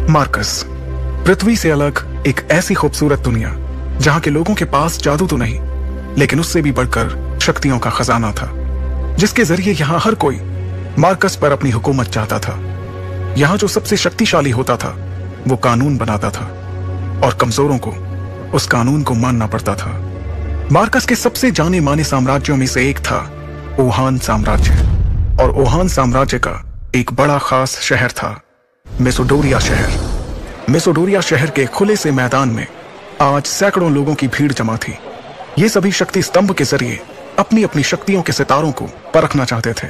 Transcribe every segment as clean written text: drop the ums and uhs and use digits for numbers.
Marcus, पृथ्वी से अलग एक ऐसी खूबसूरत दुनिया जहां के लोगों के पास जादू तो नहीं, लेकिन उससे भी बढ़कर शक्तियों का खजाना था, जिसके जरिए यहां हर कोई मार्कस पर अपनी हुकूमत चाहता था। यहां जो सबसे शक्तिशाली होता था वो कानून बनाता था और कमजोरों को उस कानून को मानना पड़ता था। मार्कस के सबसे जाने माने साम्राज्यों में से एक था ओहान साम्राज्य, और ओहान साम्राज्य का एक बड़ा खास शहर था मेसोडोरिया शहर। मेसोडोरिया शहर के खुले से मैदान में आज सैकड़ों लोगों की भीड़ जमा थी। ये सभी शक्ति स्तंभ के जरिए अपनी अपनी शक्तियों के सितारों को परखना चाहते थे।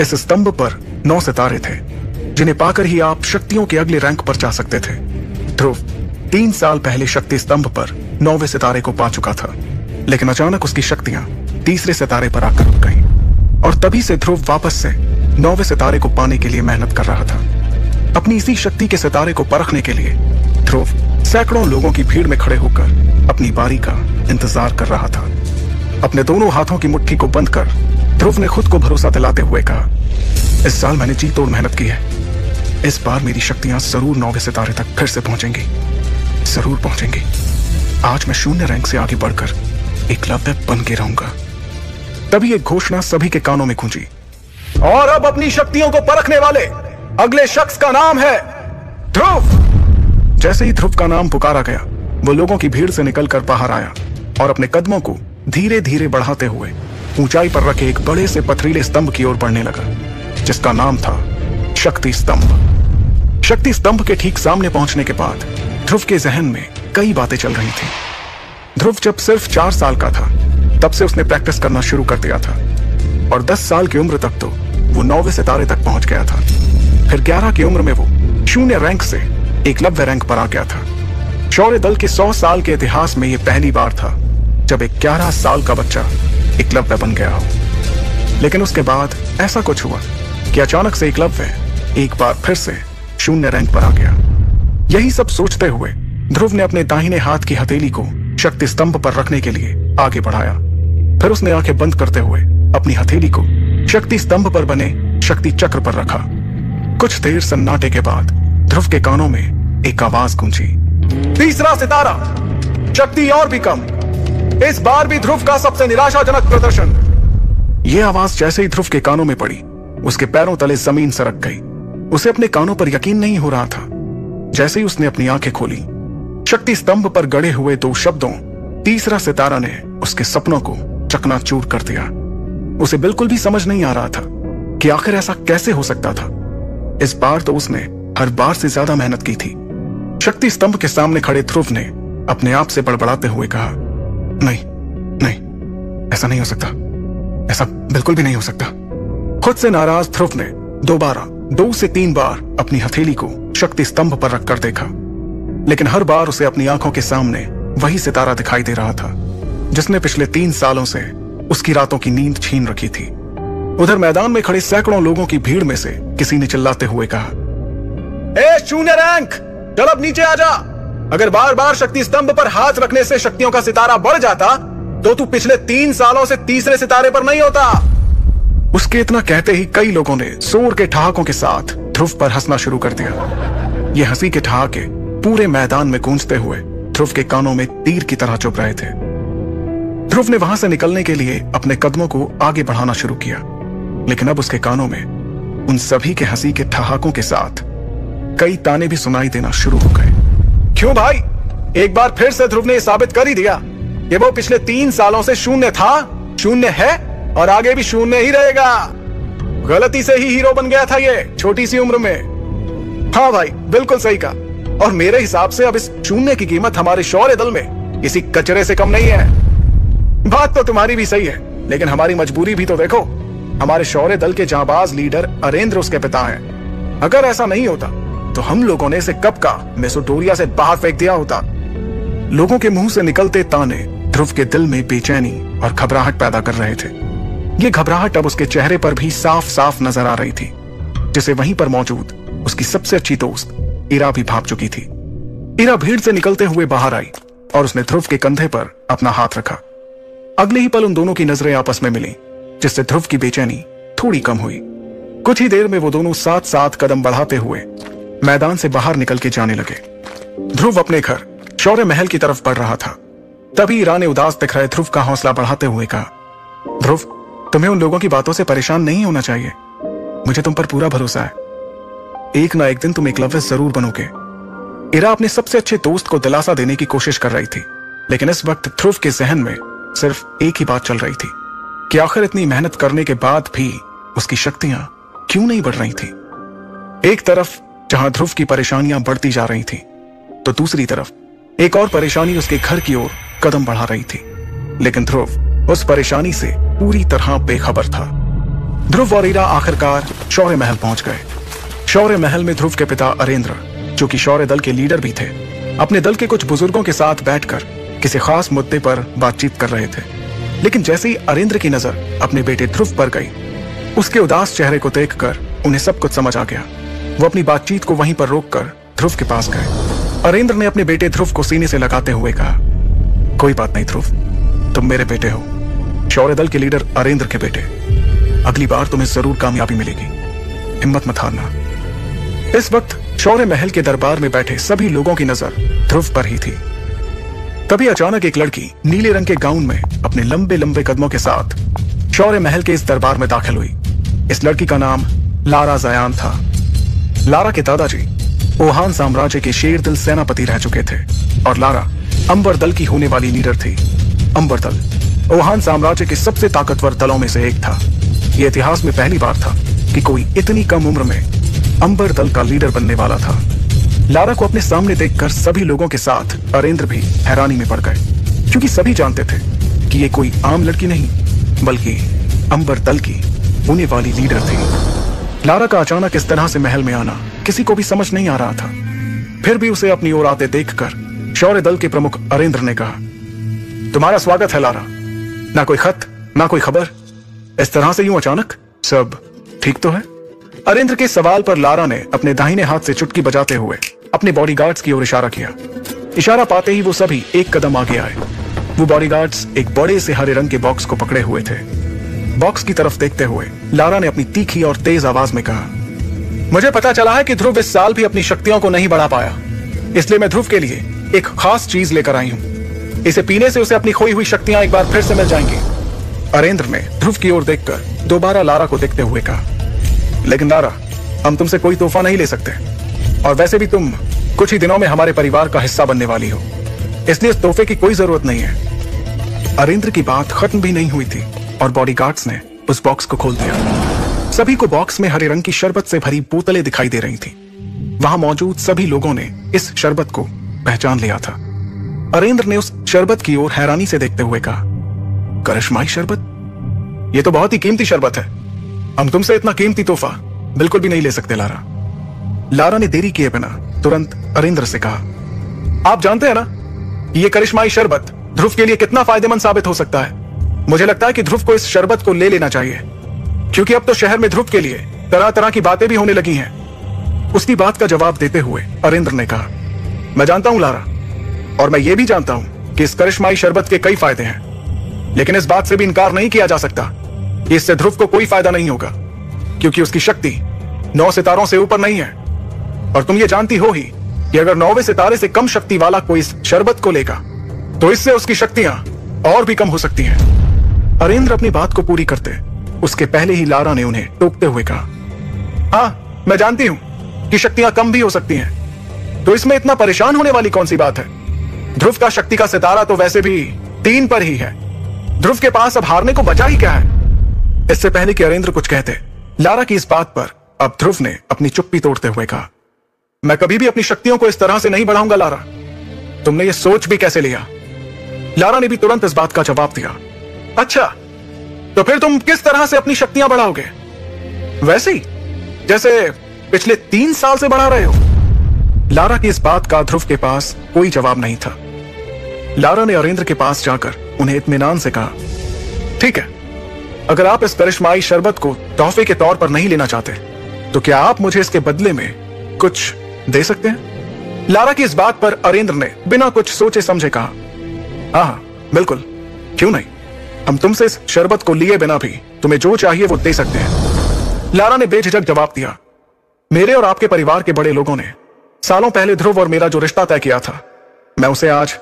इस स्तंभ पर 9 सितारे थे, जिन्हें पाकर ही आप शक्तियों के अगले रैंक पर जा सकते थे। ध्रुव 3 साल पहले शक्ति स्तंभ पर 9वें सितारे को पा चुका था, लेकिन अचानक उसकी शक्तियां तीसरे सितारे पर आकर रुक गईं, और तभी से ध्रुव वापस से 9वें सितारे को पाने के लिए मेहनत कर रहा था। अपनी इसी शक्ति के सितारे को परखने के लिए ध्रुव सैकड़ों लोगों की भीड़ में खड़े होकर अपनी बारी का इंतजार कर रहा था। अपने दोनों हाथों की मुट्ठी को बंद कर ध्रुव ने खुद को भरोसा दिलाते हुए कहा, इस साल मैंने जी तोड़ मेहनत की है। इस बार मेरी शक्तियां जरूर 9वें सितारे तक फिर से पहुंचेंगी, जरूर पहुंचेंगी। आज मैं 0 रैंक से आगे बढ़कर एकलव्य बन के रहूंगा। तभी एक घोषणा सभी के कानों में गूंजी, और अब अपनी शक्तियों को परखने वाले अगले शख्स का नाम है ध्रुव। जैसे ही ध्रुव का नाम पुकारा गया, वो लोगों की भीड़ से निकलकर बाहर आया और अपने कदमों को धीरे धीरे बढ़ाते हुए ऊंचाई पर रखे एक बड़े से पथरीले स्तंभ की ओर बढ़ने लगा, जिसका नाम था शक्ति स्तंभ। शक्ति स्तंभ के ठीक सामने पहुंचने के बाद ध्रुव के जहन में कई बातें चल रही थी। ध्रुव जब सिर्फ 4 साल का था, तब से उसने प्रैक्टिस करना शुरू कर दिया था, और 10 साल की उम्र तक तो वो 9वें सितारे तक पहुंच गया था। फिर 11 की उम्र में वो 0 रैंक से एकलव्य रैंक पर आ गया था। शौर्य दल के 100 साल के इतिहास में यह पहली बार था जब एक 11 साल का बच्चा एकलव्य बन गया हो। लेकिन उसके बाद ऐसा कुछ हुआ कि अचानक से एकलव्य एक बार फिर से 0 रैंक पर आ गया। यही सब सोचते हुए ध्रुव ने अपने दाहिने हाथ की हथेली को शक्ति स्तंभ पर रखने के लिए आगे बढ़ाया। फिर उसने आंखें बंद करते हुए अपनी हथेली को शक्ति स्तंभ पर बने शक्ति चक्र पर रखा। कुछ देर सन्नाटे के बाद ध्रुव के कानों में एक आवाज गूंजी, तीसरा सितारा, शक्ति और भी कम। इस बार भी ध्रुव का सबसे निराशाजनक प्रदर्शन। यह आवाज जैसे ही ध्रुव के कानों में पड़ी, उसके पैरों तले जमीन सरक गई। उसे अपने कानों पर यकीन नहीं हो रहा था। जैसे ही उसने अपनी आंखें खोली, शक्ति स्तंभ पर गड़े हुए 2 शब्दों तीसरा सितारा ने उसके सपनों को चकनाचूर कर दिया। उसे बिल्कुल भी समझ नहीं आ रहा था कि आखिर ऐसा कैसे हो सकता था। इस बार तो उसने हर बार से ज्यादा मेहनत की थी। शक्ति स्तंभ के सामने खड़े ध्रुव ने अपने आप से बड़बड़ाते हुए कहा, नहीं नहीं, ऐसा नहीं हो सकता, ऐसा बिल्कुल भी नहीं हो सकता। खुद से नाराज ध्रुव ने दोबारा 2 से 3 बार अपनी हथेली को शक्ति स्तंभ पर रखकर देखा, लेकिन हर बार उसे अपनी आंखों के सामने वही सितारा दिखाई दे रहा था जिसने पिछले 3 सालों से उसकी रातों की नींद छीन रखी थी। उधर मैदान में खड़े सैकड़ों लोगों की भीड़ में से किसी ने चिल्लाते हुए कहा, ए 0 रैंक, चल अब नीचे आ जा। अगर बार बार शक्ति स्तंभ पर हाथ रखने से शक्तियों का सितारा बढ़ जाता तो तू पिछले 3 सालों से तीसरे सितारे पर नहीं होता। उसके इतना कहते ही कई लोगों ने जोर के ठहाकों के साथ ध्रुव पर हंसना शुरू कर दिया। ये हंसी के ठहाके पूरे मैदान में गूंजते हुए ध्रुव के कानों में तीर की तरह चुभ रहे थे। ध्रुव ने वहां से निकलने के लिए अपने कदमों को आगे बढ़ाना शुरू किया, लेकिन अब उसके कानों में उन सभी के हंसी के ठहाकों के साथ कई ताने भी सुनाई देना शुरू हो गए। क्यों भाई, एक बार फिर से ध्रुव ने साबित कर ही दिया कि वो पिछले 3 सालों से 0 था, 0 है और आगे भी 0 ही रहेगा। गलती से ही हीरो बन गया था ये छोटी सी उम्र में। हाँ भाई, बिल्कुल सही कहा। और मेरे हिसाब से अब इस 0 की कीमत हमारे शौर्य दल में किसी कचरे से कम नहीं है। बात तो तुम्हारी भी सही है, लेकिन हमारी मजबूरी भी तो देखो। हमारे शौर्य दल के जांबाज लीडर अरेंद्र उसके पिता हैं। अगर ऐसा नहीं होता तो हम लोगों ने इसे कब का मेसोडोरिया से बाहर फेंक दिया होता। लोगों के मुंह से निकलते ताने ध्रुव के दिल में बेचैनी और घबराहट पैदा कर रहे थे। ये घबराहट अब उसके चेहरे पर भी साफ साफ नजर आ रही थी, जिसे वहीं पर मौजूद उसकी सबसे अच्छी दोस्त इरा भी भाप चुकी थी। इरा भीड़ से निकलते हुए बाहर आई और उसने ध्रुव के कंधे पर अपना हाथ रखा। अगले ही पल उन दोनों की नजरें आपस में मिली, जिससे ध्रुव की बेचैनी थोड़ी कम हुई। कुछ ही देर में वो दोनों साथ साथ कदम बढ़ाते हुए मैदान से बाहर निकल के जाने लगे। ध्रुव अपने घर शौर्य महल की तरफ बढ़ रहा था। तभी ईरा ने उदास दिख रहे ध्रुव का हौसला बढ़ाते हुए कहा, ध्रुव, तुम्हें उन लोगों की बातों से परेशान नहीं होना चाहिए। मुझे तुम पर पूरा भरोसा है। एक ना एक दिन तुम एकलव्य जरूर बनोगे। ईरा अपने सबसे अच्छे दोस्त को दिलासा देने की कोशिश कर रही थी, लेकिन इस वक्त ध्रुव के जहन में सिर्फ एक ही बात चल रही थी कि आखिर इतनी मेहनत करने के बाद भी उसकी शक्तियां क्यों नहीं बढ़ रही थी। एक तरफ जहां ध्रुव की परेशानियां बढ़ती जा रही थी, तो दूसरी तरफ एक और परेशानी उसके घर की ओर कदम बढ़ा रही थी। लेकिन ध्रुव उस परेशानी से पूरी तरह बेखबर था। ध्रुव और ईरा आखिरकार शौर्य महल पहुंच गए। शौर्य महल में ध्रुव के पिता अरेंद्र, जो कि शौर्य दल के लीडर भी थे, अपने दल के कुछ बुजुर्गों के साथ बैठकर किसी खास मुद्दे पर बातचीत कर रहे थे। लेकिन जैसे ही अरेंद्र की नजर अपने बेटे ध्रुव पर गई, उसके उदास चेहरे को देखकर उन्हें सब कुछ समझ आ गया। वो अपनी बातचीत को वहीं पर रोककर ध्रुव के पास गए। अरेंद्र ने अपने बेटे ध्रुव को सीने से लगाते हुए कहा, कोई बात नहीं ध्रुव, तुम मेरे बेटे हो, शौर्य दल के लीडर अरेंद्र के बेटे। अगली बार तुम्हें जरूर कामयाबी मिलेगी, हिम्मत मत हारना। इस वक्त शौर्य महल के दरबार में बैठे सभी लोगों की नजर ध्रुव पर ही थी। तभी अचानक एक लड़की नीले रंग के गाउन में अपने लंबे लंबे कदमों के साथ शौर्य महल के इस दरबार में दाखिल हुई। इस लड़की का नाम लारा जयान था। लारा के दादाजी ओहान साम्राज्य के शेर दिल सेनापति रह चुके थे और लारा अंबर दल की होने वाली लीडर थी। अंबर दल ओहान साम्राज्य के सबसे ताकतवर दलों में से एक था। यह इतिहास में पहली बार था कि कोई इतनी कम उम्र में अंबर दल का लीडर बनने वाला था। लारा को अपने सामने देखकर सभी लोगों के साथ अरेंद्र भी हैरानी में पड़ गए, क्योंकि सभी जानते थे कि ये कोई आम लड़की नहीं, बल्कि अंबर दल की होने वाली लीडर थी। लारा का अचानक इस तरह से महल में आना किसी को भी समझ नहीं आ रहा था। फिर भी उसे अपनी ओर आते देखकर शौर्य दल के प्रमुख अरेंद्र ने कहा, तुम्हारा स्वागत है लारा। ना कोई खत, ना कोई खबर, इस तरह से यूं अचानक, सब ठीक तो है? अरेंद्र के सवाल पर लारा ने अपने दाहिने हाथ से चुटकी बजाते हुए अपने बॉडीगार्ड्स की ओर इशारा किया। इशारा पाते ही वो सभी एक कदम आगे आए। वो बॉडीगार्ड्स एक बड़े से हरे रंग के बॉक्स को पकड़े हुए थे। बॉक्स की तरफ देखते हुए लारा ने अपनी तीखी और तेज आवाज में कहा, मुझे पता चला है कि ध्रुव इस साल भी अपनी शक्तियों को नहीं बढ़ा पाया, इसलिए मैं ध्रुव के लिए एक खास चीज लेकर आई हूं। इसे पीने से उसे अपनी खोई हुई शक्तियां एक बार फिर से मिल जाएंगी। अरेंद्र ने ध्रुव की ओर देखकर दोबारा लारा को देखते हुए कहा, लेकिन लारा, हम तुमसे कोई तोहफा नहीं ले सकते, और वैसे भी तुम कुछ ही दिनों में हमारे परिवार का हिस्सा बनने वाली हो, इसलिए इस तोहफे की कोई जरूरत नहीं है। अरेंद्र की बात खत्म भी नहीं हुई थी और बॉडीगार्ड्स ने उस बॉक्स को खोल दिया। सभी को बॉक्स में हरे रंग की शरबत से भरी बोतलें दिखाई दे रही थी। वहां मौजूद सभी लोगों ने इस शरबत को पहचान लिया था। अरेंद्र ने उस शरबत की ओर हैरानी से देखते हुए कहा, करिश्माई शरबत? यह तो बहुत ही कीमती शरबत है। हम तुमसे इतना कीमती तोहफा बिल्कुल भी नहीं ले सकते लारा। लारा ने देरी किए बिना तुरंत अरेंद्र से कहा, आप जानते हैं ना ये करिश्माई शरबत ध्रुव के लिए कितना फायदेमंद साबित हो सकता है। मुझे लगता है कि ध्रुव को इस शरबत को ले लेना चाहिए, क्योंकि अब तो शहर में ध्रुव के लिए तरह तरह की बातें भी होने लगी हैं। उसकी बात का जवाब देते हुए अरेंद्र ने कहा, मैं जानता हूं लारा, और मैं ये भी जानता हूं कि इस करिश्माई शरबत के कई फायदे हैं, लेकिन इस बात से भी इनकार नहीं किया जा सकता कि इससे ध्रुव को कोई फायदा नहीं होगा, क्योंकि उसकी शक्ति 9 सितारों से ऊपर नहीं है। और तुम ये जानती हो ही कि अगर 9वें सितारे से कम शक्ति वाला कोई इस शरबत को लेगा तो इससे उसकी शक्तियां और भी कम हो सकती हैं। अरेंद्र अपनी बात को पूरी करते उसके पहले ही लारा ने उन्हें टोकते हुए कहा, हाँ, मैं जानती हूं कि शक्तियां कम भी हो सकती हैं, तो इसमें इतना परेशान होने वाली कौन सी बात है। ध्रुव का शक्ति का सितारा तो वैसे भी 3 पर ही है। ध्रुव के पास अब हारने को बचा ही क्या है। इससे पहले कि अरेंद्र कुछ कहते, लारा की इस बात पर अब ध्रुव ने अपनी चुप्पी तोड़ते हुए कहा, मैं कभी भी अपनी शक्तियों को इस तरह से नहीं बढ़ाऊंगा लारा। तुमने ये सोच भी कैसे लिया? लारा ने भी तुरंत इस बात का जवाब दिया, अच्छा, तो फिर तुम किस तरह से अपनी शक्तियां बढ़ाओगे? वैसे ही जैसे पिछले 3 साल से बढ़ा रहे हो। लारा की इस बात का ध्रुव के पास कोई जवाब नहीं था। लारा ने अरेंद्र के पास जाकर उन्हें इत्मीनान से कहा, ठीक है, अगर आप इस करिश्माई शरबत को तोहफे के तौर पर नहीं लेना चाहते, तो क्या आप मुझे इसके बदले में कुछ दे सकते हैं? लारा की इस बात पर अरेंद्र ने बिना कुछ सोचे समझे कहा, हाँ, बिल्कुल, क्यों नहीं, हम तुमसे इस शरबत को लिए बिना भी तुम्हें जो चाहिए वो दे सकते हैं। लारा ने बेझिझक जवाब दिया, मेरे और आपके परिवार के बड़े लोगों ने सालों पहले ध्रुव और मेरा जो रिश्ता तय किया था, मैं उसे आज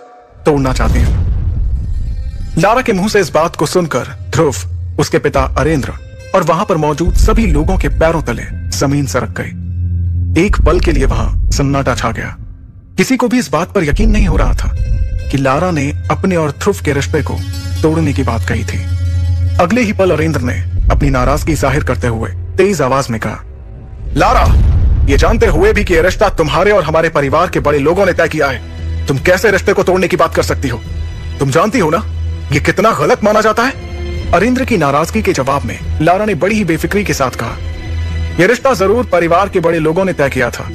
तोड़ना चाहती हूं। लारा के मुंह से इस बात को सुनकर ध्रुव, उसके पिता अरेंद्र और वहां पर मौजूद सभी लोगों के पैरों तले जमीन सरक गई। एक पल के लिए वहां सन्नाटा छा गया। किसी को भी इस बात पर यकीन नहीं हो रहा था कि लारा ने अपने और ध्रुव के रिश्ते को तोड़ने की बात कही थी। अगले ही पल अरेंद्र ने अपनी नाराजगी जाहिर करते हुए तेज आवाज में कहा, लारा, ये जानते हुए भी कि यह रिश्ता तुम्हारे और हमारे परिवार के बड़े लोगों ने तय किया है, तुम कैसे रिश्ते को तोड़ने की बात कर सकती हो? तुम जानती हो ना ये कितना गलत माना जाता है? अरेंद्र की नाराजगी के जवाब में लारा ने बड़ी ही बेफिक्री के साथ कहा, यह रिश्ता जरूर परिवार के बड़े लोगों ने तय किया था,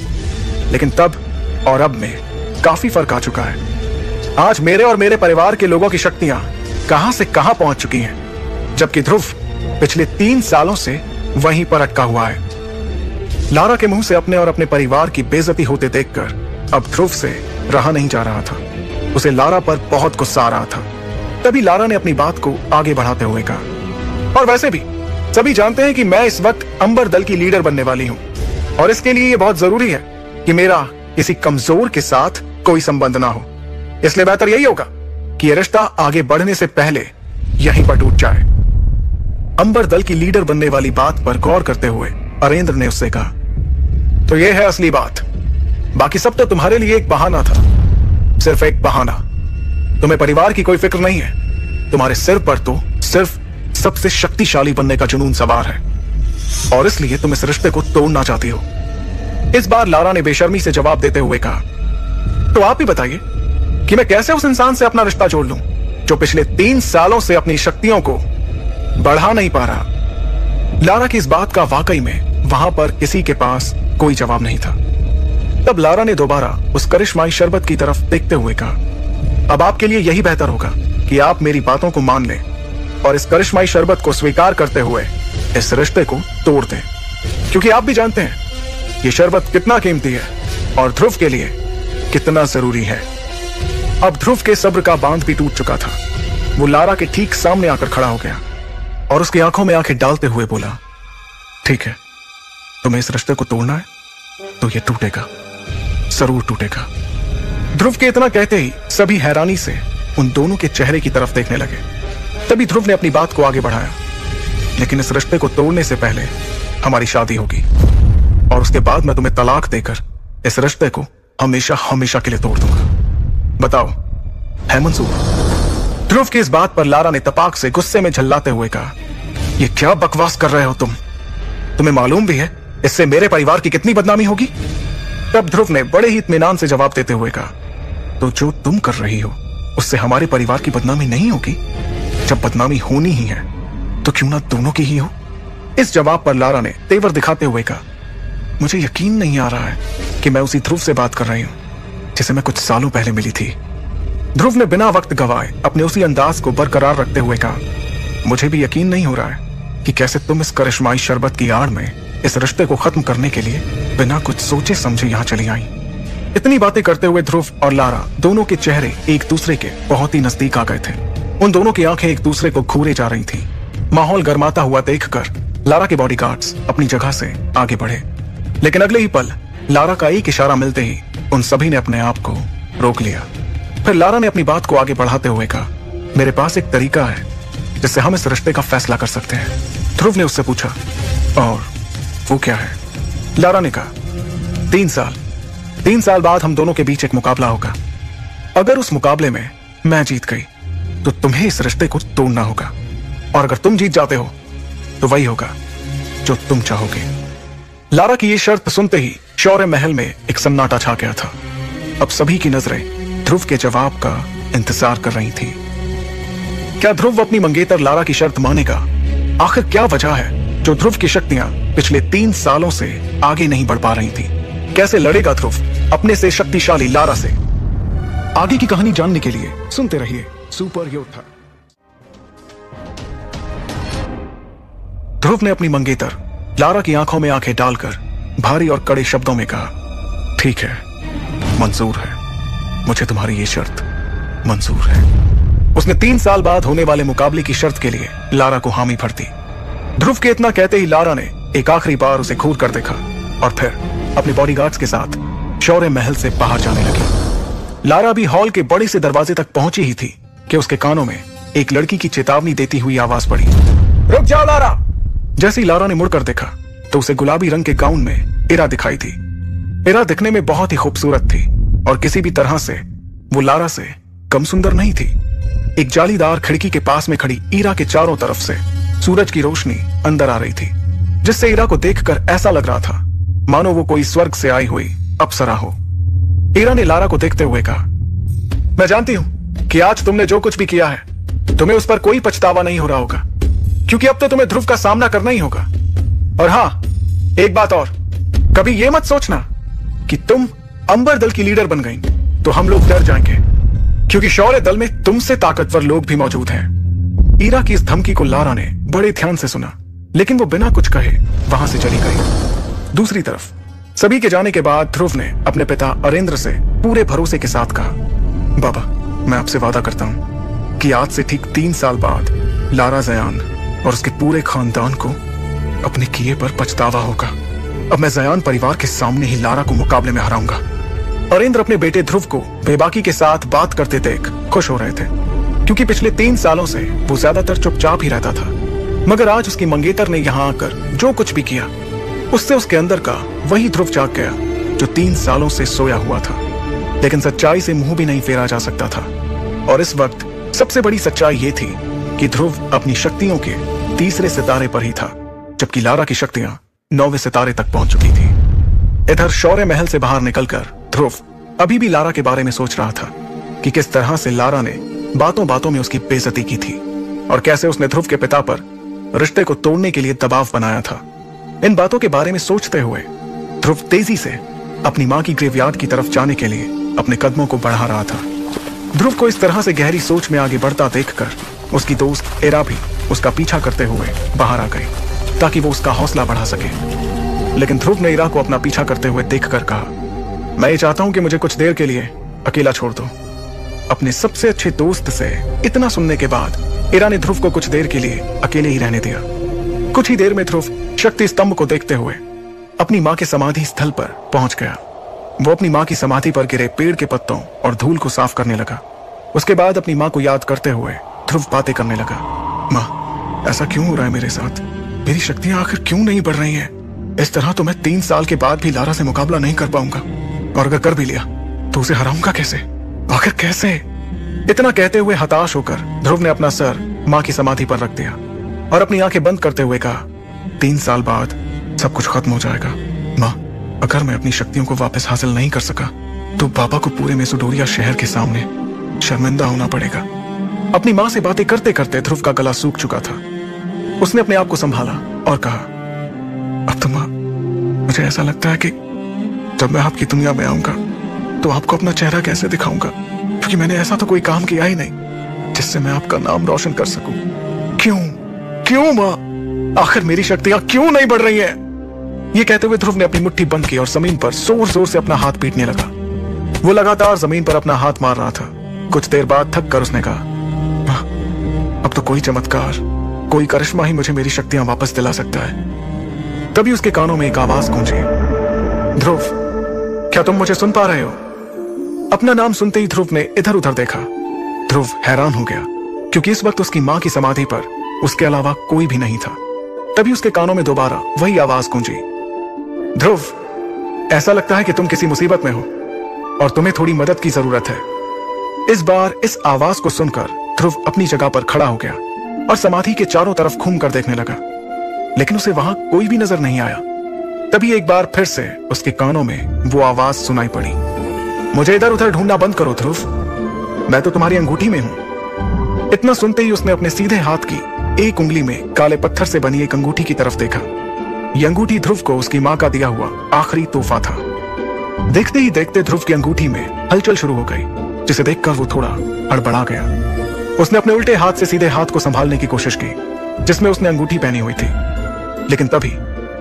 लेकिन तब और अब में काफी फर्क आ चुका है। आज मेरे और मेरे परिवार के लोगों की शक्तियां कहां से कहां पहुंच चुकी हैं, जबकि ध्रुव पिछले 3 सालों से वहीं पर अटका हुआ है। लारा के मुंह से अपने और अपने परिवार की बेइज्जती होते देखकर अब ध्रुव से रहा नहीं जा रहा था। उसे लारा पर बहुत गुस्सा आ रहा था। तभी लारा ने अपनी बात को आगे बढ़ाते हुए कहा, और वैसे भी सभी जानते हैं कि मैं इस वक्त अंबर दल की लीडर बनने वाली हूं, और इसके लिए यह बहुत जरूरी है कि मेरा किसी कमजोर के साथ कोई संबंध ना हो। इसलिए बेहतर यही होगा कि यह रिश्ता आगे बढ़ने से पहले यहीं पर टूट जाए। अंबर दल की लीडर बनने वाली बात पर गौर करते हुए अरेंद्र ने उससे कहा, तो यह है असली बात, बाकी सब तो तुम्हारे लिए एक बहाना था, सिर्फ एक बहाना। तुम्हें परिवार की कोई फिक्र नहीं है, तुम्हारे सिर पर तो सिर्फ सबसे शक्तिशाली बनने का जुनून सवार है, और इसलिए तुम इस रिश्ते को तोड़ना चाहती हो। इस बार लारा ने बेशर्मी से जवाब देते हुए कहा, तो आप ही बताइए कि मैं कैसे उस इंसान से अपना रिश्ता जोड़ लूं जो पिछले 3 सालों से अपनी शक्तियों को बढ़ा नहीं पा रहा। लारा की इस बात का वाकई में वहां पर किसी के पास कोई जवाब नहीं था। तब लारा ने दोबारा उस करिश्माई शरबत की तरफ देखते हुए कहा, अब आपके लिए यही बेहतर होगा कि आप मेरी बातों को मान लें और इस करिश्माई शरबत को स्वीकार करते हुए इस रिश्ते को तोड़ दें, क्योंकि आप भी जानते हैं ये शरबत कितना कीमती है और ध्रुव के लिए कितना जरूरी है। अब ध्रुव के सब्र का बांध भी टूट चुका था। वो लारा के ठीक सामने आकर खड़ा हो गया और उसकी आंखों में आंखें डालते हुए बोला, ठीक है, तुम्हें इस रिश्ते को तोड़ना है तो ये टूटेगा, जरूर टूटेगा। ध्रुव के इतना कहते ही सभी हैरानी से उन दोनों के चेहरे की तरफ देखने लगे। तभी ध्रुव ने अपनी बात को आगे बढ़ाया, लेकिन इस रिश्ते को तोड़ने से पहले हमारी शादी होगी, और उसके बाद मैं तुम्हें तलाक देकर इस रिश्ते को हमेशा हमेशा के लिए तोड़ दूंगा। बताओ, है मंजूर? ध्रुव की इस बात पर लारा ने तपाक से गुस्से में झल्लाते हुए कहा, ये क्या बकवास कर रहे हो तुम? तुम्हें मालूम भी है इससे मेरे परिवार की कितनी बदनामी होगी? तब ध्रुव ने बड़े ही इत्मीनान से जवाब देते हुए कहा, तो जो तुम कर रही हो उससे हमारे परिवार की बदनामी नहीं होगी? जब बदनामी होनी ही है तो क्यों ना दोनों की ही हो? इस जवाब पर लारा ने तेवर दिखाते हुए कहा, मुझे यकीन नहीं आ रहा है कि मैं उसी ध्रुव से बात कर रही हूं जिसे मैं कुछ सालों पहले मिली थी। ध्रुव ने बिना वक्त गवाए अपने उसी अंदाज को बरकरार रखते हुए कहा, मुझे भी यकीन नहीं हो रहा है कि कैसे तुम इस करिश्माई शरबत की आड़ में इस रिश्ते को खत्म करने के लिए बिना कुछ सोचे समझे यहां चली आई। इतनी बातें करते हुए ध्रुव और लारा दोनों के चेहरे एक दूसरे के बहुत ही नजदीक आ गए थे। उन दोनों की आंखें एक दूसरे को घूरे जा रही थीं। माहौल गर्माता हुआ देखकर लारा के बॉडीगार्ड्स अपनी जगह से आगे बढ़े, लेकिन अगले ही पल लारा का एक इशारा मिलते ही उन सभी ने अपने आप को रोक लिया। फिर लारा ने अपनी बात को आगे बढ़ाते हुए कहा, मेरे पास एक तरीका है जिससे हम इस रिश्ते का फैसला कर सकते हैं। ध्रुव ने उससे पूछा, और वो क्या है? लारा ने कहा, 3 साल बाद हम दोनों के बीच एक मुकाबला होगा। अगर उस मुकाबले में मैं जीत गई तो तुम्हें इस रिश्ते को तोड़ना होगा, और अगर तुम जीत जाते हो तो वही होगा जो तुम चाहोगे। लारा की ये शर्त सुनते ही शौर्य महल में एक सन्नाटा छा गया था। अब सभी की नजरें ध्रुव के जवाब का इंतजार कर रही थी। क्या ध्रुव अपनी मंगेतर लारा की शर्त मानेगा? आखिर क्या वजह है जो ध्रुव की शक्तियां पिछले 3 सालों से आगे नहीं बढ़ पा रही थी? कैसे लड़ेगा ध्रुव अपने से शक्तिशाली लारा से? आगे की कहानी जानने के लिए सुनते रहिए सुपर योद्धा। ध्रुव ने अपनी मंगेतर लारा की आंखों में आंखें डालकर भारी और कड़े शब्दों में कहा, ठीक है, मंजूर है, मुझे तुम्हारी ये शर्त मंजूर है। उसने 3 साल बाद होने वाले मुकाबले की शर्त के लिए लारा को हामी भर दी। ध्रुव के इतना कहते ही लारा ने एक आखिरी बार उसे घूर कर देखा और फिर अपने बॉडीगार्ड्स के साथ शौर्य महल से बाहर जाने लगी। लारा भी हॉल के बड़े से दरवाजे तक पहुंची ही थी कि उसके कानों में एक लड़की की चेतावनी देती हुई आवाज पड़ी, रुक जाओ लारा। जैसे ही लारा ने मुड़कर देखा तो उसे गुलाबी रंग के गाउन में इरा दिखाई थी। इरा दिखने में बहुत ही खूबसूरत थी और किसी भी तरह से वो लारा से कम सुंदर नहीं थी। एक जालीदार खिड़की के पास में खड़ी इरा के चारों तरफ से सूरज की रोशनी अंदर आ रही थी, जिससे इरा को देखकर ऐसा लग रहा था मानो वो कोई स्वर्ग से आई हुई अप्सरा हो। इरा ने लारा को देखते हुए कहा, मैं जानती हूं कि आज तुमने जो कुछ भी किया है तुम्हें उस पर कोई पछतावा नहीं हो रहा होगा, क्योंकि अब तो तुम्हें ध्रुव का सामना करना ही होगा। और हाँ, एक बात और, कभी ये मत सोचना कि तुम अंबर दल की लीडर बन गई तो हम लोग डर जाएंगे, क्योंकि शौर्य दल में तुमसे ताकतवर लोग भी मौजूद हैं। ईरा की इस धमकी को लारा ने बड़े ध्यान से सुना, लेकिन वो बिना कुछ कहे वहां से चली गई। दूसरी तरफ सभी के जाने के बाद ध्रुव ने अपने पिता अरेंद्र से पूरे भरोसे के साथ कहा, बाबा, मैं आपसे वादा करता हूं कि आज से ठीक 3 साल बाद लारा जयान और उसके पूरे खानदान को अपने किए पर पछतावा होगा। अब मैं जयान परिवार के सामने ही लारा को मुकाबले में हराऊंगा। अरेंद्र अपने बेटे ध्रुव को बेबाकी के साथ बात करते देख खुश हो रहे थे, क्योंकि पिछले 3 सालों से वो ज्यादातर चुपचाप ही रहता था। मगर आज उसकी मंगेतर ने यहाँ आकर जो कुछ भी किया उससे उसके अंदर का वही ध्रुव जाग गया जो 3 सालों से सोया हुआ था। लेकिन सच्चाई से मुंह भी नहीं फेरा जा सकता था, और इस वक्त सबसे बड़ी सच्चाई ये थी कि ध्रुव अपनी शक्तियों के 3रे सितारे पर ही था, जबकि लारा की शक्तियां 9वें सितारे तक पहुंच चुकी थी। इधर शौर्य महल से बाहर निकलकर ध्रुव अभी भी लारा के बारे में सोच रहा था कि किस तरह से लारा ने बातों बातों में उसकी बेइज्जती की थी और कैसे उसने ध्रुव के पिता पर रिश्ते को तोड़ने के लिए दबाव बनाया था। इन बातों के बारे में सोचते हुए ध्रुव तेजी से अपनी मां की ग्रेवयार्ड की तरफ जाने के लिए अपने कदमों को बढ़ा रहा था। ध्रुव को इस तरह से गहरी सोच में आगे बढ़ता देखकर उसकी दोस्त इरा भी उसका पीछा करते हुए बाहर आ गई ताकि वो उसका हौसला बढ़ा सके। लेकिन ध्रुव ने इरा को अपना पीछा करते हुए देखकर कहा, मैं ये चाहता हूं कि मुझे कुछ देर के लिए अकेला छोड़ दो। अपने सबसे अच्छे दोस्त से इतना सुनने के बाद इरा ने ध्रुव को कुछ देर के लिए अकेले ही रहने दिया। कुछ ही देर में ध्रुव शक्ति स्तंभ को देखते हुए अपनी मां के समाधि स्थल पर पहुंच गया। वो अपनी मां की समाधि पर गिरे पेड़ के पत्तों और धूल को साफ करने लगा। उसके बाद अपनी मां को याद करते हुए ध्रुव बातें करने लगा, मां, ऐसा क्यों हो रहा है मेरे साथ? मेरी शक्तियां आखिर क्यों नहीं बढ़ रही हैं? इस तरह तो मैं 3 साल के बाद भी लारा से मुकाबला नहीं कर पाऊंगा, और अगर कर भी लिया तो उसे हराऊंगा कैसे? आखिर कैसे? इतना कहते हुए हताश होकर ध्रुव ने अपना सर मां की समाधि पर रख दिया और अपनी आंखें बंद करते हुए कहा, 3 साल बाद सब कुछ खत्म हो जाएगा। मां, अगर मैं अपनी शक्तियों को वापस हासिल नहीं कर सका तो बाबा को पूरे मेसोडोरिया शहर के सामने शर्मिंदा होना पड़ेगा। अपनी मां से बातें करते करते ध्रुव का गला सूख चुका था। उसने अपने आप को संभाला और कहा, अब तो मां, मुझे ऐसा लगता है कि जब मैं आपकी दुनिया में आऊंगा तो आपको अपना चेहरा कैसे दिखाऊंगा, क्योंकि मैंने ऐसा तो कोई काम किया ही नहीं जिससे मैं आपका नाम रोशन कर सकूं। क्यों मां, आखिर मेरी शक्तियां क्यों नहीं बढ़ रही हैं? ये कहते हुए ध्रुव ने अपनी मुट्ठी बंद की और जमीन पर जोर जोर से अपना हाथ पीटने लगा। वो लगातार जमीन पर अपना हाथ मार रहा था। कुछ देर बाद थक कर उसने कहा, मां, अब तो कोई चमत्कार, कोई करिश्मा ही मुझे मेरी शक्तियां वापस दिला सकता है। तभी उसके कानों में एक आवाज गूंजी, ध्रुव, क्या तुम मुझे सुन पा रहे हो? अपना नाम सुनते ही ध्रुव ने इधर उधर देखा। ध्रुव हैरान हो गया, क्योंकि इस वक्त उसकी मां की समाधि पर उसके अलावा कोई भी नहीं था। तभी उसके कानों में दोबारा वही आवाज गूंजी, ध्रुव, ऐसा लगता है कि तुम किसी मुसीबत में हो और तुम्हें थोड़ी मदद की जरूरत है। इस बार इस आवाज को सुनकर ध्रुव अपनी जगह पर खड़ा हो गया और समाधि के चारों तरफ घूमकर देखने लगा, लेकिन उसे वहां कोई भी नजर नहीं आया। तभी एक बार फिर से उसके कानों में वो आवाज सुनाई पड़ी, मुझे इधर उधर ढूंढना बंद करो ध्रुव, मैं तो तुम्हारी अंगूठी में हूं। इतना सुनते ही उसने अपने सीधे हाथ की एक उंगली में काले पत्थर से बनी एक अंगूठी की तरफ देखा। यह अंगूठी ध्रुव को उसकी मां का दिया हुआ आखिरी तोहफा था। देखते ही देखते ध्रुव की अंगूठी में हलचल शुरू हो गई, जिसे देखकर वो थोड़ा हड़बड़ा गया। उसने अपने उल्टे हाथ से सीधे हाथ को संभालने की कोशिश की जिसमें उसने अंगूठी पहनी हुई थी, लेकिन तभी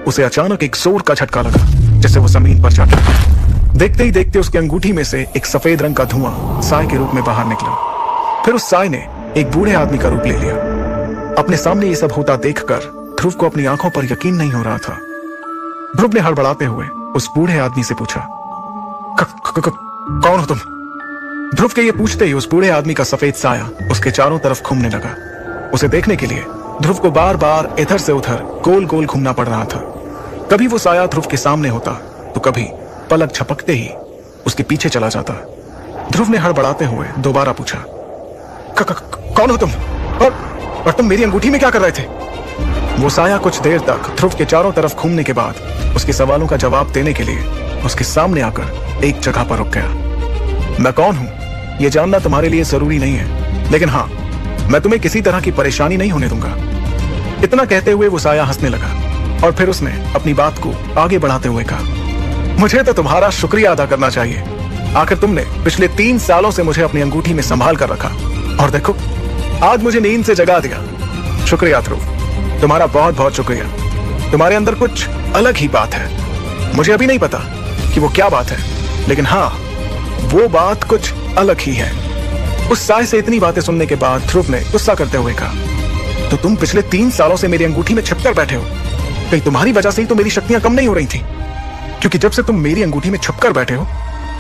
उसे अचानक एक जोर का झटका लगा जिससे वो जमीन पर जा गिरा। देखते ही देखते उसकी अंगूठी में से एक सफेद रंग का धुआं साय के रूप में बाहर निकला। फिर उस साय ने एक बूढ़े आदमी का रूप ले लिया। अपने सामने ये सब होता देखकर ध्रुव को अपनी आंखों पर यकीन नहीं हो रहा था। ध्रुव ने हड़बड़ाते हुए उस बूढ़े आदमी से पूछा, कौन हो तुम? ध्रुव के ये पूछते ही उस बूढ़े आदमी का सफेद साया उसके चारों तरफ घूमने लगा। उसे देखने के लिए ध्रुव को बार बार इधर से उधर गोल गोल घूमना पड़ रहा था। कभी वो साया ध्रुव के सामने होता तो कभी पलक झपकते ही उसके पीछे चला जाता। ध्रुव ने हड़बड़ाते हुए दोबारा पूछा, कौन हो तुम? और तुम मेरी अंगूठी में क्या कर रहे थे? वो साया कुछ देर तक ध्रुव के चारों तरफ घूमने के बाद उसके सवालों का जवाब देने के लिए उसके सामने आकर एक जगह पर रुक गया। मैं कौन हूं यह जानना तुम्हारे लिए जरूरी नहीं है, लेकिन हाँ, मैं तुम्हें किसी तरह की परेशानी नहीं होने दूंगा। इतना कहते हुए वो साया हंसने लगा और फिर उसने अपनी बात को आगे बढ़ाते हुए कहा, मुझे तो तुम्हारा शुक्रिया अदा करना चाहिए। आखिर तुमने पिछले 3 सालों से मुझे अपनी अंगूठी में संभाल कर रखा और देखो, आज मुझे नींद से जगा दिया। शुक्रिया ध्रुव, तुम्हारा बहुत बहुत शुक्रिया। तुम्हारे अंदर कुछ अलग ही बात है। मुझे अभी नहीं पता कि वो क्या बात है, लेकिन हाँ, वो बात कुछ अलग ही है। उस साय से इतनी बातें सुनने के बाद ध्रुव ने गुस्सा करते हुए कहा, तो तुम पिछले 3 सालों से मेरी अंगूठी में छिपकर बैठे हो। कहीं तुम्हारी वजह से ही तो मेरी शक्तियां कम नहीं हो रही थी, क्योंकि जब से तुम मेरी अंगूठी में छिपकर बैठे हो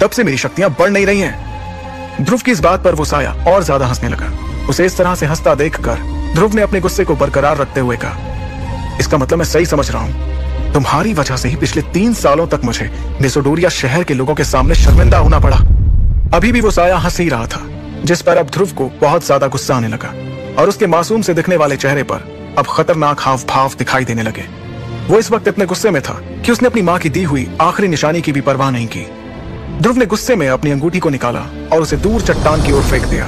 तब से मेरी शक्तियां बढ़ नहीं रही हैं। ध्रुव की इस बात पर वो साया और ज्यादा हंसने लगा। उसे इस तरह से हंसता देखकर ध्रुव ने अपने गुस्से को बरकरार रखते हुए कहा, इसका मतलब मैं सही समझ रहा हूं, तुम्हारी वजह से ही पिछले 3 सालों तक मुझे मेसोडोरिया शहर के लोगों के सामने शर्मिंदा होना पड़ा। अभी भी वो साया हंस ही रहा था, जिस पर अब ध्रुव को बहुत ज्यादा गुस्सा आने लगा और उसके मासूम से दिखने वाले चेहरे पर अब खतरनाक हाव भाव दिखाई देने लगे। वो इस वक्त इतने गुस्से में था कि उसने अपनी मां की दी हुई आखिरी निशानी की भी परवाह नहीं की। ध्रुव ने गुस्से में अपनी अंगूठी को निकाला और उसे दूर चट्टान की ओर फेंक दिया।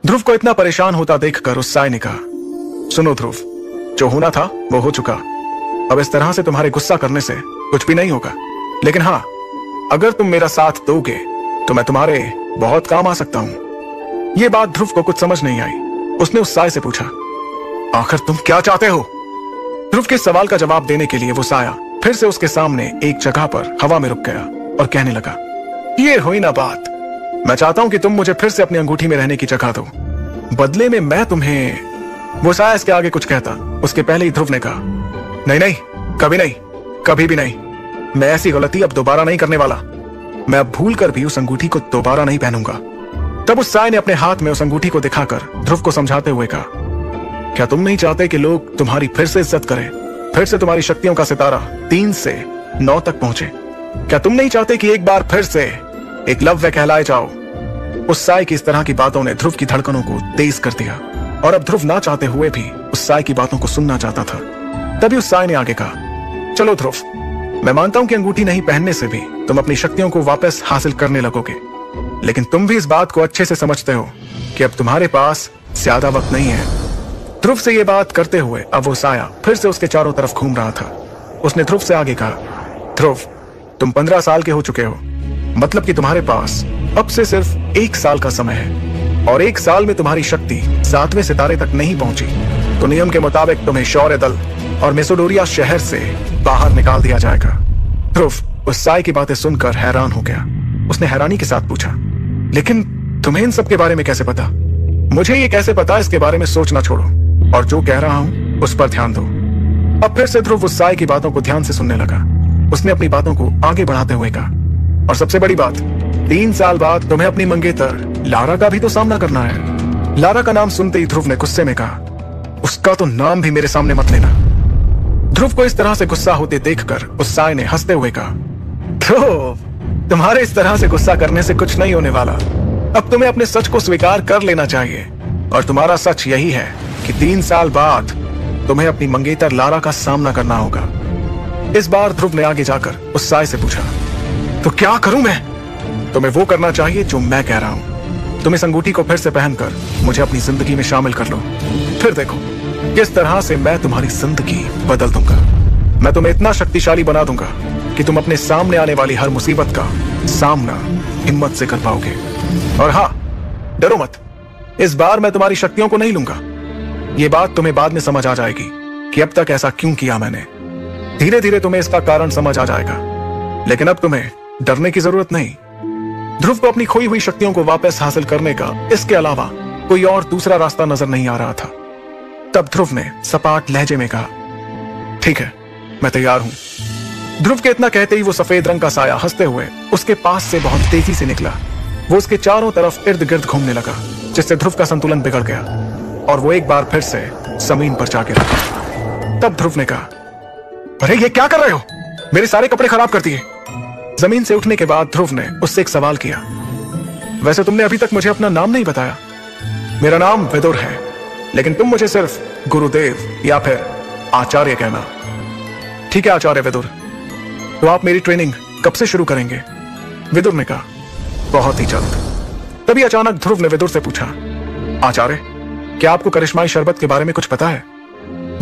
ध्रुव को इतना परेशान होता देखकर उस साय ने कहा, सुनो ध्रुव, जो होना था वो हो चुका। अब इस तरह से तुम्हारे गुस्सा करने से कुछ भी नहीं होगा, लेकिन हाँ, अगर तुम मेरा साथ दोगे तो मैं तुम्हारे बहुत काम आ सकता हूं। यह बात ध्रुव को कुछ समझ नहीं आई। उसने उस साय से पूछा, आखिर तुम क्या चाहते हो? ध्रुव के सवाल का जवाब देने के लिए वो साया फिर से उसके सामने एक जगह पर हवा में रुक गया और कहने लगा, ये हुई ना बात। मैं चाहता हूं कि तुम मुझे फिर से अपनी अंगूठी में रहने की जगह दो, बदले में मैं तुम्हें। वो साया इसके आगे कुछ कहता, उसके पहले ही ध्रुव ने कहा, नहीं नहीं, कभी नहीं, कभी भी नहीं। मैं ऐसी गलती अब दोबारा नहीं करने वाला। मैं अब भूल कर भी उस अंगूठी को दोबारा नहीं पहनूंगा। तब उस साय ने अपने हाथ में उस अंगूठी को दिखाकर ध्रुव को समझाते हुए कहा, क्या तुम नहीं चाहते कि लोग तुम्हारी फिर से इज्जत करें, फिर से तुम्हारी शक्तियों का सितारा 3 से 9 तक पहुंचे? क्या तुम नहीं चाहते कि एक बार फिर से एकलव्य कहलाए जाओ? उस साय की इस तरह की बातों ने ध्रुव की धड़कनों को तेज कर दिया और अब ध्रुव ना चाहते हुए भी उस साय की बातों को सुनना चाहता था। तभी उस साय ने आगे कहा, चलो ध्रुव, मैं मानता हूं कि अंगूठी नहीं पहनने से भी तुम अपनी शक्तियों को वापस हासिल करने लगोगे, लेकिन तुम भी इस बात को अच्छे से समझते हो कि अब तुम्हारे पास ज्यादा वक्त नहीं है। ध्रुव से ये बात करते हुए अब वो साया फिर से उसके चारों तरफ घूम रहा था। उसने ध्रुव से आगे कहा, ध्रुव, तुम 15 साल के हो चुके हो, मतलब कि तुम्हारे पास अब से सिर्फ 1 साल का समय है और 1 साल में तुम्हारी शक्ति 7वें सितारे तक नहीं पहुंची तो नियम के मुताबिक तुम्हें शौर्य दल और मेसोडोरिया शहर से बाहर निकाल दिया जाएगा। ध्रुव उस साय की बातें सुनकर हैरान हो गया। उसने हैरानी के साथ पूछा, लेकिन तुम्हें इन सब के बारे में कैसे पता? मुझे ये कैसे पता, इसके बारे में सोचना छोड़ो और जो कह रहा हूं उस पर ध्यान दो। अब फिर से ध्रुव उस साय की बातों को ध्यान से सुनने लगा। उसने अपनी बातों को आगे बढ़ाते हुए कहा, और सबसे बड़ी बात, 3 साल बाद तुम्हें अपनी मंगेतर लारा का भी तो सामना करना है। लारा का नाम सुनते ही ध्रुव ने गुस्से में कहा, उसका तो नाम भी मेरे सामने मत लेना। ध्रुव को इस तरह से गुस्सा होते देखकर उस साय ने हंसते हुए कहा, ध्रुव, तुम्हारे इस तरह से गुस्सा करने से कुछ नहीं होने वाला। अब तुम्हें अपने सच को स्वीकार कर लेना चाहिए और तुम्हारा सच यही है कि 3 साल बाद तुम्हें अपनी मंगेतर लारा का सामना करना होगा। इस बार ध्रुव ने आगे जाकर उस साय से पूछा, तो क्या करूं मैं? तुम्हें वो करना चाहिए जो मैं कह रहा हूं। तुम इस अंगूठी को फिर से पहनकर मुझे अपनी जिंदगी में शामिल कर लो, फिर देखो किस तरह से मैं तुम्हारी जिंदगी बदल दूंगा। मैं तुम्हें इतना शक्तिशाली बना दूंगा कि तुम अपने सामने आने वाली हर मुसीबत का सामना हिम्मत से कर पाओगे। और हाँ, डरो मत, इस बार मैं तुम्हारी शक्तियों को नहीं लूंगा। ये बात तुम्हें बाद में समझ आ जाएगी कि अब तक ऐसा क्यों किया मैंने। धीरे धीरे तुम्हें इसका कारण समझ आ जाएगा, लेकिन अब तुम्हें डरने की जरूरत नहीं। ध्रुव को अपनी खोई हुई शक्तियों को वापस हासिल करने का इसके अलावा कोई और दूसरा रास्ता नजर नहीं आ रहा था। तब ध्रुव ने सपाट लहजे में कहा, ठीक है, मैं तैयार हूं। ध्रुव के इतना कहते ही वो सफेद रंग का साया हंसते हुए उसके पास से बहुत तेजी से निकला। वो उसके चारों तरफ इर्द गिर्द घूमने लगा, जिससे ध्रुव का संतुलन बिगड़ गया और वो एक बार फिर से जमीन पर जा गिरा। तब ध्रुव ने कहा, अरे ये क्या कर रहे हो? मेरे सारे कपड़े खराब कर दिए। जमीन से उठने के बाद ध्रुव ने उससे एक सवाल किया, वैसे तुमने अभी तक मुझे अपना नाम नहीं बताया। मेरा नाम विदुर है, लेकिन तुम मुझे सिर्फ गुरुदेव या फिर आचार्य कहना। ठीक है आचार्य विदुर, तो आप मेरी ट्रेनिंग कब से शुरू करेंगे? विदुर ने कहा, बहुत ही जल्द। तभी अचानक ध्रुव ने विदुर से पूछा, आचार्य क्या आपको करिश्माई शरबत के बारे में कुछ पता है?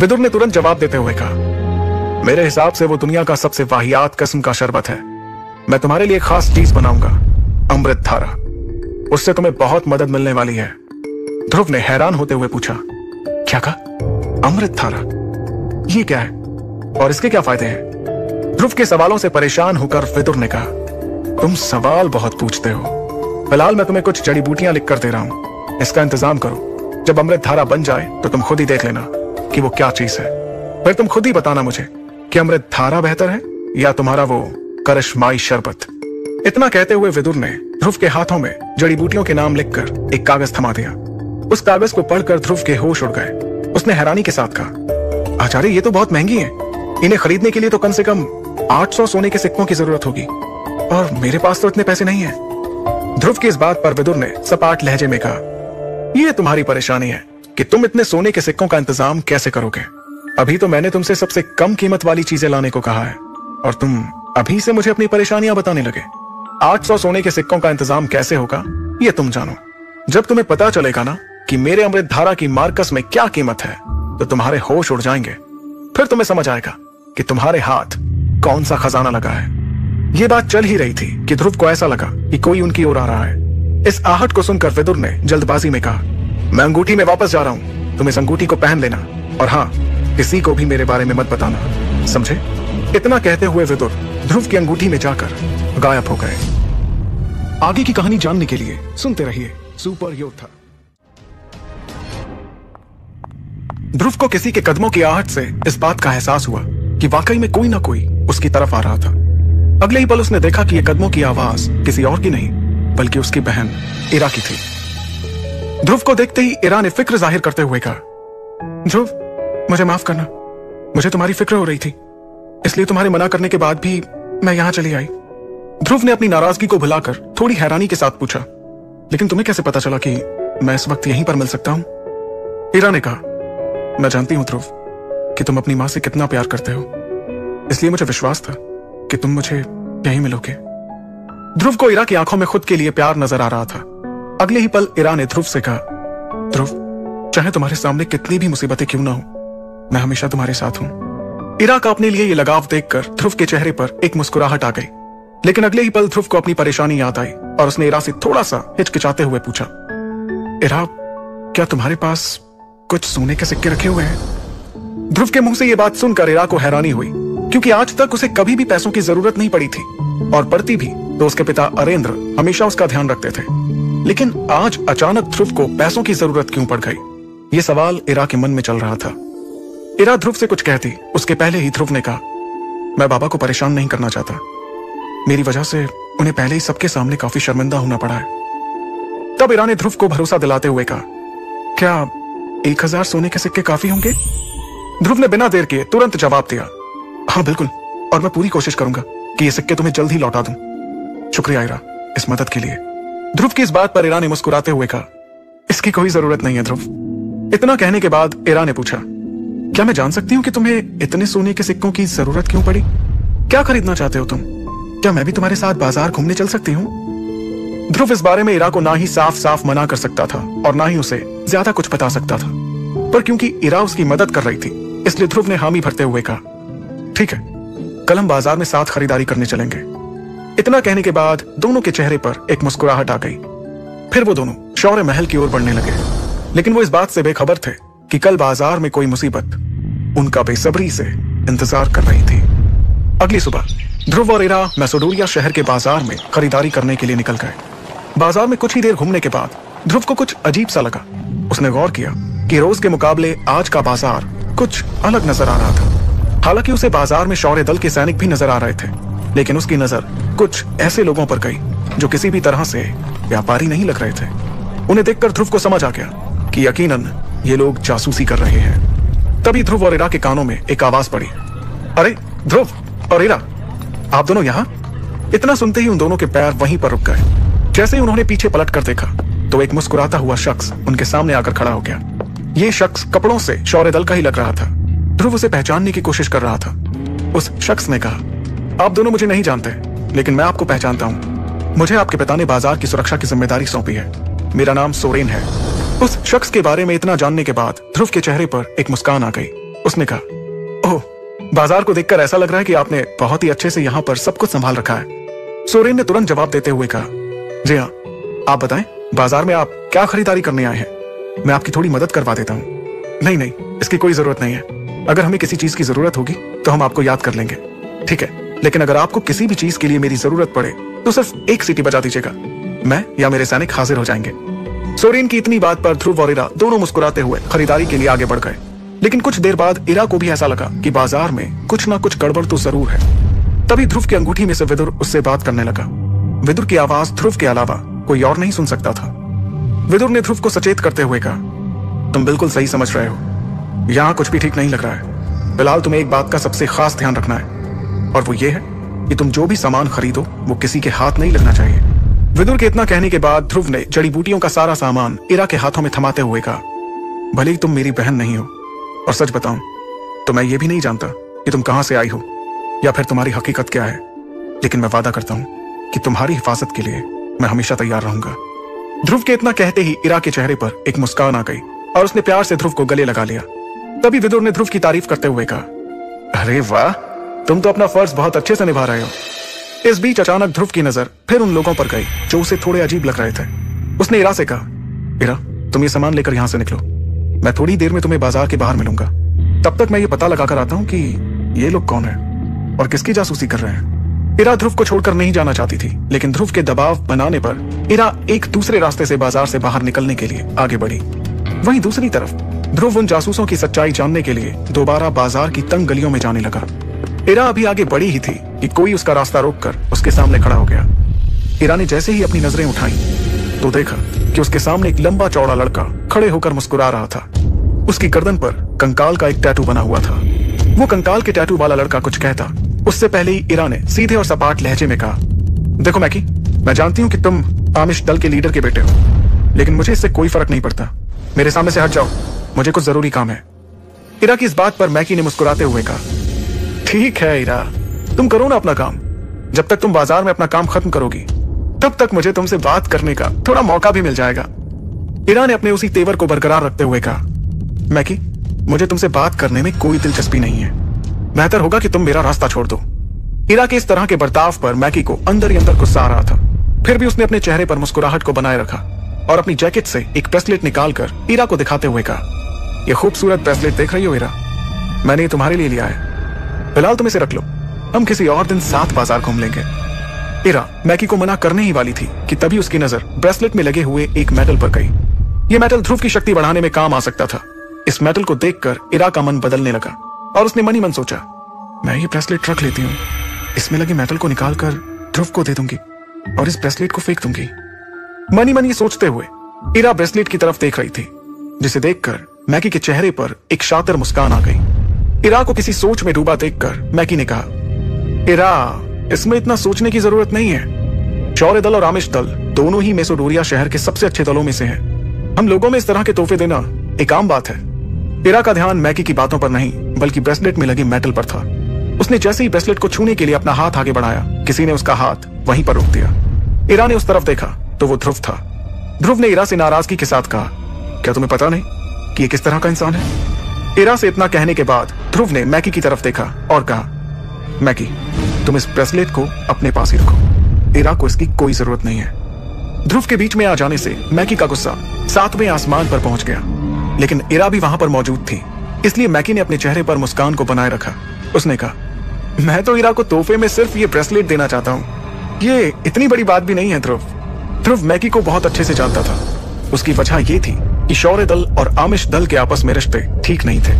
विदुर ने तुरंत जवाब देते हुए कहा, मेरे हिसाब से वो दुनिया का सबसे वाहियात किस्म का शरबत है। मैं तुम्हारे लिए खास चीज बनाऊंगा, अमृत धारा। उससे तुम्हें बहुत मदद मिलने वाली है। ध्रुव ने हैरान होते हुए पूछा, क्या कहा? अमृत धारा? ये क्या है और इसके क्या फायदे हैं? ध्रुव के सवालों से परेशान होकर विदुर ने कहा, तुम सवाल बहुत पूछते हो। फिलहाल मैं तुम्हें कुछ जड़ी बूटियां लिख कर दे रहा हूं, इसका इंतजाम करो। जब अमृत धारा बन जाए तो तुम खुद ही देख लेना कि वो क्या चीज है। फिर तुम खुद ही बताना मुझे कि अमृत धारा बेहतर है या तुम्हारा वो करिश्माई शरबत। इतना कहते हुए विदुर ने ध्रुव के हाथों में जड़ी बूटियों के नाम लिखकर एक कागज थमा दिया। उस कागज को पढ़कर ध्रुव के होश उड़ गए। उसने हैरानी के साथ कहा, आचार्य ये तो बहुत महंगी है। इन्हें खरीदने के लिए तो कम से कम 800 सोने के सिक्कों की जरूरत होगी और मेरे पास तो इतने पैसे नहीं है। ध्रुव की इस बात पर विदुर ने सपाट लहजे में कहा, यह तुम्हारी परेशानी है कि तुम इतने सोने के सिक्कों का इंतजाम कैसे करोगे। अभी तो मैंने तुमसे सबसे कम कीमत वाली चीजें लाने को कहा है और तुम अभी से मुझे अपनी परेशानियां बताने लगे। 800 सोने के सिक्कों का इंतजाम कैसे होगा ये तुम जानो। जब तुम्हें पता चलेगा ना कि मेरे अमृत धारा की मार्कस में क्या कीमत है तो तुम्हारे होश उड़ जाएंगे। फिर तुम्हें समझ आएगा कि तुम्हारे हाथ कौन सा खजाना लगा है। यह बात चल ही रही थी कि ध्रुव को ऐसा लगा कि कोई उनकी ओर आ रहा है। इस आहट को सुनकर विदुर ने जल्दबाजी में कहा, मैं अंगूठी में वापस जा रहा हूं, तुम इस अंगूठी को पहन लेना और हाँ, किसी को भी मेरे बारे में मत बताना, समझे? इतना कहते हुए विदुर ध्रुव की अंगूठी में जाकर गायब हो गए। आगे की कहानी जानने के लिए सुनते रहिए सुपर योद्धा। ध्रुव को किसी के कदमों की आहट से इस बात का एहसास हुआ कि वाकई में कोई ना कोई उसकी तरफ आ रहा था। अगले ही पल उसने देखा कि यह कदमों की आवाज किसी और की नहीं बल्कि उसकी बहन इरा की थी। ध्रुव को देखते ही इरा ने फिक्र जाहिर करते हुए कहा, ध्रुव मुझे माफ करना, मुझे तुम्हारी फिक्र हो रही थी, इसलिए तुम्हारे मना करने के बाद भी मैं यहां चली आई। ध्रुव ने अपनी नाराजगी को भुलाकर थोड़ी हैरानी के साथ पूछा, लेकिन तुम्हें कैसे पता चला कि मैं इस वक्त यहीं पर मिल सकता हूं? इरा ने कहा, मैं जानती हूं ध्रुव कि तुम अपनी मां से कितना प्यार करते हो, इसलिए मुझे विश्वास था कि तुम मुझे यहीं मिलोगे। ध्रुव को इरा की आंखों में खुद के लिए प्यार नजर आ रहा था। अगले ही पल इरा ने ध्रुव से कहा, ध्रुव चाहे तुम्हारे सामने कितनी भी मुसीबतें क्यों ना हो, मैं हमेशा तुम्हारे साथ हूं। इरा का अपने लिए ये लगाव देखकर ध्रुव के चेहरे पर एक मुस्कुराहट आ गई, लेकिन अगले ही पल ध्रुव को अपनी परेशानी याद आई और उसने इरा से थोड़ा सा हिचकिचाते हुए पूछा, इरा क्या तुम्हारे पास कुछ सोने के सिक्के रखे हुए हैं? ध्रुव के मुंह से यह बात सुनकर इरा को हैरानी हुई, क्योंकि आज तक उसे कभी भी पैसों की जरूरत नहीं पड़ी थी और पड़ती भी तो उसके पिता अरेंद्र हमेशा उसका ध्यान रखते थे। लेकिन आज अचानक ध्रुव को पैसों की जरूरत क्यों पड़ गई, यह सवाल इरा के मन में चल रहा था। इरा ध्रुव से कुछ कहती उसके पहले ही ध्रुव ने कहा, मैं बाबा को परेशान नहीं करना चाहता, मेरी वजह से उन्हें पहले ही सबके सामने काफी शर्मिंदा होना पड़ा है। तब इरा ने ध्रुव को भरोसा दिलाते हुए कहा, क्या 1000 सोने के सिक्के काफी होंगे? ध्रुव ने बिना देर किए तुरंत जवाब दिया, हाँ बिल्कुल, और मैं पूरी कोशिश करूंगा कि ये सिक्के तुम्हें जल्द ही लौटा दूं। शुक्रिया इरा इस मदद के लिए। ध्रुव की इस बात पर इरा ने मुस्कुराते हुए कहा, इसकी कोई जरूरत नहीं है ध्रुव। इतना कहने के बाद इरा ने पूछा, क्या मैं जान सकती हूँ कि तुम्हें इतने सोने के सिक्कों की जरूरत क्यों पड़ी? क्या खरीदना चाहते हो तुम? क्या मैं भी तुम्हारे साथ बाजार घूमने चल सकती हूँ? ध्रुव इस बारे में इरा को ना ही साफ साफ मना कर सकता था और ना ही उसे ज्यादा कुछ बता सकता था, पर क्योंकि इरा उसकी मदद कर रही थी इसलिए ध्रुव ने हामी भरते हुए कहा, ठीक है, कल हम बाजार में साथ खरीदारी करने चलेंगे। इतना कहने के बाद दोनों के चेहरे पर एक मुस्कुराहट आ गई। फिर वो दोनों शौर्य महल की ओर बढ़ने लगे, लेकिन वो इस बात से बेखबर थे कि कल बाजार में कोई मुसीबत उनका बेसब्री से इंतजार कर रही थी। अगली सुबह ध्रुव और इरा मैसेडोरिया शहर के बाजार में खरीदारी करने के लिए निकल गए। बाजार में कुछ ही देर घूमने के बाद ध्रुव को कुछ अजीब सा लगा। उसने गौर किया कि रोज के मुकाबले आज का बाजार कुछ अलग नजर आ रहा था। हालांकि उसे बाजार में शौर्य दल के सैनिक भी नजर आ रहे थे, लेकिन उसकी नजर कुछ ऐसे लोगों पर गई जो किसी भी तरह से व्यापारी नहीं लग रहे थे। उन्हें देखकर ध्रुव को समझ आ गया कि यकीनन ये लोग जासूसी कर रहे हैं। तभी ध्रुव और इरा के कानों में एक आवाज पड़ी, अरे ध्रुव और इरा, आप दोनों यहाँ? इतना सुनते ही उन दोनों के पैर वहीं पर रुक गए। जैसे ही उन्होंने पीछे पलट कर देखा तो एक मुस्कुराता हुआ शख्स उनके सामने आकर खड़ा हो गया। ये शख्स कपड़ों से शौर्य दल का ही लग रहा था। ध्रुव उसे पहचानने की कोशिश कर रहा था। उस शख्स ने कहा, आप दोनों मुझे नहीं जानते, लेकिन मैं आपको पहचानता हूँ। मुझे आपके पिता ने बाजार की सुरक्षा की जिम्मेदारी सौंपी है। मेरा नाम सोरेन है। उस शख्स के बारे में इतना जानने के बाद ध्रुव के चेहरे पर एक मुस्कान आ गई। उसने कहा, ओह, बाजार को देखकर ऐसा लग रहा है कि आपने बहुत ही अच्छे से यहाँ पर सब कुछ संभाल रखा है। सोरेन ने तुरंत जवाब देते हुए कहा, जी हाँ, आप बताएं, बाजार में आप क्या खरीदारी करने आए हैं? मैं आपकी थोड़ी मदद करवा देता हूँ। नहीं नहीं, इसकी कोई जरूरत नहीं है। अगर हमें किसी चीज की जरूरत होगी तो हम आपको याद कर लेंगे, ठीक है? लेकिन अगर आपको किसी भी चीज के लिए मेरी जरूरत पड़े तो सिर्फ एक सीटी बजा दीजिएगा, मैं या मेरे सैनिक हाजिर हो जाएंगे। सोरेन की इतनी बात पर ध्रुव और इरा दोनों मुस्कुराते हुए खरीदारी के लिए आगे बढ़ गए। लेकिन कुछ देर बाद इरा को भी ऐसा लगा कि बाजार में कुछ ना कुछ गड़बड़ तो जरूर है। तभी ध्रुव की अंगूठी में से विदुर उससे बात करने लगा। विदुर की आवाज ध्रुव के अलावा कोई और नहीं सुन सकता था। विदुर ने ध्रुव को सचेत करते हुए कहा, तुम बिल्कुल सही समझ रहे हो, यहाँ कुछ भी ठीक नहीं लग रहा है। फिलहाल तुम्हें एक बात का सबसे खास ध्यान रखना है, और वो ये है कि तुम जो भी सामान खरीदो वो किसी के हाथ नहीं लगना चाहिए। विदुर के इतना कहने के बाद ध्रुव ने जड़ी बूटियों का सारा सामान इरा के हाथों में थमाते हुए कहा, भले ही तुम मेरी बहन नहीं हो, और सच बताऊं तो मैं ये भी नहीं जानता कि तुम कहां से आई हो या फिर तुम्हारी हकीकत क्या है, लेकिन मैं वादा करता हूं कि तुम्हारी हिफाजत के लिए मैं हमेशा तैयार रहूंगा। ध्रुव के इतना कहते ही इरा के चेहरे पर एक मुस्कान आ गई और उसने प्यार से ध्रुव को गले लगा लिया। तभी विदुर ने ध्रुव की तारीफ करते हुए कहा, अरे वाह, तुम तो अपना फर्ज बहुत अच्छे से निभा रहे हो। इस बीच अचानक ध्रुव की नजर फिर उन लोगों पर गई जो उसे थोड़े अजीब लग रहे थे। उसने इरा से कहा, इरा, तुम ये सामान लेकर यहां से निकलो, मैं थोड़ी देर में तुम्हें बाजार के बाहर मिलूंगा। तब तक मैं ये पता लगाकर आता हूं कि ये लोग कौन है और किसकी जासूसी कर रहे हैं। इरा ध्रुव को छोड़कर नहीं जाना चाहती थी, लेकिन ध्रुव के दबाव बनाने पर इरा एक दूसरे रास्ते से बाजार से बाहर निकलने के लिए आगे बढ़ी। वहीं दूसरी तरफ ध्रुव उन जासूसों की सच्चाई जानने के लिए दोबारा बाजार की तंग गलियों में जाने लगा। इरा अभी आगे बढ़ी ही थी कि कोई उसका रास्ता रोककर उसके सामने खड़ा हो गया। इरा ने जैसे ही अपनी नजरें उठाई तो देखा कि उसके सामने एक लंबा चौड़ा लड़का खड़े होकर मुस्कुरा रहा था। उसकी गर्दन पर कंकाल का एक टैटू बना हुआ था। वो कंकाल के टैटू वाला लड़का कुछ कहता उससे पहले ही इरा ने सीधे और सपाट लहजे में कहा, देखो मैकी, मैं जानती हूँ कि तुम आमिश दल के लीडर के बेटे हो, लेकिन मुझे इससे कोई फर्क नहीं पड़ता। मेरे सामने से हट जाओ, मुझे कुछ जरूरी काम है। इरा की इस बात पर मैकी ने मुस्कुराते हुए कहा, ठीक है इरा, तुम करो ना अपना काम। जब तक तुम बाजार में अपना काम खत्म करोगी तब तक मुझे तुमसे बात करने का थोड़ा मौका भी मिल जाएगा। इरा ने अपने उसी तेवर को बरकरार रखते हुए कहा, मैकी, मुझे तुमसे बात करने में कोई दिलचस्पी नहीं है, बेहतर होगा कि तुम मेरा रास्ता छोड़ दो। इरा के इस तरह के बर्ताव पर मैकी को अंदर ही अंदर गुस्सा आ रहा था। फिर भी उसने अपने चेहरे पर मुस्कुराहट को बनाए रखा और अपनी जैकेट से एक ब्रेसलेट निकालकर इरा को दिखाते हुए कहा, यह खूबसूरत ब्रेसलेट देख रही हो इरा, मैंने तुम्हारे लिए लिया है। फिलहाल तुम इसे रख लो, हम किसी और दिन साथ बाजार घूम लेंगे। इरा मैकी को मना करने ही वाली थी कि तभी उसकी नजर ब्रेसलेट में लगे हुए एक मेटल पर गई। यह मेटल ध्रुव की शक्ति बढ़ाने में काम आ सकता था। इस मेटल को देखकर इरा का मन बदलने लगा और उसने मन ही मन सोचा, मैं ये ब्रेसलेट रख लेती हूँ, इसमें लगे मेटल को निकालकर ध्रुव को दे दूंगी और इस ब्रेसलेट को फेंक दूंगी। मन ही मन ये सोचते हुए इरा ब्रेसलेट की तरफ देख रही थी, जिसे देखकर मैकी के चेहरे पर एक शातिर मुस्कान आ गई। इरा को किसी सोच में डूबा देखकर मैकी ने कहा, इरा, इसमें इतना सोचने की जरूरत नहीं है। शौर्य दल और आमिश दल दोनों ही मेसोडोरिया शहर के सबसे अच्छे दलों में से हैं। हम लोगों में इस तरह के तोहफे देना एक आम बात है। इरा का ध्यान मैकी की बातों पर नहीं बल्कि ब्रेसलेट में लगे मेटल पर था। उसने जैसे ही ब्रेसलेट को छूने के लिए अपना हाथ आगे बढ़ाया, किसी ने उसका हाथ वहीं पर रोक दिया। इरा ने उस तरफ देखा तो वो ध्रुव था। ध्रुव ने इरा से नाराजगी के साथ कहा, क्या तुम्हें पता नहीं कि ये किस तरह का इंसान है? इरा से इतना कहने के बाद ध्रुव ने मैकी की तरफ देखा और कहा, मैकी, तुम इस ब्रेसलेट को अपने पास ही रखो, इरा को इसकी कोई जरूरत नहीं है। ध्रुव के बीच में आ जाने से मैकी का गुस्सा 7वें आसमान पर पहुंच गया, लेकिन इरा भी वहां पर मौजूद थी, इसलिए मैकी ने अपने चेहरे पर मुस्कान को बनाए रखा। उसने कहा, मैं तो इरा को तोहफे में सिर्फ ये ब्रेसलेट देना चाहता हूँ, ये इतनी बड़ी बात भी नहीं है। ध्रुव मैकी को बहुत अच्छे से जानता था। उसकी वजह यह थी कि शौर्य दल और आमिश दल के आपस में रिश्ते ठीक नहीं थे।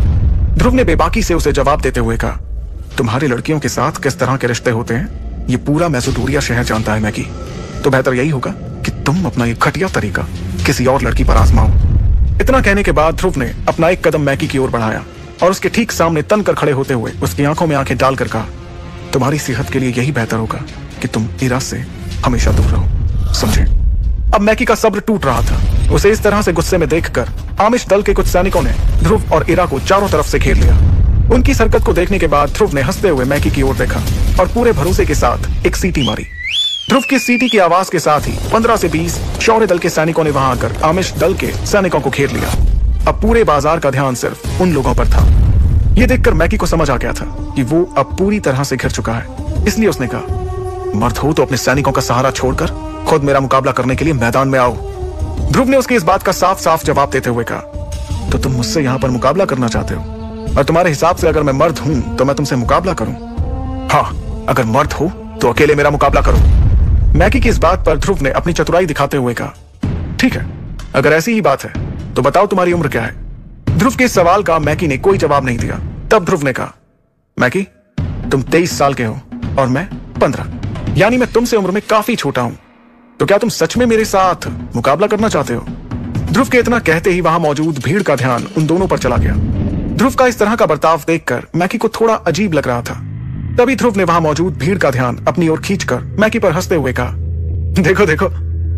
ध्रुव ने बेबाकी से उसे जवाब देते हुए कहा, तुम्हारी लड़कियों के साथ किस तरह के रिश्ते होते हैं ये पूरा मैसेडोनिया शहर जानता है मैकी। तो बेहतर यही होगा कि तुम अपना ये घटिया तरीका किसी और लड़की पर आजमाओ। इतना कहने के बाद ध्रुव ने अपना एक कदम मैकी की ओर बढ़ाया और उसके ठीक सामने तन कर खड़े होते हुए उसकी आंखों में आंखें डालकर कहा, तुम्हारी सेहत के लिए यही बेहतर होगा कि तुम इरा से हमेशा दूर रहो, समझे? अब मैकी का सब्र टूट रहा था। उसे इस तरह से गुस्से में देखकर आमिश दल के कुछ सैनिकों ने ध्रुव और इरा को चारों तरफ से घेर लिया। उनकी हरकत को देखने के बाद ध्रुव ने हंसते हुए मैकी की ओर देखा और पूरे भरोसे के साथ एक सीटी मारी। ध्रुव की सीटी की आवाज के साथ ही 15 से 20 शौर्य दल के सैनिकों ने वहां आकर आमिश दल के सैनिकों को घेर लिया। अब पूरे बाजार का ध्यान सिर्फ उन लोगों पर था। यह देखकर मैकी को समझ आ गया था कि वो अब पूरी तरह से घिर चुका है। इसलिए उसने कहा, मर्द हो तो अपने सैनिकों का सहारा छोड़कर खुद मेरा मुकाबला करने के लिए मैदान में आओ। ध्रुव ने उसकी इस बात का साफ साफ जवाब देते हुए कहा, तो तुम मुझसे यहाँ पर मुकाबला करना चाहते हो? और तुम्हारे हिसाब से अगर मैं मर्द हूं तो मैं तुमसे मुकाबला करूं? हाँ, अगर मर्द हो तो अकेले मेरा मुकाबला करो। मैकी की इस बात पर ध्रुव ने अपनी चतुराई दिखाते हुए कहा, ठीक है, अगर ऐसी ही बात है तो बताओ तुम्हारी उम्र क्या है? ध्रुव के इस सवाल का मैकी ने कोई जवाब नहीं दिया। तब ध्रुव ने कहा, मैकी, तुम 23 साल के हो और मैं 15, यानी मैं तुमसे उम्र में काफी छोटा हूं। तो क्या तुम सच में मेरे साथ मुकाबला करना चाहते हो? ध्रुव के इतना कहते ही वहां मौजूद भीड़ का ध्यान उन दोनों पर चला गया। ध्रुव का इस तरह का बर्ताव देखकर मैकी को थोड़ा अजीब लग रहा था। तभी ध्रुव ने वहां मौजूद भीड़ का ध्यान अपनी ओर खींचकर मैकी पर हंसते हुए कहा, देखो देखो,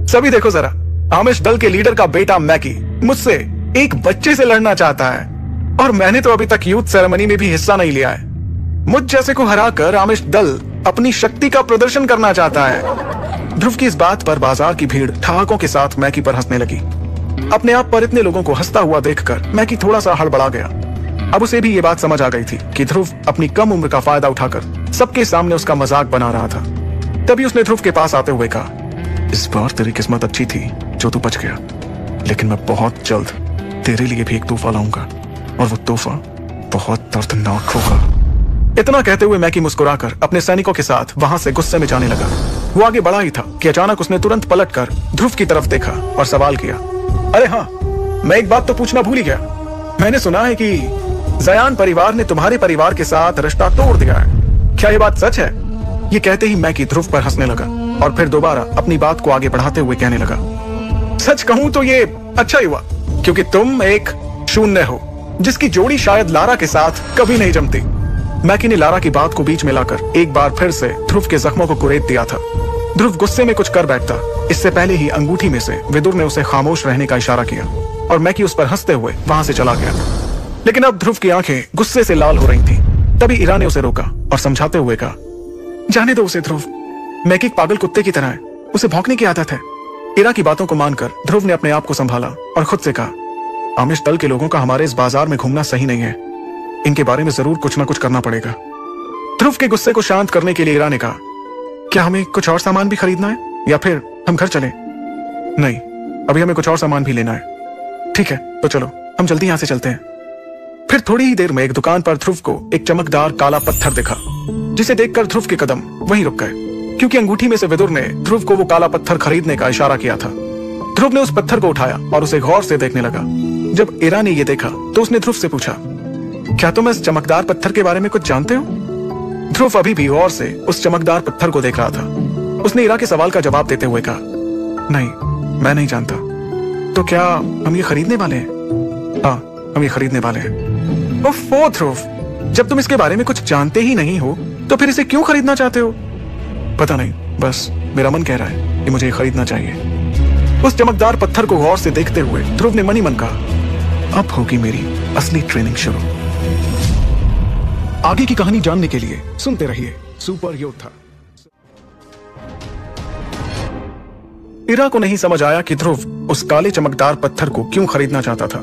सभी देखो जरा, आमिश दल के लीडर का बेटा मैकी मुझसे एक बच्चे से लड़ना चाहता है और मैंने तो अभी तक यूथ सेरेमनी में भी हिस्सा नहीं लिया है। मुझ जैसे को हराकर आमिश दल अपनी शक्ति का प्रदर्शन करना चाहता है। ध्रुव की इस बात पर बाजार की भीड़ ठहाकों के साथ मैकी पर हंसने लगी। अपने आप पर इतने लोगों को हंसता हुआ देखकर मैकी थोड़ा सा हड़बड़ा गया। अब उसे भी ये बात समझ आ गई थी कि ध्रुव अपनी कम उम्र का फायदा उठाकर सबके सामने उसका मजाक बना रहा था। तभी उसने ध्रुव के पास आते हुए कहा, इस बार तेरी किस्मत अच्छी थी जो तू बच गया, लेकिन मैं बहुत जल्द तेरे लिए भी एक तोहफा लाऊंगा और वो तोहफा बहुत दर्दनाक होगा। इतना कहते हुए मैकी मुस्कुराकर अपने सैनिकों के साथ वहां से गुस्से में जाने लगा। वो आगे बढ़ा ही था कि अचानक उसने तुरंत पलटकर ध्रुव की तरफ देखा और सवाल किया, अरे हाँ, मैं एक बात तो पूछना भूल ही गया। मैंने सुना है कि जयान परिवार ने तुम्हारे परिवार के साथ रिश्ता तोड़ दिया है, क्या ये बात सच है? ये कहते ही मैकी ध्रुव पर हंसने लगा और फिर दोबारा अपनी बात को आगे बढ़ाते हुए कहने लगा, सच कहूं तो ये अच्छा ही हुआ, क्योंकि तुम एक शून्य हो जिसकी जोड़ी शायद लारा के साथ कभी नहीं जमती। मैकी ने लारा की बात को बीच में लाकर एक बार फिर से ध्रुव के जख्मों को कुरेद दिया था। ध्रुव गुस्से में कुछ कर बैठता, इससे पहले ही अंगूठी में से विदुर ने उसे खामोश रहने का इशारा किया और मैकी उस पर हंसते हुए वहां से चला गया। लेकिन अब ध्रुव की आंखें गुस्से से लाल हो रही थी। तभी इरा ने उसे रोका और समझाते हुए कहा, जाने दो उसे ध्रुव, मैकी एक पागल कुत्ते की तरह है, उसे भौंकने की आदत है। इरा की बातों को मानकर ध्रुव ने अपने आप को संभाला और खुद से कहा, आमिश दल के लोगों का हमारे इस बाजार में घूमना सही नहीं है, इनके बारे में जरूर कुछ ना कुछ करना पड़ेगा। ध्रुव के गुस्से को शांत करने के लिए इरा ने कहा, क्या हमें कुछ और सामान भी खरीदना है या फिर हम घर चलें? नहीं, अभी हमें कुछ और सामान भी लेना है। ठीक है, तो चलो हम जल्दी यहां से चलते हैं। फिर थोड़ी ही देर में एक दुकान पर ध्रुव को एक चमकदार काला पत्थर दिखा, जिसे देखकर ध्रुव के कदम वहीं रुक गए, क्योंकि अंगूठी में से विदुर ने ध्रुव को वो काला पत्थर खरीदने का इशारा किया था। ध्रुव ने उस पत्थर को उठाया और उसे गौर से देखने लगा। जब इरा ने ये देखा तो उसने ध्रुव से पूछा, क्या तुम इस चमकदार पत्थर के बारे में कुछ जानते हो? ध्रुव अभी भी गौर से उस चमकदार पत्थर को देख रहा था। उसने इरा के सवाल का जवाब देते हुए कहा, नहीं, मैं नहीं जानता। तो क्या हम ये खरीदने वाले हैं? हाँ, हम ये खरीदने वाले हैं। ओफो ध्रुव, जब तुम इसके बारे में कुछ जानते ही नहीं हो तो फिर इसे क्यों खरीदना चाहते हो? पता नहीं, बस मेरा मन कह रहा है कि मुझे खरीदना चाहिए। उस चमकदार पत्थर को गौर से देखते हुए ध्रुव ने मन ही मन कहा, अब होगी मेरी असली ट्रेनिंग शुरू। आगे की कहानी जानने के लिए सुनते रहिए सुपर योद्धा। इरा को नहीं समझ आया कि ध्रुव उस काले चमकदार पत्थर को क्यों खरीदना चाहता था।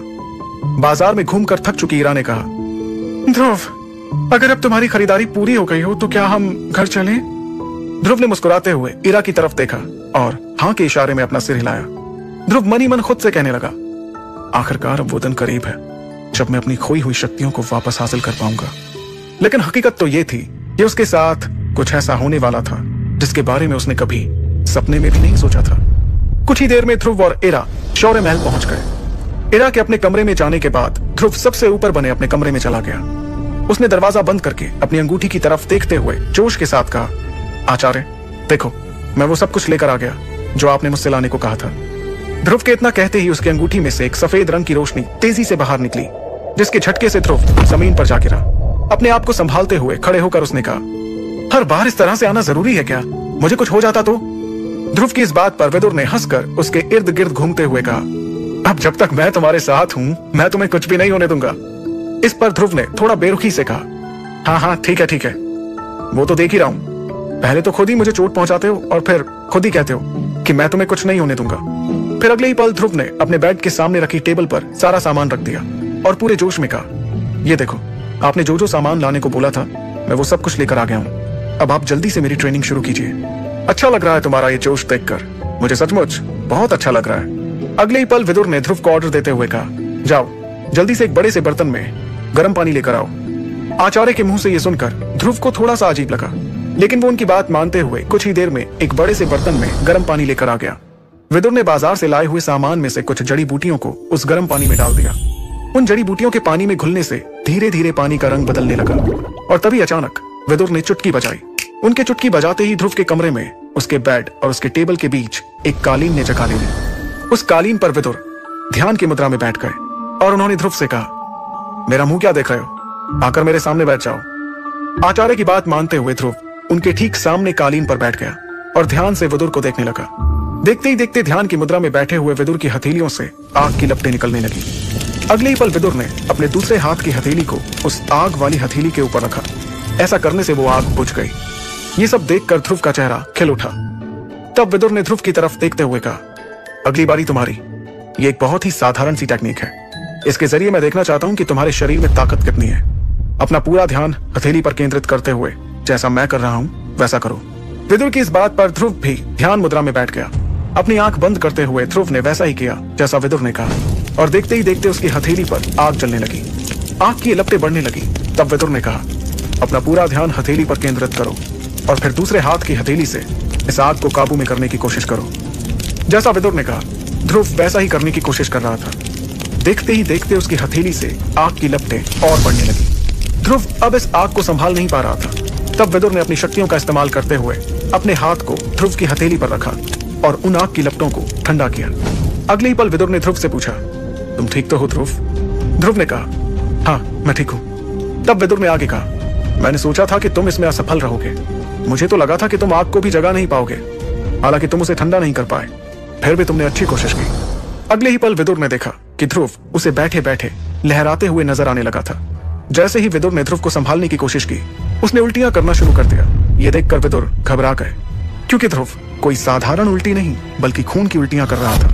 बाजार में घूमकर थक चुकी इरा ने कहा, ध्रुव, अगर अब तुम्हारी खरीदारी पूरी हो गई हो तो क्या हम घर चलें? ध्रुव ने मुस्कुराते हुए इरा की तरफ देखा और हाँ के इशारे में अपना सिर हिलाया। ध्रुव मन ही मन खुद से कहने लगा, आखिरकार अब वो दिन करीब है जब मैं अपनी खोई हुई शक्तियों को वापस हासिल कर पाऊंगा। लेकिन हकीकत तो ये थी कि उसके साथ कुछ ऐसा होने वाला था जिसके बारे में उसने कभी सपने में भी नहीं सोचा था। कुछ ही देर में ध्रुव और इरा शौर्य महल पहुंच गए। इरा के अपने कमरे में जाने के बाद ध्रुव सबसे ऊपर बने अपने कमरे में चला गया। उसने दरवाजा बंद करके अपनी अंगूठी की तरफ देखते हुए जोश के साथ कहा, आचार्य देखो, मैं वो सब कुछ लेकर आ गया जो आपने मुझसे लाने को कहा था। ध्रुव के इतना कहते ही उसकी अंगूठी में से एक सफेद रंग की रोशनी तेजी से बाहर निकली, जिसके झटके से ध्रुव जमीन पर जा गिरा। अपने आप को संभालते हुए खड़े होकर उसने कहा, हर बार इस तरह से आना जरूरी है क्या? मुझे कुछ हो जाता तो? ध्रुव की इस बात पर विदुर ने हंसकर उसके इर्द गिर्द घूमते हुए कहा, अब जब तक मैं तुम्हारे साथ हूं, मैं तुम्हें कुछ भी नहीं होने दूंगा। इस पर ध्रुव ने थोड़ा बेरुखी से कहा, हाँ हाँ ठीक है, वो तो देख ही रहा हूं। पहले तो खुद ही मुझे चोट पहुंचाते हो और फिर खुद ही कहते हो कि मैं तुम्हें कुछ नहीं होने दूंगा। फिर अगले ही पल ध्रुव ने अपने बेड के सामने रखी टेबल पर सारा सामान रख दिया और पूरे जोश में कहा, ये देखो, आपने जो जो सामान लाने को बोला था, मैं वो सब कुछ लेकर आ गया हूँ। अब आप जल्दी से मेरी ट्रेनिंग शुरू कीजिए। अच्छा लग रहा है तुम्हारा ये जोश देखकर, मुझे सचमुच बहुत अच्छा लग रहा है। अगले ही पल विदुर ने ध्रुव को ऑर्डर देते हुए कहा, जाओ जल्दी से एक बड़े से बर्तन में गर्म पानी लेकर आओ। आचार्य के मुंह से यह सुनकर ध्रुव को थोड़ा सा अजीब लगा, लेकिन वो उनकी बात मानते हुए कुछ ही देर में एक बड़े से बर्तन में गर्म पानी लेकर आ गया। विदुर ने बाजार से लाए हुए सामान में से कुछ जड़ी बूटियों को उस गर्म पानी में डाल दिया। उन जड़ी बूटियों के पानी में घुलने से धीरे धीरे पानी का रंग बदलने लगा और तभी अचानक विदुर ने चुटकी बजाई। उनके चुटकी बजाते ही ध्रुव के कमरे में उसके बेड और उसके टेबल के बीच एक कालीन ने जगह ले ली। उस कालीन पर विदुर ध्यान की मुद्रा में बैठ गए और उन्होंने ध्रुव से कहा, मेरा मुंह क्या देख रहे हो? आकर मेरे सामने बैठ जाओ। आचार्य की बात मानते हुए ध्रुव उनके ठीक सामने कालीन पर बैठ गया और ध्यान से विदुर को देखने लगा। देखते ही देखते ध्यान की मुद्रा में बैठे हुए विदुर की हथेलियों से आग की लपटें निकलने लगी। अगले ही पल विदुर ने अपने दूसरे हाथ की हथेली को उस आग वाली हथेली के ऊपर रखा। ऐसा करने से वो आग बुझ गई। ये सब देखकर ध्रुव का चेहरा खिल उठा। तब विदुर ने ध्रुव की तरफ देखते हुए कहा, अगली बारी तुम्हारी। ये एक बहुत ही साधारण सी टेक्निक है। इसके जरिए मैं देखना चाहता हूं कि तुम्हारे शरीर में ताकत कितनी है। अपना पूरा ध्यान हथेली पर केंद्रित करते हुए जैसा मैं कर रहा हूं वैसा करो। विदुर की इस बात पर ध्रुव भी ध्यान मुद्रा में बैठ गया। अपनी आंख बंद करते हुए ध्रुव ने वैसा ही किया जैसा विदुर ने कहा और देखते ही देखते उसकी हथेली पर आग जलने लगी। आग की लपटें बढ़ने लगी। तब विदुर ने कहा, अपना पूरा ध्यान हथेली पर केंद्रित करो और फिर दूसरे हाथ की हथेली से इस आग को काबू में करने की कोशिश करो। जैसा विदुर ने कहा, ध्रुव वैसा ही करने की कोशिश कर रहा था। देखते ही देखते उसकी हथेली से आग की लपटें और बढ़ने लगी। ध्रुव अब इस आग को संभाल नहीं पा रहा था। तब विदुर ने अपनी शक्तियों का इस्तेमाल करते हुए अपने हाथ को ध्रुव की हथेली पर रखा और उन आग की लपटों को ठंडा किया। अगले ही पल विदुर ने ध्रुव से पूछा, तुम ठीक तो हो ध्रुव? ध्रुव ने कहा, हाँ मैं ठीक हूं। तब विदुर ने आगे कहा, मैंने सोचा था कि तुम इसमें असफल रहोगे। मुझे तो लगा था कि तुम आग को भी जगा नहीं पाओगे। हालांकि तुम उसे ठंडा नहीं कर पाए, फिर भी तुमने अच्छी कोशिश की। अगले ही पल विदुर ने देखा कि ध्रुव उसे बैठे बैठे लहराते हुए नजर आने लगा था। जैसे ही विदुर ने ध्रुव को संभालने की कोशिश की, उसने उल्टियां करना शुरू कर दिया। ये देखकर विदुर घबरा गए, क्योंकि ध्रुव कोई साधारण उल्टी नहीं बल्कि खून की उल्टियां कर रहा था।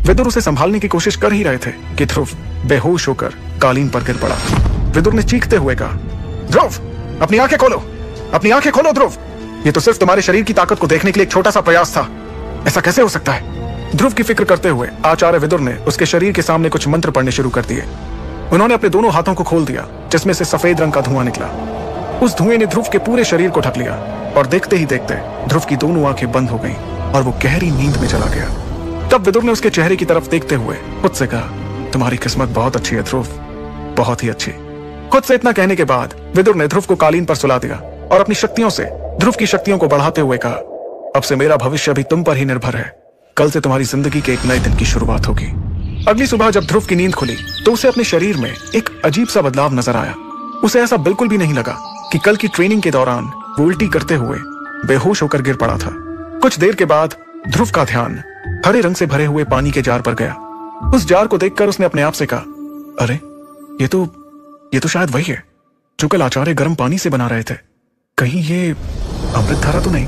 विदुर उसे संभालने की कोशिश कर ही रहे थे कि ध्रुव बेहोश होकर कालीन पर गिर पड़ा। विदुर ने चीखते हुए कहा, ध्रुव अपनी आंखें खोलो, अपनी आंखें खोलो ध्रुव। ये तो सिर्फ तुम्हारे शरीर की ताकत को देखने के लिए एक छोटा सा प्रयास था। ऐसा कैसे हो सकता है? ध्रुव की फिक्र करते हुए आचार्य विदुर ने उसके शरीर के सामने कुछ मंत्र पढ़ने शुरू कर दिए। उन्होंने अपने दोनों हाथों को खोल दिया, जिसमें से सफेद रंग का धुआं निकला। उस धुएं ने ध्रुव के पूरे शरीर को ढक लिया और देखते ही देखते ध्रुव की दोनों आंखें बंद हो गईं और वो गहरी नींद में चला गया। तब विदुर ने उसके चेहरे की तरफ देखते हुए खुद से कहा, तुम्हारी किस्मत बहुत अच्छी है ध्रुव, बहुत ही अच्छी। खुद से इतना कहने के बाद विदुर ने ध्रुव को कालीन पर सुला दिया और अपनी शक्तियों से ध्रुव की शक्तियों को बढ़ाते हुए कहा, अब से मेरा भविष्य भी तुम पर ही निर्भर है। कल से तुम्हारी जिंदगी के एक नए दिन की शुरुआत होगी। अगली सुबह जब ध्रुव की नींद खुली तो उसे अपने शरीर में एक अजीब सा बदलाव नजर आया। उसे ऐसा बिल्कुल भी नहीं लगा कि कल की ट्रेनिंग के दौरान वो उल्टी करते हुए बेहोश होकर गिर पड़ा था। कुछ देर के बाद ध्रुव का ध्यान हरे रंग से भरे हुए पानी के जार पर गया। उस जार को देखकर उसने अपने आप से कहा, अरे ये तो शायद वही है जो कल आचार्य गर्म पानी से बना रहे थे। कहीं ये अमृत धारा तो नहीं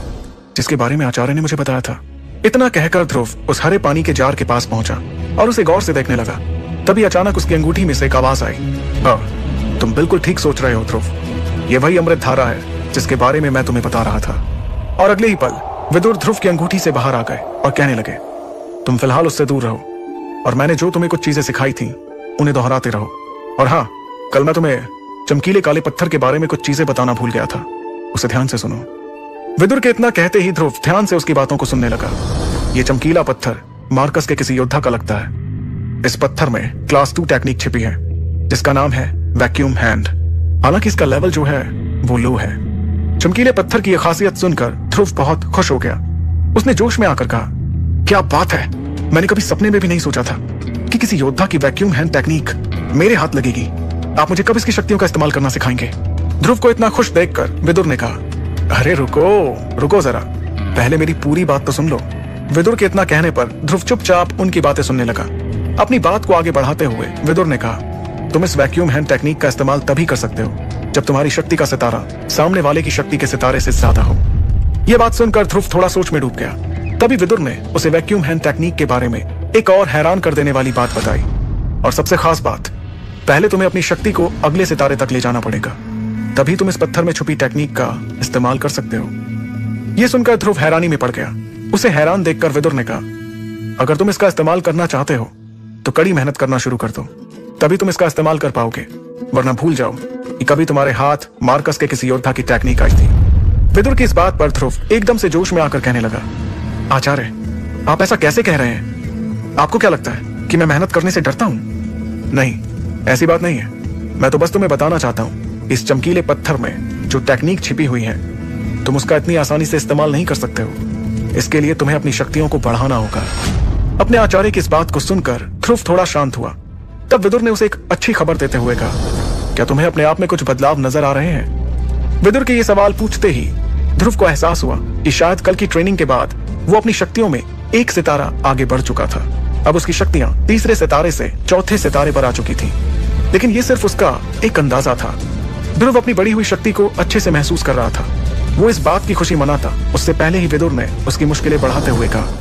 जिसके बारे में आचार्य ने मुझे बताया था। इतना कहकर ध्रुव उस हरे पानी के जार के पास पहुंचा और उसे गौर से देखने लगा। तभी अचानक उसकी अंगूठी में से एक आवाज आई, हाँ तुम बिल्कुल ठीक सोच रहे हो ध्रुव, ये वही अमृत धारा है जिसके बारे में मैं तुम्हें बता रहा था। और अगले ही पल विदुर ध्रुव की अंगूठी से बाहर आ गए और कहने लगे, तुम फिलहाल उससे दूर रहो और मैंने जो तुम्हें कुछ चीजें सिखाई थी उन्हें दोहराते रहो। और हाँ, कल मैं तुम्हें चमकीले काले पत्थर के बारे में कुछ चीजें बताना भूल गया था, उसे ध्यान से सुनो। विदुर के इतना कहते ही ध्रुव ध्यान से उसकी बातों को सुनने लगा। ये चमकीला पत्थर मार्कस के किसी योद्धा का लगता है। इस पत्थर में क्लास 2 टेक्निक छिपी है जिसका नाम है वैक्यूम हैंड। हालांकि इसका लेवल जो है वो लो है। चमकीले पत्थर की यह खासियत सुनकर ध्रुव बहुत खुश हो गया। उसने जोश में आकर कहा, क्या बात है, मैंने कभी सपने में भी नहीं सोचा था कि किसी योद्धा की वैक्यूम हैंड टेक्निक मेरे हाथ लगेगी। आप मुझे कब इसकी शक्तियों का इस्तेमाल करना सिखाएंगे? ध्रुव को इतना खुश देखकर विदुर ने कहा, अरे रुको जरा, पहले मेरी पूरी बात तो सुन लो। विदुर के इतना कहने पर ध्रुव चुपचाप उनकी बातें सुनने लगा। अपनी बात को आगे बढ़ाते हुए विदुर ने कहा, तुम इस वैक्यूम हैंड टेक्निक का इस्तेमाल तभी कर सकते हो जब तुम्हारी शक्ति का सितारा सामने वाले की शक्ति के सितारे से ज्यादा हो। यह बात सुनकर ध्रुव थोड़ा सोच में डूब गया। तभी विदुर ने उसे वैक्यूम हैंड टेक्निक के बारे में एक और हैरान कर देने वाली बात बताई। और सबसे खास बात, पहले तुम्हें अपनी शक्ति को अगले सितारे तक ले जाना पड़ेगा, तभी तुम इस पत्थर में छुपी टेक्निक का इस्तेमाल कर सकते हो। यह सुनकर ध्रुव हैरानी में पड़ गया। उसे हैरान देखकर विदुर ने कहा, अगर तुम इसका इस्तेमाल करना चाहते हो तो कड़ी मेहनत करना शुरू कर दो, तभी तुम इसका इस्तेमाल कर पाओगे, वरना भूल जाओ कि कभी तुम्हारे हाथ मार्कस के किसी योद्धा की टेक्निक आई थी। विदुर की इस बात पर ध्रुव एकदम से जोश में आकर कहने लगा, आचार्य, आप ऐसा कैसे कह रहे हैं? आपको क्या लगता है कि मैं मेहनत करने से डरता हूं? नहीं, ऐसी बात नहीं है। मैं तो बस तुम्हें बताना चाहता हूं, इस चमकीले पत्थर में जो टेक्निक छिपी हुई है, तुम उसका इतनी आसानी से इस्तेमाल नहीं कर सकते हो। इसके लिए तुम्हें अपनी शक्तियों को बढ़ाना होगा। अपने आचार्य की इस बात को सुनकर ध्रुव थोड़ा शांत हुआ। तब विदुर ने उसे एक अच्छी खबर देते हुए कहा, क्या तुम्हें अपने आप में कुछ बदलाव नजर आ रहे हैं? विदुर के ये सवाल पूछते ही ध्रुव को एहसास हुआ कि शायद कल की ट्रेनिंग के बाद वो अपनी शक्तियों में एक सितारा आगे बढ़ चुका था। अब उसकी शक्तियां तीसरे सितारे से चौथे सितारे पर आ चुकी थी। लेकिन ये सिर्फ उसका एक अंदाजा था। ध्रुव अपनी बढ़ी हुई शक्ति को अच्छे से महसूस कर रहा था। वो इस बात की खुशी मनाता उससे पहले ही विदुर ने उसकी मुश्किलें बढ़ाते हुए कहा,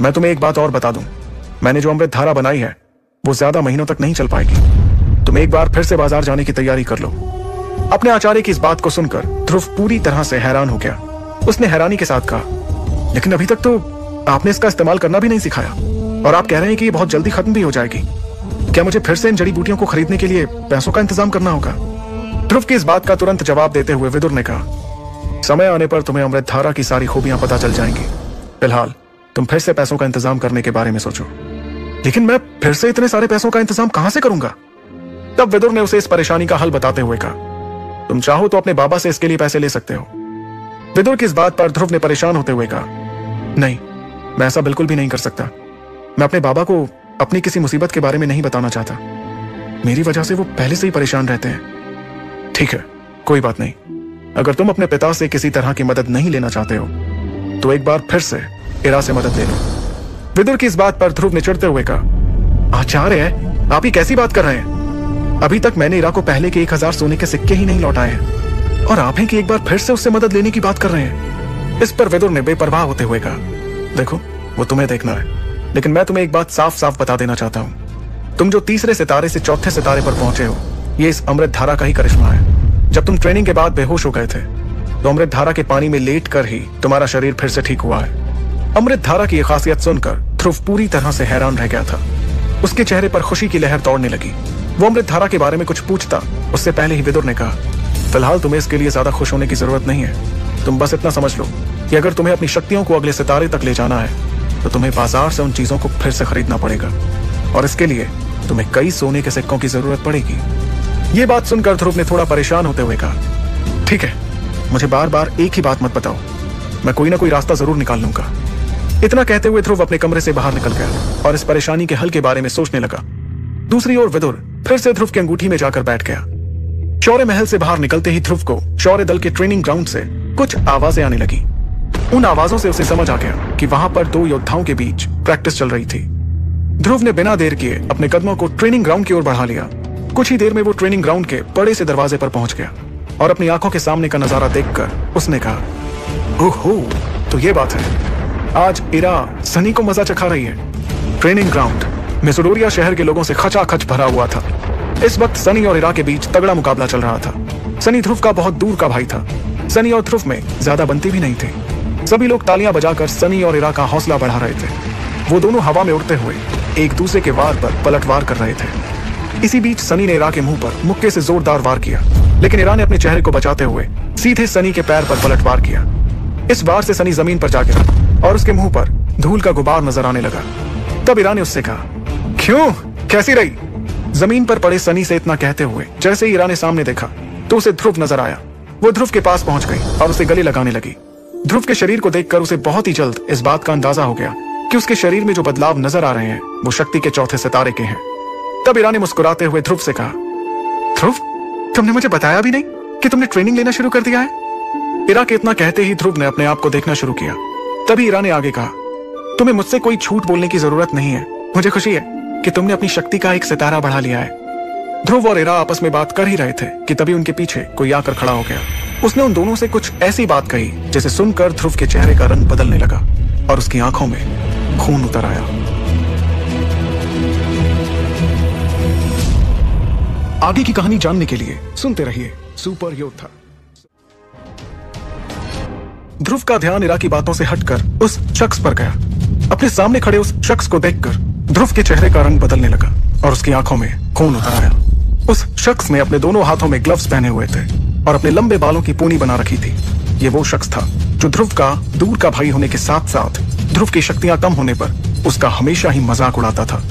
मैं तुम्हें एक बात और बता दूं, मैंने जो अमृत धारा बनाई है वो ज्यादा महीनों तक नहीं चल पाएगी। तुम एक बार फिर से बाजार जाने की तैयारी कर लो। अपने आचार्य की इस बात को सुनकर ध्रुव पूरी तरह से हैरान हो गया। उसने हैरानी के साथ कहा, लेकिन अभी तक तो आपने इसका इस्तेमाल करना भी नहीं सिखाया और आप कह रहे हैं कि ये बहुत जल्दी खत्म भी हो जाएगी। क्या मुझे फिर से इन जड़ी बूटियों को खरीदने के लिए पैसों का इंतजाम करना होगा? ध्रुव की इस बात का तुरंत जवाब देते हुए विदुर ने कहा, समय आने पर तुम्हें अमृत धारा की सारी खूबियां पता चल जाएंगी। फिलहाल तुम फिर से पैसों का इंतजाम करने के बारे में सोचो। लेकिन मैं फिर से इतने सारे पैसों का इंतजाम कहां से करूंगा? तब विदुर ने उसे इस परेशानी का हल बताते हुए कहा, तुम चाहो तो अपने बाबा से इसके लिए पैसे ले सकते हो। विदुर की इस बात पर ध्रुव ने परेशान होते हुए कहा, नहीं, मैं ऐसा बिल्कुल भी नहीं कर सकता। मैं अपने बाबा को अपनी किसी मुसीबत के बारे में नहीं बताना चाहता। मेरी वजह से वो पहले से ही परेशान रहते हैं। ठीक है, कोई बात नहीं। अगर तुम अपने पिता से किसी तरह की मदद नहीं लेना चाहते हो तो एक बार फिर से इरा से मदद ले लो। विदुर की इस बात पर ध्रुव ने चिढ़ते हुए कहा, आचार्य, आप ही कैसी बात कर रहे हैं? अभी तक मैंने इरा को पहले के 1000 सोने के सिक्के ही नहीं लौटाए हैं और आप हैं कि एक बार फिर से उससे मदद लेने की बात कर रहे हैं। इस पर विदुर ने बेपरवाह होते हुए कहा, देखो, वो तुम्हें देखना है, लेकिन मैं तुम्हें एक बात साफ साफ बता देना चाहता हूं। तुम जो तीसरे सितारे से चौथे सितारे पर पहुंचे हो, ये इस अमृत धारा का ही करिश्मा है। जब तुम ट्रेनिंग के बाद बेहोश हो गए थे तो अमृत धारा के पानी में लेट कर ही तुम्हारा शरीर फिर से ठीक हुआ है। अमृत धारा की यह खासियत सुनकर ध्रुव पूरी तरह से हैरान रह गया था। उसके चेहरे पर खुशी की लहर दौड़ने लगी। वो अमृत धारा के बारे में कुछ पूछता उससे पहले ही विदुर ने कहा, फिलहाल तुम्हें इसके लिए ज्यादा खुश होने की जरूरत नहीं है। तुम बस इतना समझ लो कि अगर तुम्हें अपनी शक्तियों को अगले सितारे तक ले जाना है तो तुम्हें बाजार से उन चीजों को फिर से खरीदना पड़ेगा और इसके लिए तुम्हें कई सोने के सिक्कों की जरूरत पड़ेगी। ये बात सुनकर ध्रुव ने थोड़ा परेशान होते हुए कहा, ठीक है, मुझे बार बार एक ही बात मत बताओ, मैं कोई ना कोई रास्ता जरूर निकाल लूंगा। इतना कहते हुए ध्रुव अपने कमरे से बाहर निकल गया और इस परेशानी के हल के बारे में सोचने लगा। दूसरी ओर विदुर फिर से ध्रुव की अंगूठी में जाकर बैठ गया। शौर्य महल से बाहर निकलते ही ध्रुव को शौर्य दल के ट्रेनिंग ग्राउंड से कुछ आवाजें आने लगी। उन आवाजों से उसे समझ आ गया कि वहां पर 2 योद्धाओं के बीच प्रैक्टिस चल रही थी। ध्रुव ने बिना देर किए अपने कदमों को ट्रेनिंग ग्राउंड की ओर बढ़ा लिया। कुछ ही देर में वो ट्रेनिंग ग्राउंड के बड़े से दरवाजे पर पहुंच गया और अपनी आंखों के सामने का नजारा देखकर उसने कहा, ओहो, तो ये बात है, आज इरा सनी को मजा चखा रही है। ट्रेनिंग ग्राउंड मिसोडोरिया शहर के लोगों से खचाखच भरा हुआ था। इस वक्त सनी और इरा के बीच तगड़ा मुकाबला चल रहा था। सनी ध्रुव का बहुत दूर का भाई था। सनी और ध्रुव में ज्यादा बनती भी नहीं थी। सभी लोग तालियां बजाकर सनी और इरा का हौसला बढ़ा रहे थे। वो दोनों हवा में उड़ते हुए एक दूसरे के वार पर पलटवार कर रहे थे। इसी बीच सनी ने इरा के मुंह पर मुक्के से जोरदार वार किया, लेकिन इरा ने अपने चेहरे को बचाते हुए सीधे सनी के पैर पर पलटवार किया। इस वार से सनी जमीन पर जा गिरा और उसके मुंह पर धूल का गुबार नजर आने लगा। तब इरा ने उससे कहा, क्यों, कैसी रही? जमीन पर पड़े सनी से इतना कहते हुए जैसे ही इरा ने सामने देखा तो उसे ध्रुव नजर आया। वो ध्रुव के पास पहुंच गई और उसे गले लगाने लगी। ध्रुव के शरीर को देखकर उसे बहुत ही जल्द इस बात का अंदाजा हो गया कि उसके शरीर में जो बदलाव नजर आ रहे हैं वो शक्ति के चौथे सितारे के हैं। तब इरा ने मुस्कुराते हुए ध्रुव से कहा, ध्रुव, तुमने मुझे बताया भी नहीं कि तुमने ट्रेनिंग लेना शुरू कर दिया है। इरा के इतना कहते ही ध्रुव ने अपने आप को देखना शुरू किया। तभी इरा ने आगे कहा, तुम्हें मुझसे कोई झूठ बोलने की जरूरत नहीं है। मुझे खुशी है कि तुमने अपनी शक्ति का एक सितारा बढ़ा लिया है। ध्रुव और इरा आपस में बात कर ही रहे थे कि तभी उनके पीछे कोई आकर खड़ा हो गया। उसने उन दोनों से कुछ ऐसी बात कही जिसे सुनकर ध्रुव के चेहरे का रंग बदलने लगा और उसकी आंखों में खून उतर आया। आगे की कहानी जानने के लिए सुनते रहिए सुपर योद्धा। ध्रुव का ध्यान इरा की बातों से हटकर उस शख्स पर गया। अपने सामने खड़े उस शख्स को देखकर ध्रुव के चेहरे का रंग बदलने लगा और उसकी आंखों में खून उतर आया। उस शख्स ने अपने दोनों हाथों में ग्लव्स पहने हुए थे और अपने लंबे बालों की पूनी बना रखी थी। ये वो शख्स था जो ध्रुव का दूर का भाई होने के साथ साथ ध्रुव की शक्तियां कम होने पर उसका हमेशा ही मजाक उड़ाता था।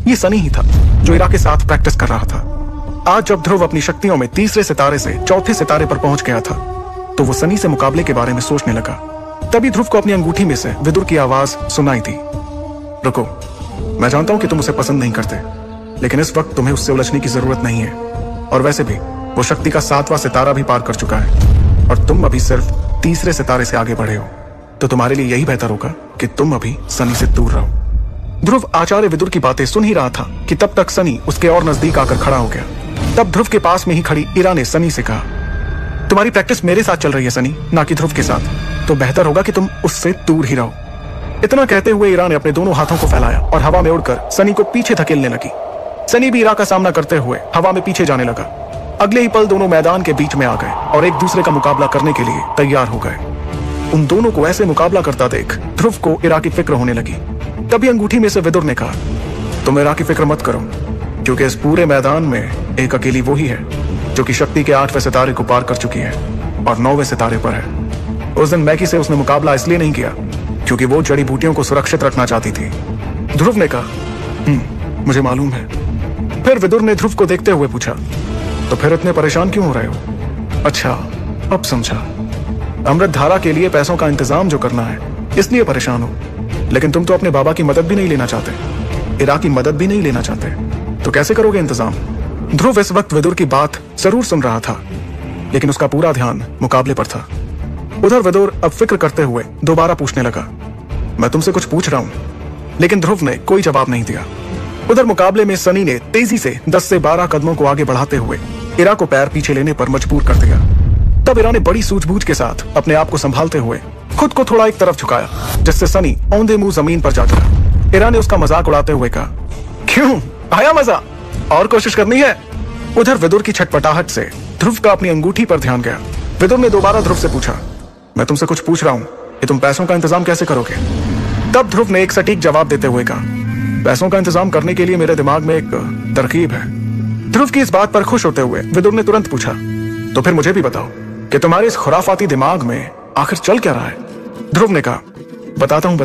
ये सनी ही था जो इरा के साथ प्रैक्टिस कर रहा था। आज जब ध्रुव अपनी शक्तियों में तीसरे सितारे से चौथे सितारे पर पहुंच गया था तो वो सनी से मुकाबले के बारे में सोचने लगा। तभी ध्रुव को अपनी अंगूठी में से विदुर की आवाज सुनाई थी, रुको, मैं जानता हूं कि तुम उसे पसंद नहीं करते, लेकिन इस वक्त तुम्हें उससे उलझने की जरूरत नहीं है। और वैसे भी वो शक्ति का 7वां सितारा भी पार कर चुका है और तुम अभी सिर्फ तीसरे सितारे से आगे बढ़े हो, तो तुम्हारे लिए यही बेहतर होगा कि तुम अभी सनी से दूर रहो। ध्रुव आचार्य विदुर की बातें सुन ही रहा था कि तब तक सनी उसके और नजदीक आकर खड़ा हो गया। तब ध्रुव के पास में ही खड़ी इरा ने सनी से कहा, तुम्हारी प्रैक्टिस मेरे साथ चल रही है सनी, ना कि ध्रुव के साथ, तो बेहतर होगा कि तुम उससे दूर ही रहो। इतना कहते हुए इरा ने अपने दोनों हाथों को फैलाया और हवा में उड़कर सनी को पीछे धकेलने लगी। सनी भी इरा का सामना करते हुए हवा में पीछे जाने लगा। अगले ही पल दोनों मैदान के बीच में आ गए और एक दूसरे का मुकाबला करने के लिए तैयार हो गए। उन दोनों को ऐसे मुकाबला करता देख ध्रुव को इरा की फिक्र होने लगी। तभी अंगूठी में से विदुर ने कहा, तुम इरा की फिक्र मत करो, क्योंकि इस पूरे मैदान में एक अकेली वो ही है जो कि शक्ति के 8वें सितारे को पार कर चुकी है और 9वें सितारे पर है। उस दिन मैकी से उसने मुकाबला इसलिए नहीं किया क्योंकि वो जड़ी बूटियों को सुरक्षित रखना चाहती थी। ध्रुव ने कहा, मुझे मालूम है। फिर विदुर ने ध्रुव को देखते हुए पूछा, तो फिर इतने परेशान क्यों हो रहे हो? अच्छा, अब समझा। अमृत धारा के लिए पैसों का इंतजाम जो करना है इसलिए परेशान हो, लेकिन तुम तो अपने बाबा की मदद भी नहीं लेना चाहते, इरा की मदद भी नहीं लेना चाहते, तो कैसे करोगे इंतजाम? ध्रुव इस वक्त विदुर की बात जरूर सुन रहा था, लेकिन उसका पूरा ध्यान मुकाबले पर था। उधर विदुर अब फिक्र करते हुए दोबारा पूछने लगा, मैं तुमसे कुछ पूछ रहा हूं, लेकिन ध्रुव ने कोई जवाब नहीं दिया। उधर मुकाबले में सनी ने तेजी से 10 से 12 कदमों को आगे बढ़ाते हुए इरा को पैर पीछे लेने पर मजबूर कर दिया। तब इरा ने बड़ी सूझबूझ के साथ अपने आप को संभालते हुए खुद को थोड़ा एक तरफ झुकाया, जिससे सनी औंधे मुंह जमीन पर जा गिरा। इरा ने उसका मजाक उड़ाते हुए कहा, क्यों, आया मजा, और कोशिश करनी है? उधर विदुर की छटपटाहट से ध्रुव का अपनी अंगूठी पर ध्यान गया। विदुर ने दोबारा ध्रुव से पूछा, मैं तुमसे कुछ पूछ रहा हूं कि तुम पैसों का इंतजाम कैसे करोगे? तब ध्रुव ने एक सटीक जवाब देते हुए कहा, पैसों का इंतजाम करने के लिए मेरे दिमाग में एक तरकीब है। ध्रुव की इस बात पर खुश होते हुए विदुर ने तुरंत पूछा, तो फिर मुझे भी बताओ कि तुम्हारे इस खुराफाती दिमाग में आखिर चल क्या रहा है? ध्रुव ने कहा, बताता हूं,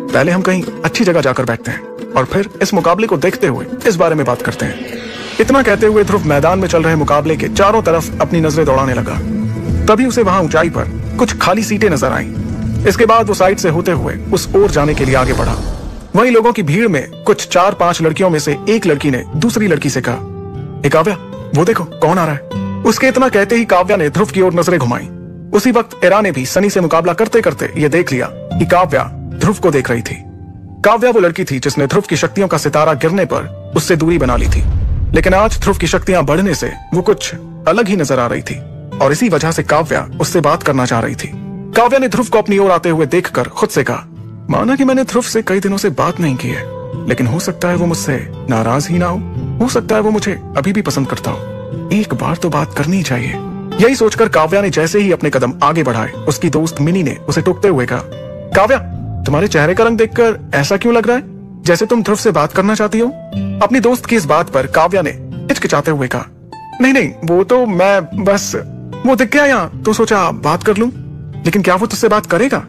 पहले हम कहीं अच्छी जगह जाकर बैठते हैं और फिर इस मुकाबले को देखते हुए इस बारे में बात करते हैं। इतना कहते हुए ध्रुव मैदान में चल रहे मुकाबले के चारों तरफ अपनी नजरें दौड़ाने लगा। तभी उसे वहां ऊंचाई पर कुछ खाली सीटें नजर आईं। इसके बाद वो साइड से होते हुए उस ओर जाने के लिए आगे बढ़ा। वहीं लोगों की भीड़ में कुछ 4-5 लड़कियों में से एक लड़की ने दूसरी लड़की से कहा, ए काव्या, वो देखो कौन आ रहा है। उसके इतना कहते ही काव्या ने ध्रुव की ओर नजरें घुमाई। उसी वक्त इरा ने भी सनी से मुकाबला करते करते ये देख लिया कि काव्या ध्रुव को देख रही थी। काव्या वो लड़की थी जिसने ध्रुव की शक्तियों का सितारा गिरने पर उससे दूरी बना ली थी, लेकिन आज ध्रुव की शक्तियां बढ़ने से वो कुछ अलग ही नजर आ रही थी और इसी वजह से काव्या उससे बात करना चाह रही थी। काव्या ने ध्रुव को अपनी ओर आते हुए देखकर खुद से कहा, माना कि मैंने ध्रुव से कई दिनों से बात नहीं की है, लेकिन हो सकता है वो मुझसे नाराज ही ना हो सकता है वो मुझे अभी भी पसंद करता हो। एक बार तो बात करनी ही चाहिए। यही सोचकर काव्या ने जैसे ही अपने कदम आगे बढ़ाए, उसकी दोस्त मिनी ने उसे टोकते हुए कहा, काव्या, तुम्हारे चेहरे का रंग देखकर ऐसा क्यों लग रहा है जैसे तुम ध्रुव से बात करना चाहती हो? अपनी दोस्त की इस बात पर काव्या ने हिचकिचाते हुए कहा, नहीं, वो तो मैं बस वो दिख गया यहाँ तो सोचा बात कर लूं, लेकिन क्या वो तुझसे बात करेगा?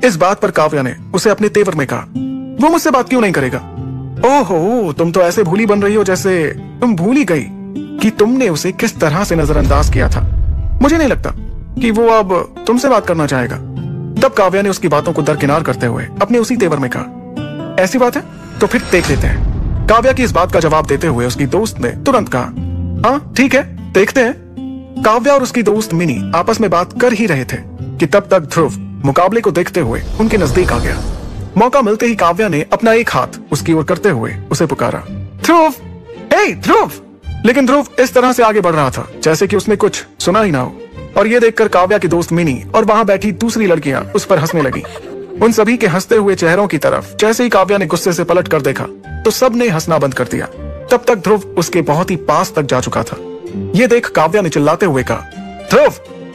इस बात पर काव्या ने उसे अपने तेवर में कहा, वो मुझसे बात क्यों नहीं करेगा? ओहो, तुम तो ऐसे भूली बन रही हो जैसे तुम भूल ही गई कि तुमने उसे किस तरह से नजरअंदाज किया था। मुझे नहीं लगता कि वो अब तुमसे बात करना चाहेगा। तब काव्या ने उसकी बातों को दरकिनार करते हुए अपने उसी तेवर में कहा, ऐसी बात है तो फिर देख लेते हैं। काव्या की इस बात का जवाब देते हुए उसकी दोस्त ने तुरंत कहा, हाँ ठीक है देखते हैं। काव्या और उसकी दोस्त मिनी आपस में बात कर ही रहे थे कि तब तक ध्रुव मुकाबले को देखते हुए उनके नजदीक आ गया। मौका मिलते ही काव्या ने अपना एक हाथ उसकी ओर करते हुए उसे पुकारा, ध्रुव, हे ध्रुव। लेकिन ध्रुव इस तरह से आगे बढ़ रहा था जैसे कि उसने कुछ सुना ही ना हो। और ये देखकर काव्या की दोस्त मिनी और वहां बैठी दूसरी लड़कियां उस पर हंसने लगी। उन सभी के हंसते हुए चेहरों की तरफ जैसे ही काव्या ने गुस्से से पलट कर देखा तो सबने हंसना बंद कर दिया। तब तक ध्रुव उसके बहुत ही पास तक जा चुका था। ये देख काव्या ने चिल्लाते हुए कहा, ध्रुव,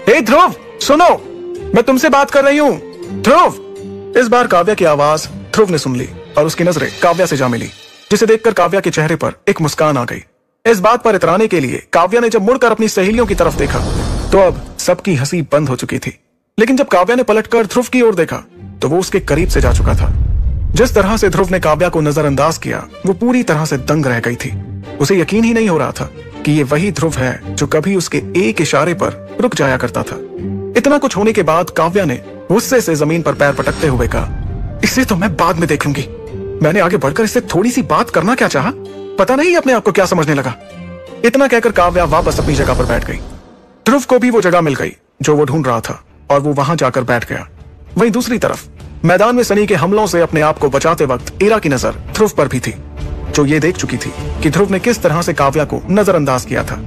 हे ध्रुव, सुनो, मैं तुमसे बात कर रही हूँ, ध्रुव। इस बार काव्या की आवाज ध्रुव ने सुन ली और उसकी नजरें काव्या से जा मिली, जिसे देखकर काव्या के चेहरे पर एक मुस्कान आ गई। इस बात पर इतराने के लिए काव्या ने जब मुड़कर अपनी सहेलियों की तरफ देखा तो अब सबकी हंसी बंद हो चुकी थी। लेकिन जब काव्या ने पलटकर ध्रुव की ओर देखा तो वो उसके करीब से जा चुका था। जिस तरह से ध्रुव ने काव्या को नजरअंदाज किया वो पूरी तरह से दंग रह गई थी। उसे यकीन ही नहीं हो रहा था कि ये वही ध्रुव है जो कभी उसके एक इशारे पर रुक जाया करता था। इतना कुछ होने के बाद काव्या ने गुस्से से जमीन पर पैर पटकते हुए कहा, इसे तो मैं बाद में देख लूंगी। मैंने आगे बढ़कर इससे थोड़ी सी बात करना क्या चाहा, पता नहीं अपने आप को क्या समझने लगा। इतना कहकर काव्या वापस अपनी जगह पर बैठ गई। ध्रुव को भी वो जगह मिल गई जो वो ढूंढ रहा था और वो वहां जाकर बैठ गया। वहीं दूसरी तरफ मैदान में सनी के हमलों से अपने आप को बचाते वक्त इरा की नजर ध्रुव पर भी थी, जो ये देख चुकी थी कि ध्रुव ने किस तरह से काव्या को नजरअंदाज किया था।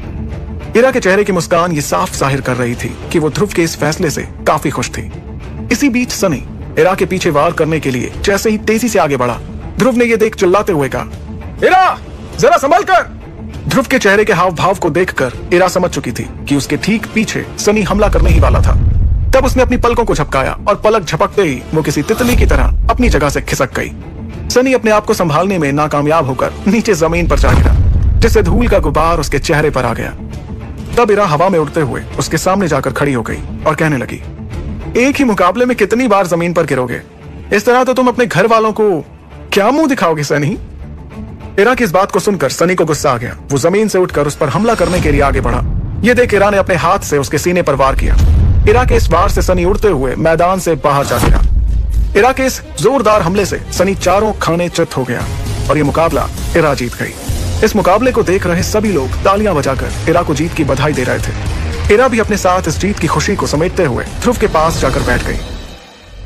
इरा के चेहरे की मुस्कान ये साफ जाहिर कर रही थी कि वो ध्रुव के इस फैसले से काफी खुश थी। इसी बीच सनी इरा के पीछे वार करने के लिए जैसे ही तेजी से आगे बढ़ा, ध्रुव ने ये देख चिल्लाते हुए कहा, इरा, जरा संभल कर। ध्रुव के चेहरे के हाव भाव को देखकर इरा समझ चुकी थी कि उसके ठीक पीछे सनी हमला करने ही वाला था। तब उसने अपनी पलकों को झपकाया और पलक झपकते ही वो किसी तितली की तरह अपनी जगह से खिसक गई। सनी अपने आप को संभालने में नाकामयाब होकर नीचे जमीन पर जा गिरा, जिससे धूल का गुबार उसके चेहरे पर आ गया। तब इरा हवा में उड़ते हुए उसके सामने जाकर खड़ी हो गई और कहने लगी, एक ही मुकाबले में कितनी बार जमीन पर गिरोगे? इस तरह तो तुम अपने घर वालों को क्या मुंह दिखाओगे सनी? इरा की इस बात को सुनकर सनी को गुस्सा आ गया। वो जमीन से उठकर उस पर हमला करने के लिए आगे बढ़ा। ये देख इरा ने अपने हाथ से उसके सीने पर वार किया। इरा के इस वार से सनी उड़ते हुए मैदान से बाहर जा गिरा। इरा के इस जोरदार हमले से सनी चारों खाने चित हो गया और ये मुकाबला इरा जीत गई। इस मुकाबले को देख रहे सभी लोग तालियां बजाकर इरा को जीत की बधाई दे रहे थे। इरा भी अपने साथ इस जीत की खुशी को समेटते हुए ध्रुव के पास जाकर बैठ गई।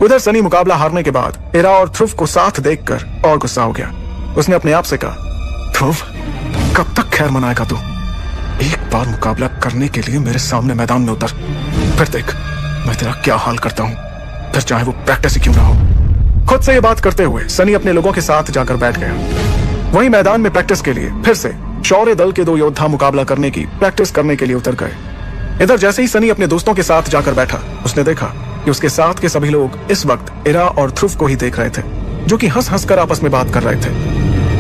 उधर सनी मुकाबला हारने के बाद इरा और ध्रुव को साथ देखकर और गुस्सा हो गया। उसने अपने आप से कहा, ध्रुव, कब तक खैर मनाएगा तू? एक बार मुकाबला करने के लिए मेरे सामने मैदान में उतर, फिर देख मैं तेरा क्या हाल करता हूं, फिर चाहे वो प्रैक्टिस ही क्यों ना हो। खुद से ये बात करते हुए सनी अपने लोगों के साथ जाकर बैठ गया। वहीं मैदान में प्रैक्टिस के लिए फिर से शौर्य दल के 2 योद्धा मुकाबला करने की प्रैक्टिस करने के लिए उतर गए। इधर जैसे ही सनी अपने दोस्तों के साथ जाकर बैठा, उसने देखा कि उसके साथ के सभी लोग इस वक्त इरा और ध्रुव को ही देख रहे थे, जो कि हंस हंसकर आपस में बात कर रहे थे।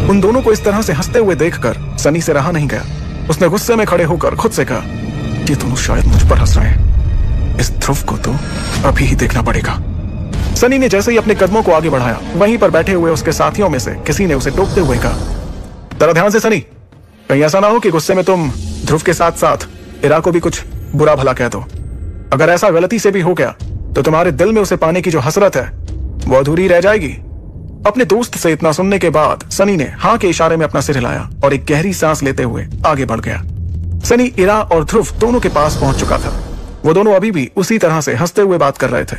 उन दोनों को इस तरह से हंसते हुए देखकर सनी से रहा नहीं गया। उसने गुस्से में खड़े होकर खुद से कहा, ये दोनों शायद मुझ पर हंस रहे हैं, इस ध्रुव को तो अभी ही देखना पड़ेगा। सनी ने जैसे ही अपने कदमों को आगे बढ़ाया, वहीं पर बैठे हुए उसके साथियों में से किसी ने उसे टोकते हुए कहा, जरा ध्यान से सनी, कहीं ऐसा ना हो कि गुस्से में तुम ध्रुव के साथ साथ इरा को भी कुछ बुरा भला कह दो। अगर ऐसा गलती से भी हो गया तो तुम्हारे दिल में उसे पाने की जो हसरत है वो अधूरी रह जाएगी। अपने दोस्त से इतना सुनने के बाद सनी ने हाँ के इशारे में अपना सिर हिलाया और एक गहरी सांस लेते हुए आगे बढ़ गया। सनी इरा और ध्रुव दोनों के पास पहुंच चुका था। वो दोनों अभी भी उसी तरह से हंसते हुए बात कर रहे थे।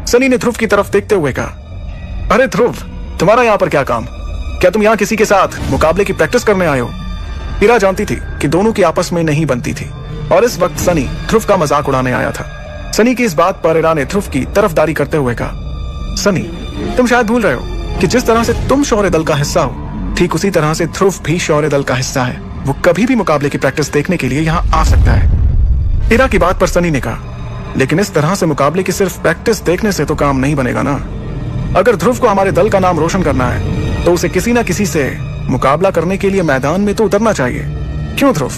सनी ने ध्रुव की तरफ देखते हुए कहा, अरे ध्रुव, तुम्हारा यहाँ पर क्या काम? क्या तुम यहाँ किसी के साथ मुकाबले की प्रैक्टिस करने आए हो? इरा जानती थी कि दोनों की आपस में नहीं बनती थी और इस वक्त सनी ध्रुव का मजाक उड़ाने आया था। सनी की इस बात पर इरा ने ध्रुव की तरफदारी करते हुए कहा, सनी, तुम शायद भूल रहे हो कि जिस तरह से तुम शौर्य दल का हिस्सा हो, ठीक उसी तरह से ध्रुव भी शौर्य दल का हिस्सा है। वो कभी भी मुकाबले की प्रैक्टिस देखने के लिए यहाँ आ सकता है। इरा की बात पर सनी ने कहा, लेकिन इस तरह से मुकाबले की सिर्फ प्रैक्टिस देखने से तो काम नहीं बनेगा ना। अगर ध्रुव को हमारे दल का नाम रोशन करना है तो उसे किसी ना किसी से मुकाबला करने के लिए मैदान में तो उतरना चाहिए। क्यों ध्रुव?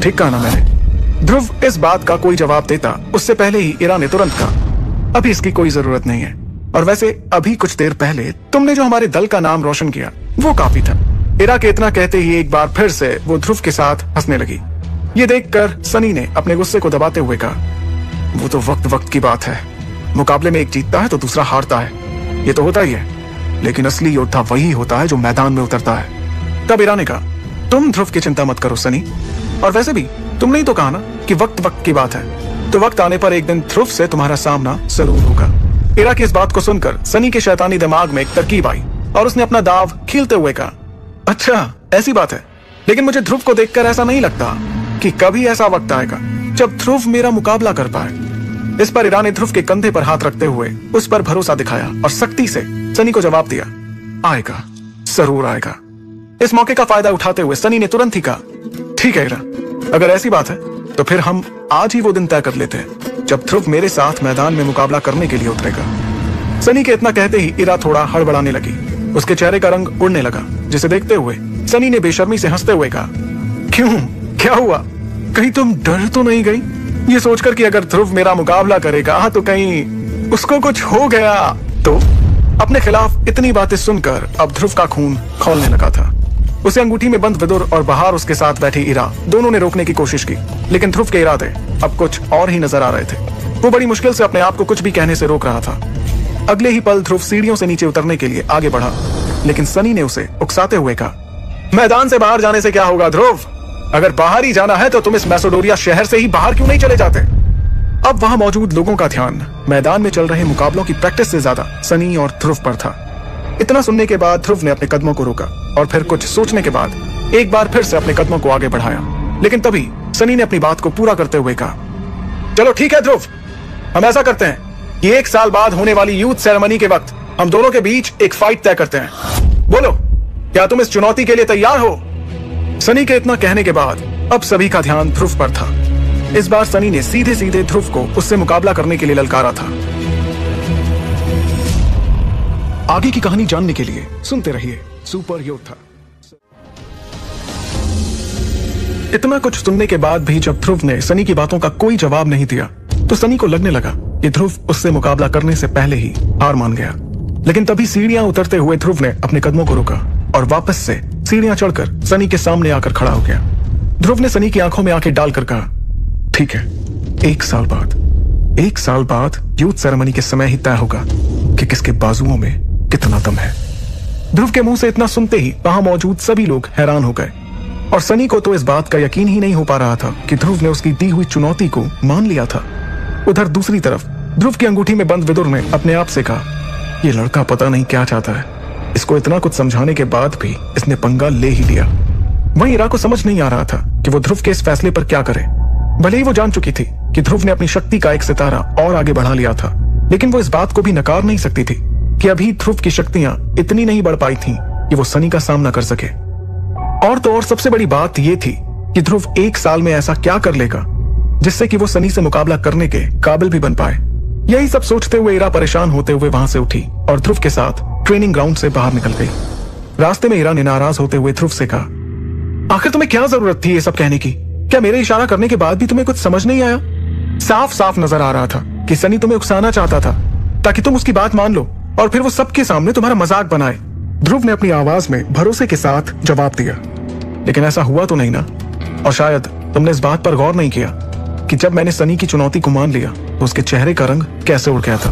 ठीक कहा ना मैंने? ध्रुव इस बात का कोई जवाब देता उससे पहले ही इरा ने तुरंत कहा, अभी इसकी कोई जरूरत नहीं है, और वैसे अभी कुछ देर पहले तुमने जो हमारे दल का नाम रोशन किया वो काफी था। इरा के इतना कहते ही एक बार फिर से वो ध्रुव के साथ हंसने लगी। ये देखकर सनी ने अपने गुस्से को दबाते हुए कहा, वो तो वक्त वक्त की बात है। मुकाबले में एक जीतता है तो दूसरा हारता है, ये तो होता ही है। लेकिन असली योद्धा वही होता है जो मैदान में उतरता है। तब इरा ने कहा, तुम ध्रुव की चिंता मत करो सनी, और वैसे भी तुमने ही तो कहा ना कि वक्त वक्त की बात है, तो वक्त आने पर एक दिन ध्रुव से तुम्हारा सामना जरूर होगा। इरा की इस बात को सुनकर सनी के शैतानी दिमाग में एक तरकीब आई और उसने अपना दाव खीलते हुए कहा, अच्छा ऐसी बात है, लेकिन मुझे ध्रुव को देखकर ऐसा नहीं लगता कि कभी ऐसा वक्त आएगा जब ध्रुव मेरा मुकाबला कर पाए। इस पर इरा ने ध्रुव के कंधे पर हाथ रखते हुए उस पर भरोसा दिखाया और सख्ती से सनी को जवाब दिया, आएगा, जरूर आएगा। इस मौके का फायदा उठाते हुए सनी ने तुरंत ही कहा, ठीक है इरा, अगर ऐसी बात है तो फिर हम आज ही वो दिन तय कर लेते हैं जब ध्रुव मेरे साथ मैदान में मुकाबला करने के लिए उतरेगा। सनी के इतना कहते ही इरा थोड़ा हड़बड़ाने लगी। उसके चेहरे का रंग उड़ने लगा, जिसे देखते हुए सनी ने बेशर्मी से हंसते हुए कहा, क्यों, क्या हुआ? कहीं तुम डर तो नहीं गई ये सोचकर कि अगर ध्रुव मेरा मुकाबला करेगा तो कहीं उसको कुछ हो गया तो? अपने खिलाफ इतनी बातें सुनकर अब ध्रुव का खून खौलने लगा था। उसे अंगूठी में बंद विदुर और बाहर उसके साथ बैठी इरा दोनों ने रोकने की कोशिश की, लेकिन ध्रुव के इरादे अब कुछ और ही नजर आ रहे थे। वो बड़ी मुश्किल से अपने आप को कुछ भी कहने से रोक रहा था। अगले ही पल ध्रुव सीढ़ियों से नीचे उतरने के लिए आगे बढ़ा, लेकिन सनी ने उसे उकसाते हुए कहा, मैदान से बाहर जाने से क्या होगा ध्रुव? अगर बाहर ही जाना है तो तुम इस मैसेडोरिया शहर से ही बाहर क्यों नहीं चले जाते? अब वहां मौजूद लोगों का ध्यान मैदान में चल रहे मुकाबलों की प्रैक्टिस से ज्यादा सनी और ध्रुव पर था। इतना सुनने के बाद ध्रुव ने अपने कदमों को रोका और फिर कुछ सोचने के बाद एक बार फिर से अपने कदमों को आगे बढ़ाया, लेकिन तभी सनी ने अपनी बात को पूरा करते हुए कहा, चलो ठीक है ध्रुव, हम ऐसा करते हैं कि 1 साल बाद होने वाली यूथ सेरेमनी के वक्त हम दोनों के बीच एक फाइट तय करते हैं। बोलो, क्या तुम इस चुनौती के लिए तैयार हो? सनी के इतना कहने के बाद अब सभी का ध्यान ध्रुव पर था। इस बार सनी ने सीधे सीधे ध्रुव को उससे मुकाबला करने के लिए ललकारा था। आगे की कहानी जानने के लिए सुनते रहिए सुपर योद्धा। इतना कुछ सुनने के बाद भी जब ध्रुव ने सनी की बातों का कोई जवाब नहीं दिया तो सनी को लगने लगा कि ध्रुव उससे मुकाबला करने से पहले ही हार मान गया। लेकिन तभी सीढ़ियां उतरते हुए ध्रुव ने अपने कदमों को रोका और वापस से सीढ़ियां चढ़कर सनी के सामने आकर खड़ा हो गया। ध्रुव ने सनी की आंखों में आंखें डालकर कहा, ठीक है, 1 साल बाद यूथ सेरेमनी के समय ही तय होगा कि किसके बाजुओं में कितना दम है। ध्रुव के मुंह से इतना सुनते ही वहां मौजूद सभी लोग हैरान हो गए और सनी को तो इस बात का यकीन ही नहीं हो पा रहा था कि ध्रुव ने उसकी दी हुई चुनौती को मान लिया था। उधर दूसरी तरफ ध्रुव की अंगूठी में बंद विदुर ने अपने आप से कहा, ये लड़का पता नहीं क्या चाहता है, इसको इतना कुछ समझाने के बाद भी इसने पंगा ले ही लिया। वहीं इरा को समझ नहीं आ रहा था कि वो ध्रुव के इस फैसले पर क्या करे। भले ही वो जान चुकी थी कि ध्रुव ने अपनी शक्ति का एक सितारा और आगे बढ़ा लिया था, लेकिन वो इस बात को भी नकार नहीं सकती थी कि अभी ध्रुव की शक्तियां इतनी नहीं बढ़ पाई थीं कि वो सनी का सामना कर सके। और तो और सबसे बड़ी बात ये थी कि ध्रुव 1 साल में ऐसा क्या कर लेगा जिससे कि वो सनी से मुकाबला करने के काबिल भी बन पाए। यही सब सोचते हुए इरा परेशान होते हुए वहां से उठी और ध्रुव के साथ ट्रेनिंग ग्राउंड से बाहर निकल गई। रास्ते में इरा ने नाराज होते हुए ध्रुव से कहा, आखिर तुम्हें क्या जरूरत थी ये सब कहने की? क्या मेरे इशारा करने के बाद भी तुम्हें कुछ समझ नहीं आया? साफ साफ नजर आ रहा था कि सनी तुम्हें उकसाना चाहता था ताकि तुम उसकी बात मान लो और फिर वो सबके सामने तुम्हारा मजाक बनाए। ध्रुव ने अपनी आवाज में भरोसे के साथ जवाब दिया, लेकिन ऐसा हुआ तो नहीं ना? और शायद तुमने इस बात पर गौर नहीं किया कि जब मैंने सनी की चुनौती को मान लिया तो उसके चेहरे का रंग कैसे उड़ गया था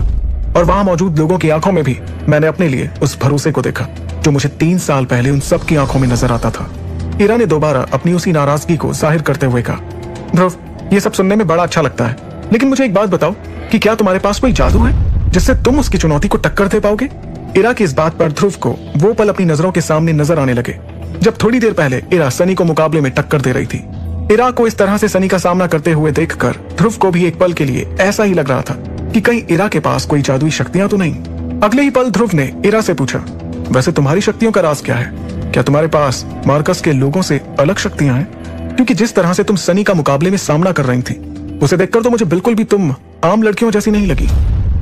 और वहां मौजूद लोगों की आंखों में भी मैंने अपने लिए उस भरोसे को देखा जो मुझे 3 साल पहले उन सब की आंखों में नजर आता था। इरा ने दोबारा अपनी उसी नाराजगी को जाहिर करते हुए कहा, ध्रुव, ये सब सुनने में बड़ा अच्छा लगता है, लेकिन मुझे एक बात बताओ कि क्या तुम्हारे पास कोई जादू है जिससे तुम उसकी चुनौती को टक्कर दे पाओगे? इरा की इस बात पर ध्रुव को वो पल अपनी नजरों के सामने नजर आने लगे जब थोड़ी देर पहले इरा सनी को मुकाबले में टक्कर दे रही थी। इरा को इस तरह से सनी का सामना करते हुए देखकर ध्रुव को भी एक पल के लिए ऐसा ही लग रहा था कि कहीं इरा के पास कोई जादुई शक्तियां तो नहीं। अगले ही पल ध्रुव ने इरा से पूछा, वैसे तुम्हारी शक्तियों का राज क्या है? क्या तुम्हारे पास मार्कस के लोगों से अलग शक्तियां हैं? क्योंकि जिस तरह से तुम सनी का मुकाबले में सामना कर रही थी उसे देखकर तो मुझे बिल्कुल भी तुम आम लड़कियों जैसी नहीं लगी।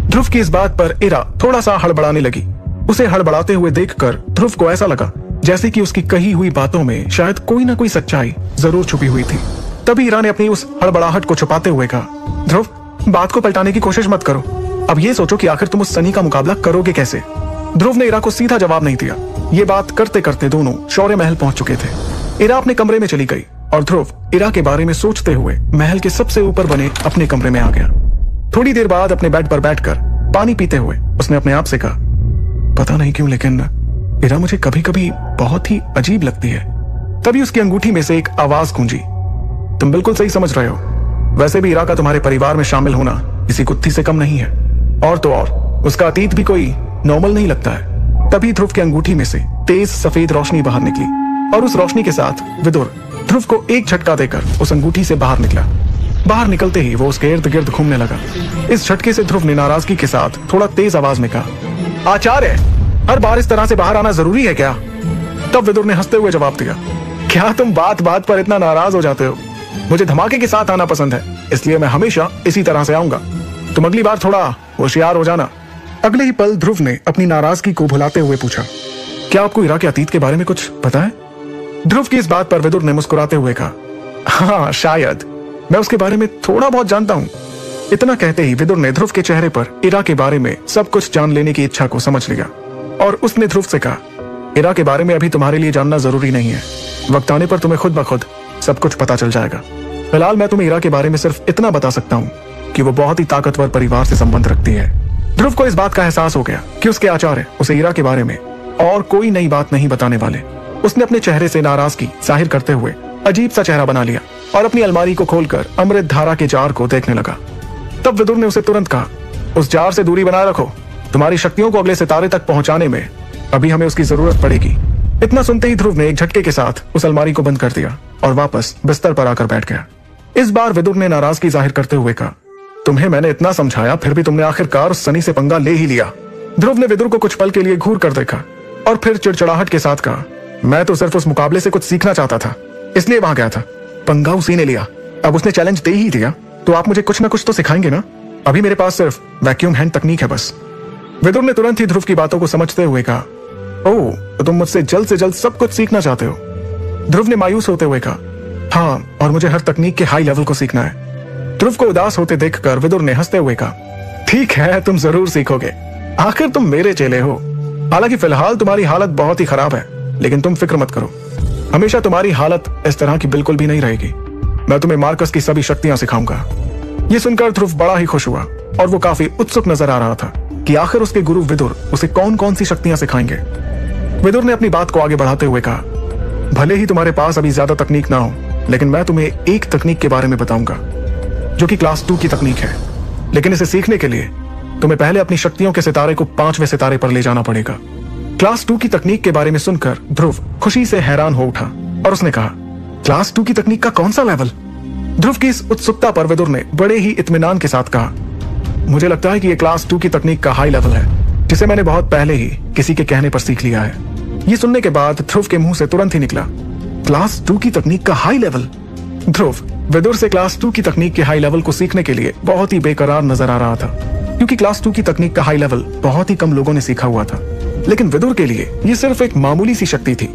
ध्रुव की इस बात पर इरा थोड़ा सा हड़बड़ाने लगी। उसे हड़बड़ाते हुए देखकर ध्रुव को ऐसा लगा जैसे कि उसकी कही हुई बातों में शायद कोई ना कोई सच्चाई जरूर छुपी हुई थी। तभी इरा ने अपनी उस हड़बड़ाहट को छुपाते हुए कहा, ध्रुव, बात को पलटाने की कोशिश मत करो। अब ये सोचो कि आखिर तुम उस सनी का मुकाबला करोगे कैसे? ध्रुव ने इरा को सीधा जवाब नहीं दिया। ये बात करते करते दोनों शौर्य महल पहुंच चुके थे। इरा अपने कमरे में चली गई और ध्रुव इरा के बारे में सोचते हुए महल के सबसे ऊपर बने अपने कमरे में आ गया। थोड़ी देर बाद अपने बेड पर बैठकर पानी पीते हुए उसने अपने आप से कहा, पता नहीं क्यों लेकिन इरा मुझे कभी कभी बहुत ही अजीब लगती है। तभी उसकी अंगूठी में से एक आवाज गूंजी, तुम बिल्कुल सही समझ रहे हो, वैसे भी इरा का तुम्हारे परिवार में शामिल होना किसी कुत्ती से कम नहीं है, और तो और उसका अतीत भी कोई नॉर्मल नहीं लगता है। तभी ध्रुव की अंगूठी में से तेज सफेद रोशनी बाहर निकली और उस रोशनी के साथ विदुर ध्रुव को एक झटका देकर उस अंगूठी से बाहर निकला। बाहर निकलते ही वो उसके इर्द गिर्द घूमने लगा। इस झटके से ध्रुव ने नाराजगी के साथ थोड़ा तेज आवाज में कहा, आचार्य, हर बार इस तरह से बाहर आना जरूरी है क्या? तब विदुर ने हंसते हुए जवाब दिया, क्या तुम बात बात पर इतना नाराज हो जाते हो? मुझे धमाके के साथ आना पसंद है, इसलिए मैं हमेशा इसी तरह से आऊंगा। तुम अगली बार थोड़ा होशियार हो जाना। अगले ही पल ध्रुव ने अपनी नाराजगी को भुलाते हुए पूछा, क्या आपको इरा के अतीत के बारे में कुछ पता है? ध्रुव की इस बात पर विदुर ने मुस्कुराते हुए कहा, हाँ शायद, मैं उसके बारे में थोड़ा बहुत जानता हूँ। इतना कहते ही विदुर ने ध्रुव के चेहरे पर इरा के बारे में सब कुछ जान लेने की इच्छा को समझ लिया और उसने ध्रुव से कहा, इरा के बारे में अभी तुम्हारे लिए जानना जरूरी नहीं है, वक्त आने पर तुम्हें खुद ब खुद सब कुछ पता चल जाएगा। फिलहाल मैं तुम्हें इरा के बारे में सिर्फ इतना बता सकता हूँ कि वो बहुत ही ताकतवर परिवार से संबंध रखती है। ध्रुव को इस बात का एहसास हो गया कि उसके आचार्य उसे इरा के बारे में और कोई नई बात नहीं बताने वाले। उसने अपने चेहरे से नाराजगी जाहिर करते हुए अजीब सा चेहरा बना लिया और अपनी अलमारी को खोलकर अमृत धारा के जार को देखने लगा। तब विदुर ने उसे तुरंत कहा, उस जार से दूरी बनाए रखो, तुम्हारी शक्तियों को अगले सितारे तक पहुंचाने में अभी हमें उसकी जरूरत पड़ेगी। इतना सुनते ही ध्रुव ने एक झटके के साथ उस अलमारी को बंद कर दिया और वापस बिस्तर पर आकर बैठ गया। इस बार विदुर ने नाराजगी जाहिर करते हुए कहा, तुम्हें मैंने इतना समझाया फिर भी तुमने आखिरकार उस सनी से पंगा ले ही लिया। ध्रुव ने विदुर को कुछ पल के लिए घूर कर देखा और फिर चिड़चिड़ाहट के साथ कहा, मैं तो सिर्फ उस मुकाबले से कुछ सीखना चाहता था, इसलिए वहां गया था। पंगा उसी ने लिया, अब उसने चैलेंज दे ही दिया तो आप मुझे कुछ ना कुछ तो सिखाएंगे ना। अभी मेरे पास सिर्फ वैक्यूम हैंड तकनीक है बस। विदुर ने तुरंत ही ध्रुव की बातों को समझते हुए कहा, ओह, तो तुम मुझसे जल्द से जल्द सब कुछ सीखना चाहते हो? ध्रुव ने मायूस होते हुए कहा, हाँ, और मुझे हर तकनीक के हाई लेवल को सीखना है। ध्रुव को उदास होते देखकर विदुर ने हंसते हुए कहा, ठीक है, तुम जरूर सीखोगे, आखिर तुम मेरे चेले हो। हालांकि फिलहाल तुम्हारी हालत बहुत ही खराब है, लेकिन तुम फिक्र मत करो, हमेशा तुम्हारी हालत इस तरह की बिल्कुल भी नहीं रहेगी। मैं तुम्हें मार्कस की सभी शक्तियां सिखाऊंगा। ये सुनकर ध्रुव बड़ा ही खुश हुआ और वो काफी उत्सुक नजर आ रहा था कि आखिर उसके गुरु विदुर उसे कौन कौन सी शक्तियां सिखाएंगे। विदुर ने अपनी बात को आगे बढ़ाते हुए कहा, भले ही तुम्हारे पास अभी ज्यादा तकनीक ना हो, लेकिन मैं तुम्हें एक तकनीक के बारे में बताऊंगा जो कि क्लास 2 की तकनीक है। लेकिन इसे सीखने के लिए तुम्हें पहले अपनी शक्तियों के सितारे को 5वें सितारे पर ले जाना पड़ेगा। क्लास 2 की तकनीक के बारे में सुनकर ध्रुव खुशी से हैरान हो उठा और उसने कहा, क्लास 2 की तकनीक का कौन सा लेवल? ध्रुव की इस उत्सुकता पर विदुर ने बड़े ही इत्मीनान के साथ कहा, मुझे लगता है कि यह क्लास 2 की तकनीक का हाई लेवल है, जिसे मैंने बहुत पहले ही किसी के कहने पर सीख लिया है। ये सुनने के बाद ध्रुव के मुंह से तुरंत ही निकला, क्लास 2 की तकनीक का हाई लेवल? ध्रुव विदुर से क्लास 2 की तकनीक के हाई लेवल को सीखने के लिए बहुत ही बेकरार नजर आ रहा था, क्योंकि क्लास 2 की तकनीक का हाई लेवल बहुत ही कम लोगों ने सीखा हुआ था। लेकिन विदुर के लिए ये सिर्फ एक मामूली सी शक्ति थी।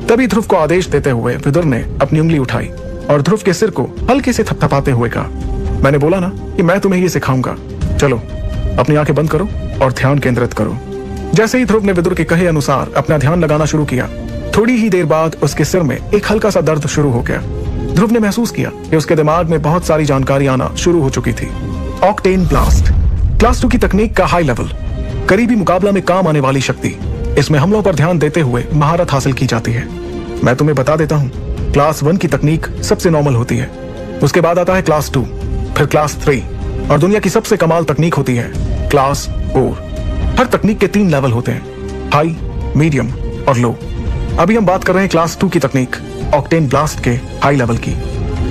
तभी ध्रुव को आदेश देते हुए विदुर ने अपनी उंगली उठाई और ध्रुव के सिर को हल्के से थपथपाते हुए कहा, मैंने बोला ना कि मैं तुम्हें ये सिखाऊंगा, चलो अपनी आंखें बंद करो और ध्यान केंद्रित करो। जैसे ही ध्रुव ने विदुर के कहे अनुसार अपना ध्यान लगाना शुरू किया, थोड़ी ही देर बाद उसके सिर में एक हल्का सा दर्द शुरू हो गया। ध्रुव ने महसूस किया कि उसके दिमाग में बहुत सारी जानकारी आना शुरू हो चुकी थी। ऑक्टेन ब्लास्ट, क्लास 2 की तकनीक का हाई लेवल, करीबी मुकाबला में काम आने वाली शक्ति। इसमें हमलों पर ध्यान देते हुए महारत हासिल की जाती है। मैं तुम्हें बता देता हूँ, क्लास 1 की तकनीक सबसे नॉर्मल होती है, उसके बाद आता है क्लास 2, फिर क्लास 3 और दुनिया की सबसे कमाल तकनीक होती है क्लास 4। हर तकनीक के 3 लेवल होते हैं, हाई, मीडियम और लो। अभी हम बात कर रहे हैं क्लास 2 की तकनीक ऑक्टेन ब्लास्ट के हाई लेवल की।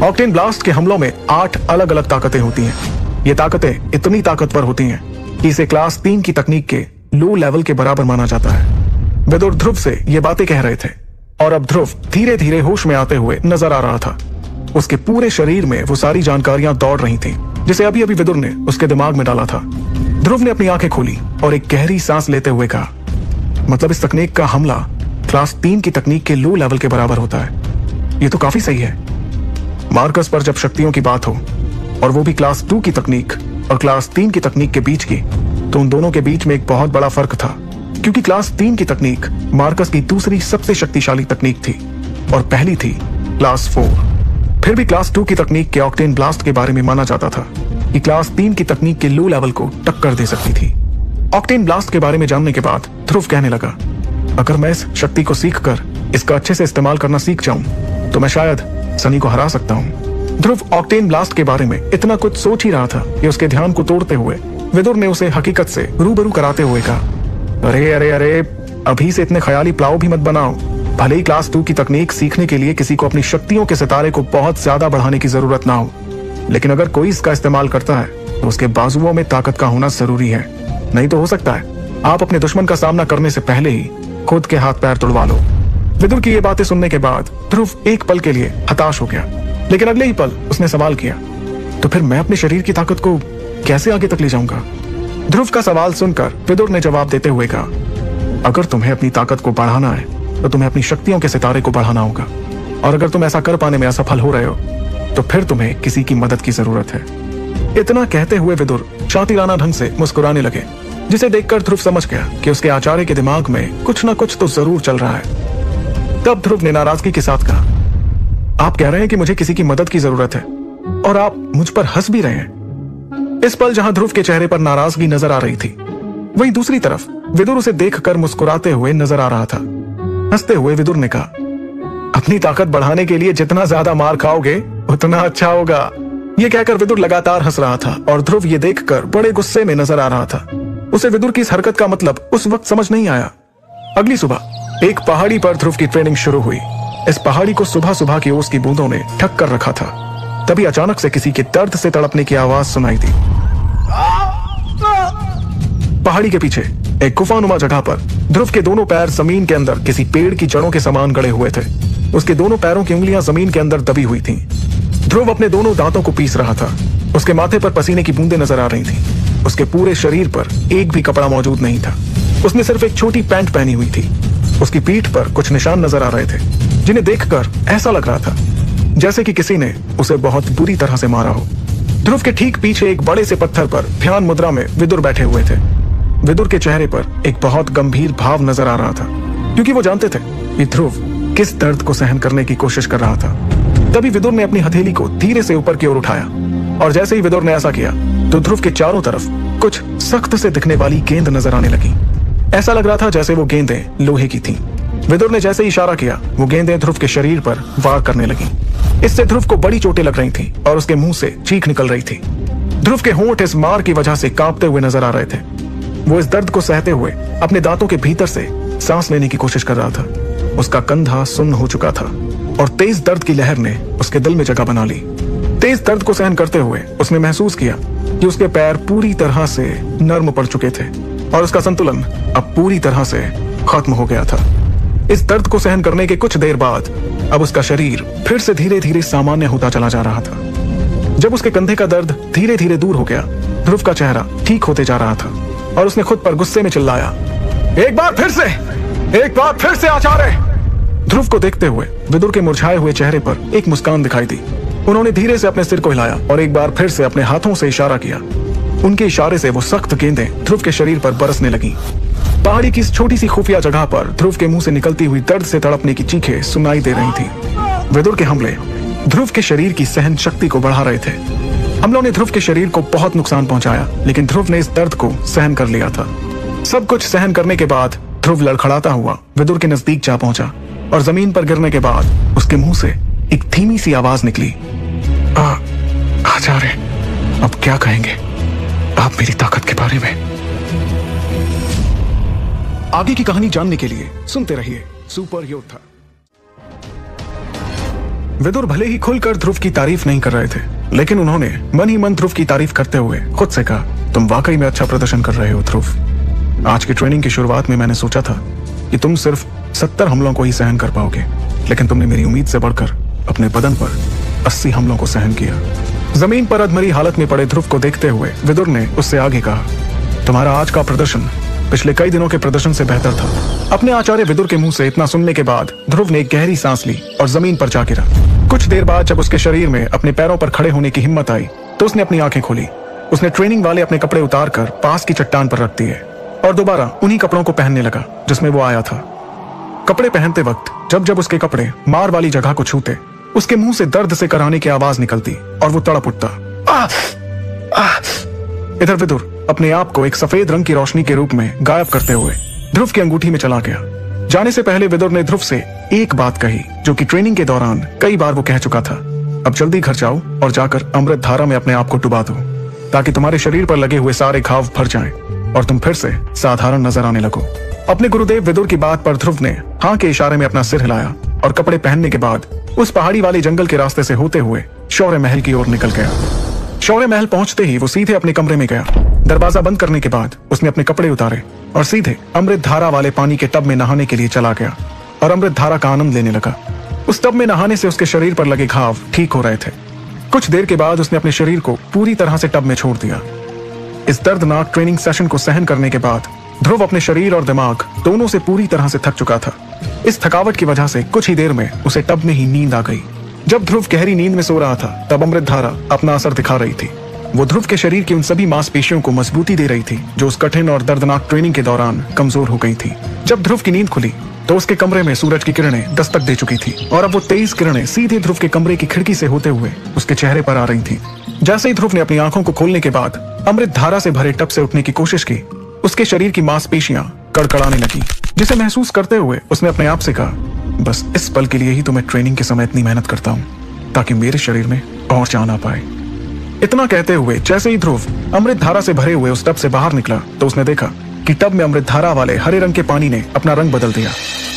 ऑक्टेन ब्लास्ट के हमलों में 8 अलग अलग ताकतें होती हैं। ये ताकतें इतनी ताकतवर होती हैं कि इसे क्लास 3 की तकनीक के लो लेवल के बराबर माना जाता है। विदुर ध्रुव से ये बातें कह रहे थे और अब ध्रुव धीरे धीरे होश में आते हुए नजर आ रहा था। उसके पूरे शरीर में वो सारी जानकारियां दौड़ रही थीं, जिसे अभी अभी विदुर ने उसके दिमाग में डाला था। ध्रुव ने अपनी आंखें खोली और एक गहरी सांस लेते हुए कहा, मतलब इस तकनीक का हमला क्लास 3 की तकनीक के लो लेवल के बराबर होता है। ये तो काफी सही है। मार्कस पर जब शक्तियों की बात हो और वो भी क्लास 2 की तकनीक और क्लास 3 की तकनीक के बीच की, तो उन दोनों के बीच में एक बहुत बड़ा फर्क था। क्योंकि क्लास 3 की तकनीक मार्कस की दूसरी सबसे शक्तिशाली तकनीक थी और पहली थी क्लास 4। फिर भी क्लास 2 की तकनीक के ऑक्टेन ब्लास्ट के बारे में माना जाता था कि क्लास 3 की तकनीक के लो लेवल को टक्कर दे सकती थी। ऑक्टेन ब्लास्ट के बारे में जानने के बाद ध्रुव कहने लगा, अगर मैं इस शक्ति को सीखकर इसका अच्छे से इस्तेमाल करना सीख जाऊं तो मैं शायद सनी को हरा सकता हूं। ध्रुव ऑक्टेन ब्लास्ट के बारे में इतना कुछ सोच ही रहा था कि उसके ध्यान को तोड़ते हुए विदुर ने उसे हकीकत से रूबरू कराते हुए कहा, अरे अरे अरे, अभी से इतने ख्याली प्लाव भी मत बनाओ। भले ही क्लास 2 की तकनीक सीखने के लिए किसी को अपनी शक्तियों के सितारे को बहुत ज्यादा बढ़ाने की जरूरत ना हो, लेकिन अगर कोई इसका इस्तेमाल करता है तो उसके बाजुओं में ताकत का होना जरूरी है। नहीं तो हो सकता है आप अपने दुश्मन का सामना करने से पहले ही खुद के हाथ पैर तुड़वा लो। विदुर की ये बातें सुनने के बाद ध्रुव एक पल के लिए हताश हो गया, लेकिन अगले ही पल उसने सवाल किया, तो फिर मैं अपने शरीर की ताकत को कैसे आगे तक ले जाऊंगा? ध्रुव का सवाल सुनकर विदुर ने जवाब देते हुए कहा, अगर तुम्हें अपनी ताकत को बढ़ाना है तो तुम्हें अपनी शक्तियों के सितारे को बढ़ाना होगा, और अगर तुम ऐसा कर पाने में असफल हो रहे हो तो फिर तुम्हें किसी की मदद की जरूरत है। इतना कहते हुए विदुर शातिराना ढंग से मुस्कुराने लगे, जिसे देखकर ध्रुव समझ गया कि उसके आचार्य के दिमाग में कुछ ना कुछ तो जरूर चल रहा है। तब ध्रुव ने नाराजगी के साथ कहा, आप कह रहे हैं कि मुझे किसी की मदद की जरूरत है और आप मुझ पर हंस भी रहे हैं। इस पल जहां ध्रुव के चेहरे पर नाराजगी नजर आ रही थी, वहीं दूसरी तरफ विदुर उसे देखकर मुस्कुराते हुए नजर आ रहा था। हंसते हुए विदुर ने कहा, अपनी ताकत बढ़ाने के लिए जितना ज्यादा मार खाओगे उतना अच्छा होगा। ये कहकर विदुर लगातार हंस रहा था और ध्रुव ये देखकर बड़े गुस्से में नजर आ रहा था। उसे विदुर की इस हरकत का मतलब उस वक्त समझ नहीं आया। अगली सुबह एक पहाड़ी पर ध्रुव की ट्रेनिंग शुरू हुई। इस पहाड़ी को सुबह सुबह की ओस की बूंदों ने ढक कर रखा था। तभी अचानक से किसी के दर्द से तड़पने की आवाज सुनाई दी। पहाड़ी के पीछे एक गुफानुमा जगह पर ध्रुव के दोनों पैर जमीन के अंदर किसी पेड़ की जड़ों के समान गड़े हुए थे। उसके दोनों पैरों की उंगलियां जमीन के अंदर दबी हुई थीं। ध्रुव अपने दोनों दांतों को पीस रहा था। उसके माथे पर पसीने की बूंदें नजर आ रही थीं। उसके पूरे शरीर पर एक भी कपड़ा मौजूद नहीं था। उसने सिर्फ एक छोटी पैंट पहनी हुई थी। उसकी पीठ पर कुछ निशान नजर आ रहे थे, जिन्हें देखकर ऐसा लग रहा था जैसे कि किसी ने उसे बहुत बुरी तरह से मारा हो। ध्रुव के ठीक पीछे एक बड़े से पत्थर पर ध्यान मुद्रा में विदुर बैठे हुए थे। विदुर के चेहरे पर एक बहुत गंभीर भाव नजर आ रहा था, क्योंकि वो जानते थे कि ध्रुव किस दर्द को सहन करने की कोशिश कर रहा था। तभी विदुर ने अपनी हथेली को धीरे से ऊपर की ओर उठाया, और जैसे ही विदुर ने ऐसा किया तो ध्रुव के चारों तरफ कुछ सख्त से दिखने वाली गेंद नजर आने लगी। ऐसा लग रहा था जैसे वो गेंदें लोहे की थीं। विदुर ने जैसे ही इशारा किया, वो गेंदें ध्रुव के शरीर पर वार करने लगी। इससे ध्रुव को बड़ी चोटें लग रही थीं और उसके मुंह से चीख निकल रही थी। ध्रुव के होंठ इस मार की वजह से कांपते हुए नजर आ रहे थे। वो इस दर्द को सहते हुए अपने दांतों के भीतर से सांस लेने की कोशिश कर रहा था। उसका कंधा सुन्न हो चुका था और तेज दर्द की लहर ने उसके दिल में जगह बना ली। तेज दर्द को सहन करते हुए उसने महसूस किया कि उसके पैर पूरी तरह से नर्म पड़ चुके थे और उसका संतुलन अब पूरी तरह से खत्म हो गया था। इस दर्द को सहन करने के कुछ देर बाद अब उसका शरीर फिर से धीरे धीरे सामान्य होता चला जा रहा था। जब उसके कंधे का दर्द धीरे धीरे दूर हो गया, ध्रुव का चेहरा ठीक होते जा रहा था और उसने खुद पर गुस्से में चिल्लाया, एक बार फिर से आचार्य। ध्रुव को देखते हुए विदुर के मुरझाए हुए चेहरे पर एक मुस्कान दिखाई दी। उन्होंने धीरे से अपने सिर को हिलाया और एक बार फिर से अपने हाथों से इशारा किया। उनके इशारे से वो सख्त गेंदें ध्रुव के शरीर पर बरसने लगी। पहाड़ी की इस छोटी सी खुफिया जगह पर ध्रुव के मुंह से निकलती हुई दर्द से तड़पने की चीखें सुनाई दे रही थी। विदुर के हमले ध्रुव के शरीर की सहन शक्ति को बढ़ा रहे थे। हमलों ने ध्रुव के शरीर को बहुत नुकसान पहुंचाया, लेकिन ध्रुव ने इस दर्द को सहन कर लिया था। सब कुछ सहन करने के बाद ध्रुव लड़खड़ाता हुआ विदुर के नजदीक जा पहुंचा और जमीन पर गिरने के बाद उसके मुंह से एक धीमी सी आवाज निकली, आचार्य, अब क्या कहेंगे आप मेरी ताकत के बारे में? आगे की कहानी जानने के लिए सुनते रहिए सुपर योद्धा। विदुर भले ही खुलकर ध्रुव की तारीफ नहीं कर रहे थे, लेकिन उन्होंने मन ही मन ध्रुव की तारीफ करते हुए खुद से कहा, तुम वाकई में अच्छा प्रदर्शन कर रहे हो ध्रुव। आज की ट्रेनिंग की शुरुआत में मैंने सोचा था कि तुम सिर्फ 70 हमलों को ही सहन कर पाओगे, लेकिन तुमने मेरी उम्मीद से बढ़कर अपने बदन पर 80 हमलों को सहन किया। जमीन पर अधमरी हालत में पड़े ध्रुव को देखते हुए विदुर ने उससे आगे कहा, तुम्हारा आज का प्रदर्शन पिछले कई दिनों के प्रदर्शन से बेहतर था। अपने आचार्य विदुर के मुंह से इतना सुनने के बाद ध्रुव ने एक गहरी सांस ली और जमीन पर जा गिरा। कुछ देर बाद जब उसके शरीर में अपने पैरों पर खड़े होने की हिम्मत आई तो उसने अपनी आंखें खोली। उसने ट्रेनिंग वाले अपने कपड़े उतारकर पास की चट्टान पर रख दिए। और दोबारा उन्हीं कपड़ों को पहनने लगा जिसमें वो आया था। कपड़े पहनते वक्त जब जब उसके कपड़े मार वाली जगह को छूते, उसके मुंह से दर्द से कराने की आवाज निकलती और वो तड़प उठता। इधर विदुर अपने आप को एक सफेद रंग की रोशनी के रूप में गायब करते हुए ध्रुव की अंगूठी में चला गया। जाने से पहले विदुर ने ध्रुव से एक बात कही जो कि ट्रेनिंग के दौरान कई बार वो कह चुका था। अब जल्दी घर जाओ और जाकर अमृत धारा में अपने आप को डुबा दो, ताकि तुम्हारे शरीर पर लगे हुए सारे घाव भर जाएं और तुम फिर से साधारण नजर आने लगो। अपने गुरुदेव विदुर की बात पर ध्रुव ने हाँ के इशारे में अपना सिर हिलाया और कपड़े पहनने के बाद उस पहाड़ी वाले जंगल के रास्ते से होते हुए शौर्य महल की ओर निकल गया। शौर्य महल पहुंचते ही वो सीधे अपने कमरे में गया। दरवाजा बंद करने के बाद उसने अपने कपड़े उतारे और सीधे अमृत धारा वाले पानी के टब में नहाने के लिए चला गया और अमृत धारा का आनंद लेने लगा। उस टब में नहाने से उसके शरीर पर लगे घाव ठीक हो रहे थे। कुछ देर के बाद उसने अपने शरीर को पूरी तरह से टब में छोड़ दिया। इस दर्दनाक ट्रेनिंग सेशन को सहन करने के बाद ध्रुव अपने शरीर और दिमाग दोनों से पूरी तरह से थक चुका था। इस थकावट की वजह से कुछ ही देर में उसे टब में ही नींद आ गई। जब ध्रुव गहरी नींद में सो रहा था तब अमृत धारा अपना असर दिखा रही थी। वो ध्रुव के शरीर की उन सभी मांसपेशियों को मजबूती दे रही थी जो उस कठिन और दर्दनाक ट्रेनिंग के दौरान कमजोर हो गई थी। जब ध्रुव की नींद खुली तो उसके कमरे में सूरज की किरणें दस्तक दे चुकी थी और अब वो 23 किरणें सीधे ध्रुव के कमरे की खिड़की से होते हुए उसके चेहरे पर आ रही थी। जैसे ही ध्रुव ने अपनी आंखों को खोलने के बाद अमृत धारा से भरे टब से उठने की कोशिश की, उसके शरीर की मांसपेशियां कड़कड़ाने लगी, जिसे महसूस करते हुए उसने अपने आप से कहा, बस इस पल के लिए ही तो मैं ट्रेनिंग के समय इतनी मेहनत करता हूँ, ताकि मेरे शरीर में और जान आ पाए। इतना कहते हुए जैसे ही ध्रुव अमृत धारा से भरे हुए उस टब से बाहर निकला तो उसने देखा कि टब में अमृत धारा वाले हरे रंग के पानी ने अपना रंग बदल दिया।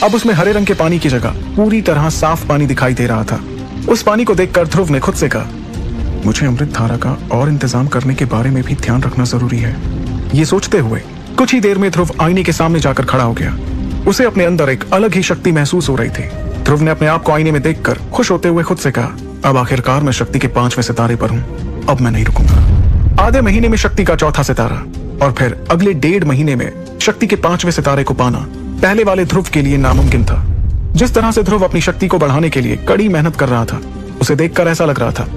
अब उसमें हरे रंग के पानी की जगह पूरी तरह साफ पानी दिखाई दे रहा था। उस पानी को देखकर ध्रुव ने खुद से कहा, मुझे अमृत धारा का और इंतजाम करने के बारे में भी ध्यान रखना जरूरी है। ये सोचते हुए कुछ ही देर में ध्रुव आईने के सामने जाकर खड़ा हो गया। उसे अपने अंदर एक अलग ही शक्ति महसूस हो रही थी। ध्रुव ने अपने आप को आईने में देखकर खुश होते हुए खुद से कहा, अब आखिरकार मैं शक्ति के 5वें सितारे पर हूँ, अब मैं नहीं रुकूंगा। आधे महीने में शक्ति का 4था सितारा और फिर अगले 1.5 महीने में शक्ति के 5वें सितारे को पाना पहले वाले ध्रुव के लिए नामुमकिन था। जिस तरह से ध्रुव अपनी शक्ति को बढ़ाने के लिए कड़ी मेहनत कर रहा था, उसे देखकर ऐसा लग रहा था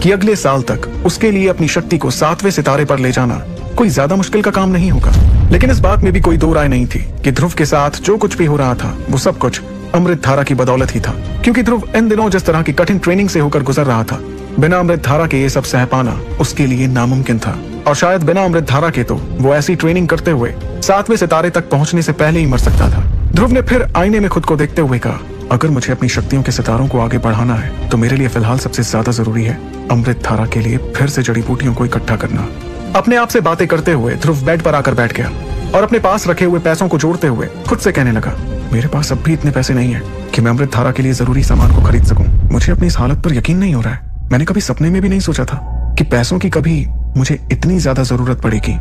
कि अगले साल तक उसके लिए अपनी शक्ति को 7वें सितारे पर ले जाना कोई ज्यादा मुश्किल का काम नहीं होगा। लेकिन इस बात में भी कोई दो राय नहीं थी कि ध्रुव के साथ जो कुछ भी हो रहा था वो सब कुछ अमृत धारा की बदौलत ही था, क्योंकि ध्रुव इन दिनों जिस तरह की कठिन ट्रेनिंग से होकर गुजर रहा था, बिना अमृत धारा के ये सब सह पाना उसके लिए नामुमकिन था। और शायद बिना अमृत धारा के तो वो ऐसी ट्रेनिंग करते हुए 7वें सितारे तक पहुंचने से पहले ही मर सकता था। ध्रुव ने फिर आईने में खुद को देखते हुए कहा, अगर मुझे अपनी शक्तियों के सितारों को आगे बढ़ाना है तो मेरे लिए फिलहाल सबसे ज्यादा जरूरी है अमृत धारा के लिए फिर से जड़ी बूटियों को इकट्ठा करना। अपने आप से बातें करते हुए ध्रुव बेड पर आकर बैठ गया और अपने पास रखे हुए पैसों को जोड़ते हुए खुद से कहने लगा, मेरे पास अब भी इतने पैसे नहीं है कि मैं अमृत धारा के लिए जरूरी सामान को खरीद सकूं। मुझे अपनी इस हालत पर यकीन नहीं हो रहा है। मैंने कभी सपने में भी नहीं सोचा था कि पैसों की कभी मुझे इतनी ज्यादा जरूरत पड़ेगी।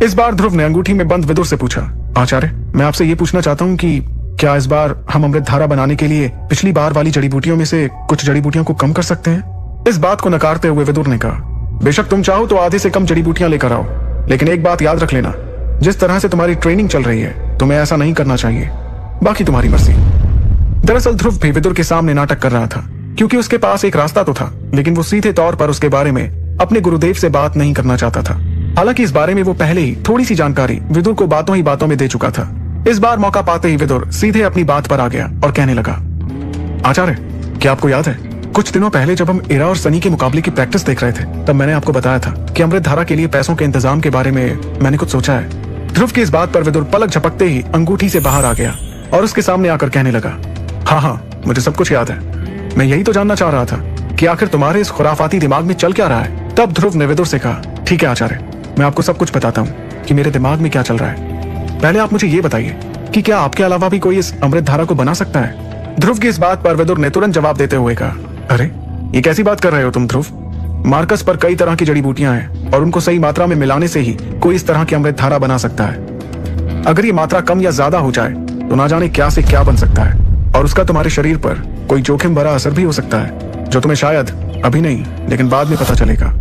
इस बार ध्रुव ने अंगूठी में बंद विदुर से पूछा, आचार्य, मैं आपसे ये पूछना चाहता हूँ कि क्या इस बार हम अमृत धारा बनाने के लिए पिछली बार वाली जड़ी बूटियों में से कुछ जड़ी बूटियों को कम कर सकते हैं? इस बात को नकारते हुए विदुर ने कहा, बेशक तुम चाहो तो आधे से कम जड़ी बूटियां लेकर आओ, लेकिन एक बात याद रख लेना, जिस तरह से तुम्हारी ट्रेनिंग चल रही है तुम्हें ऐसा नहीं करना चाहिए, बाकी तुम्हारी मर्जी। दरअसल ध्रुव भी विदुर के सामने नाटक कर रहा था, क्योंकि उसके पास एक रास्ता तो था, लेकिन वो सीधे तौर पर उसके बारे में अपने गुरुदेव से बात नहीं करना चाहता था। हालांकि इस बारे में वो पहले ही थोड़ी सी जानकारी विदुर को बातों ही बातों में दे चुका था। इस बार मौका पाते ही विदुर सीधे अपनी बात पर आ गया और कहने लगा, आचार्य, क्या आपको याद है कुछ दिनों पहले जब हम इरा और सनी के मुकाबले की प्रैक्टिस देख रहे थे, तब मैंने आपको बताया था कि अमृत धारा के लिए पैसों के इंतजाम के बारे में मैंने कुछ सोचा है। ध्रुव की इस बात पर विदुर पलक झपकते ही अंगूठी से बाहर आ गया और उसके सामने आकर कहने लगा, हाँ, मुझे सब कुछ याद है। मैं यही तो जानना चाह रहा था कि आखिर तुम्हारे इस खुराफाती दिमाग में चल क्या रहा है। तब ध्रुव ने विदुर से कहा, ठीक है आचार्य, मैं आपको सब कुछ बताता हूँ कि मेरे दिमाग में क्या चल रहा है। पहले आप मुझे ये बताइए कि क्या आपके अलावा भी कोई इस अमृत धारा को बना सकता है? ध्रुव की इस बात पर विदुर ने तुरंत जवाब देते हुए कहा, अरे ये कैसी बात कर रहे हो तुम ध्रुव? मार्कस पर कई तरह की जड़ी बूटियां हैं और उनको सही मात्रा में मिलाने से ही कोई इस तरह की अमृत धारा बना सकता है। अगर ये मात्रा कम या ज्यादा हो जाए तो ना जाने क्या से क्या बन सकता है और उसका तुम्हारे शरीर पर कोई जोखिम भरा असर भी हो सकता है, जो तुम्हें शायद अभी नहीं लेकिन बाद में पता चलेगा।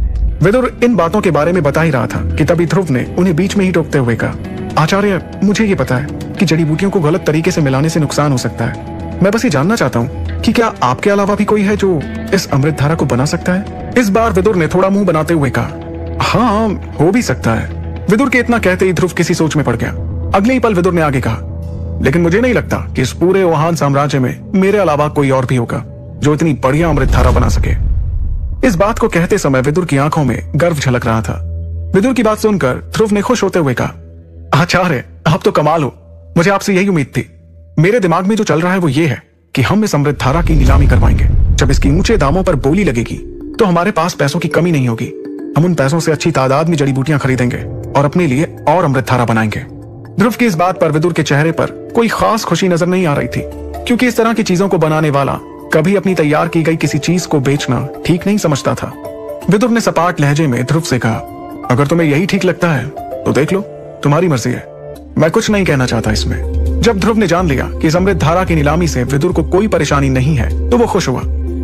विदुर इन बातों के बारे में बता ही रहा था कि तभी ध्रुव ने उन्हें बीच में ही टोकते हुए कहा, आचार्य, मुझे ये पता है कि जड़ी बूटियों को गलत तरीके से मिलाने से नुकसान हो सकता है। मैं बस ये जानना चाहता हूँ कि क्या आपके अलावा भी कोई है जो इस अमृत धारा को बना सकता है? इस बार विदुर ने थोड़ा मुंह बनाते हुए कहा, हाँ, हो भी सकता है। विदुर के इतना कहते ही ध्रुव किसी सोच में पड़ गया। अगले ही पल विदुर ने आगे कहा, लेकिन मुझे नहीं लगता कि इस पूरे वुहान साम्राज्य में मेरे अलावा कोई और भी होगा जो इतनी बढ़िया अमृत धारा बना सके। इस बात को कहते समय विदुर की आंखों में गर्व झलक रहा था। विदुर की बात सुनकर ध्रुव ने खुश होते हुए कहा, आचार्य आप तो कमाल हो, मुझे आपसे यही उम्मीद थी। मेरे दिमाग में जो चल रहा है वो ये है कि हम इस अमृत धारा की नीलामी करवाएंगे। जब इसकी ऊंचे दामों पर बोली लगेगी तो हमारे पास पैसों की कमी नहीं होगी। हम उन पैसों से अच्छी तादाद में जड़ी बूटियां खरीदेंगे और अपने लिए और अमृत धारा बनाएंगे। ध्रुव की इस बात पर विदुर के चेहरे पर कोई खास खुशी नजर नहीं आ रही थी, क्योंकि इस तरह की चीजों को बनाने वाला कभी अपनी तैयार की गई किसी चीज को बेचना ठीक नहीं समझता था। विदुर ने सपाट लहजे में ध्रुव से कहा, अगर तुम्हें यही ठीक लगता है तो देख लो, तुम्हारी मर्जी है, मैं कुछ नहीं कहना चाहता इसमें। जब ध्रुव ने जान लिया कि इस अमृत धारा की नीलामी से विदुर को कोई परेशानी नहीं है तो वो खुश हुआ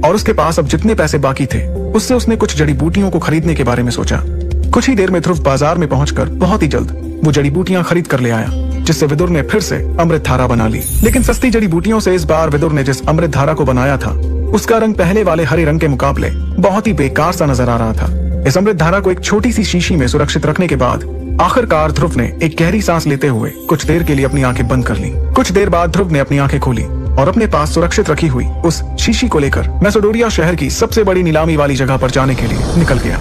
और उसके पास अब जितने पैसे बाकी थे उससे उसने कुछ जड़ी बूटियों को खरीदने के बारे में सोचा। कुछ ही देर में ध्रुव बाजार में पहुंचकर बहुत ही जल्द वो जड़ी बूटियां खरीद कर ले आया, जिससे विदुर ने फिर से अमृत धारा बना ली। लेकिन सस्ती जड़ी बूटियों से इस बार विदुर ने जिस अमृत धारा को बनाया था उसका रंग पहले वाले हरे रंग के मुकाबले बहुत ही बेकार सा नजर आ रहा था। इस अमृत धारा को एक छोटी सी शीशी में सुरक्षित रखने के बाद आखिरकार ध्रुव ने एक गहरी सांस लेते हुए कुछ देर के लिए अपनी आंखें बंद कर ली। कुछ देर बाद ध्रुव ने अपनी आंखें खोली और अपने पास सुरक्षित रखी हुई उस शीशी को लेकर मैसेडोरिया शहर की सबसे बड़ी नीलामी वाली जगह पर जाने के लिए निकल गया।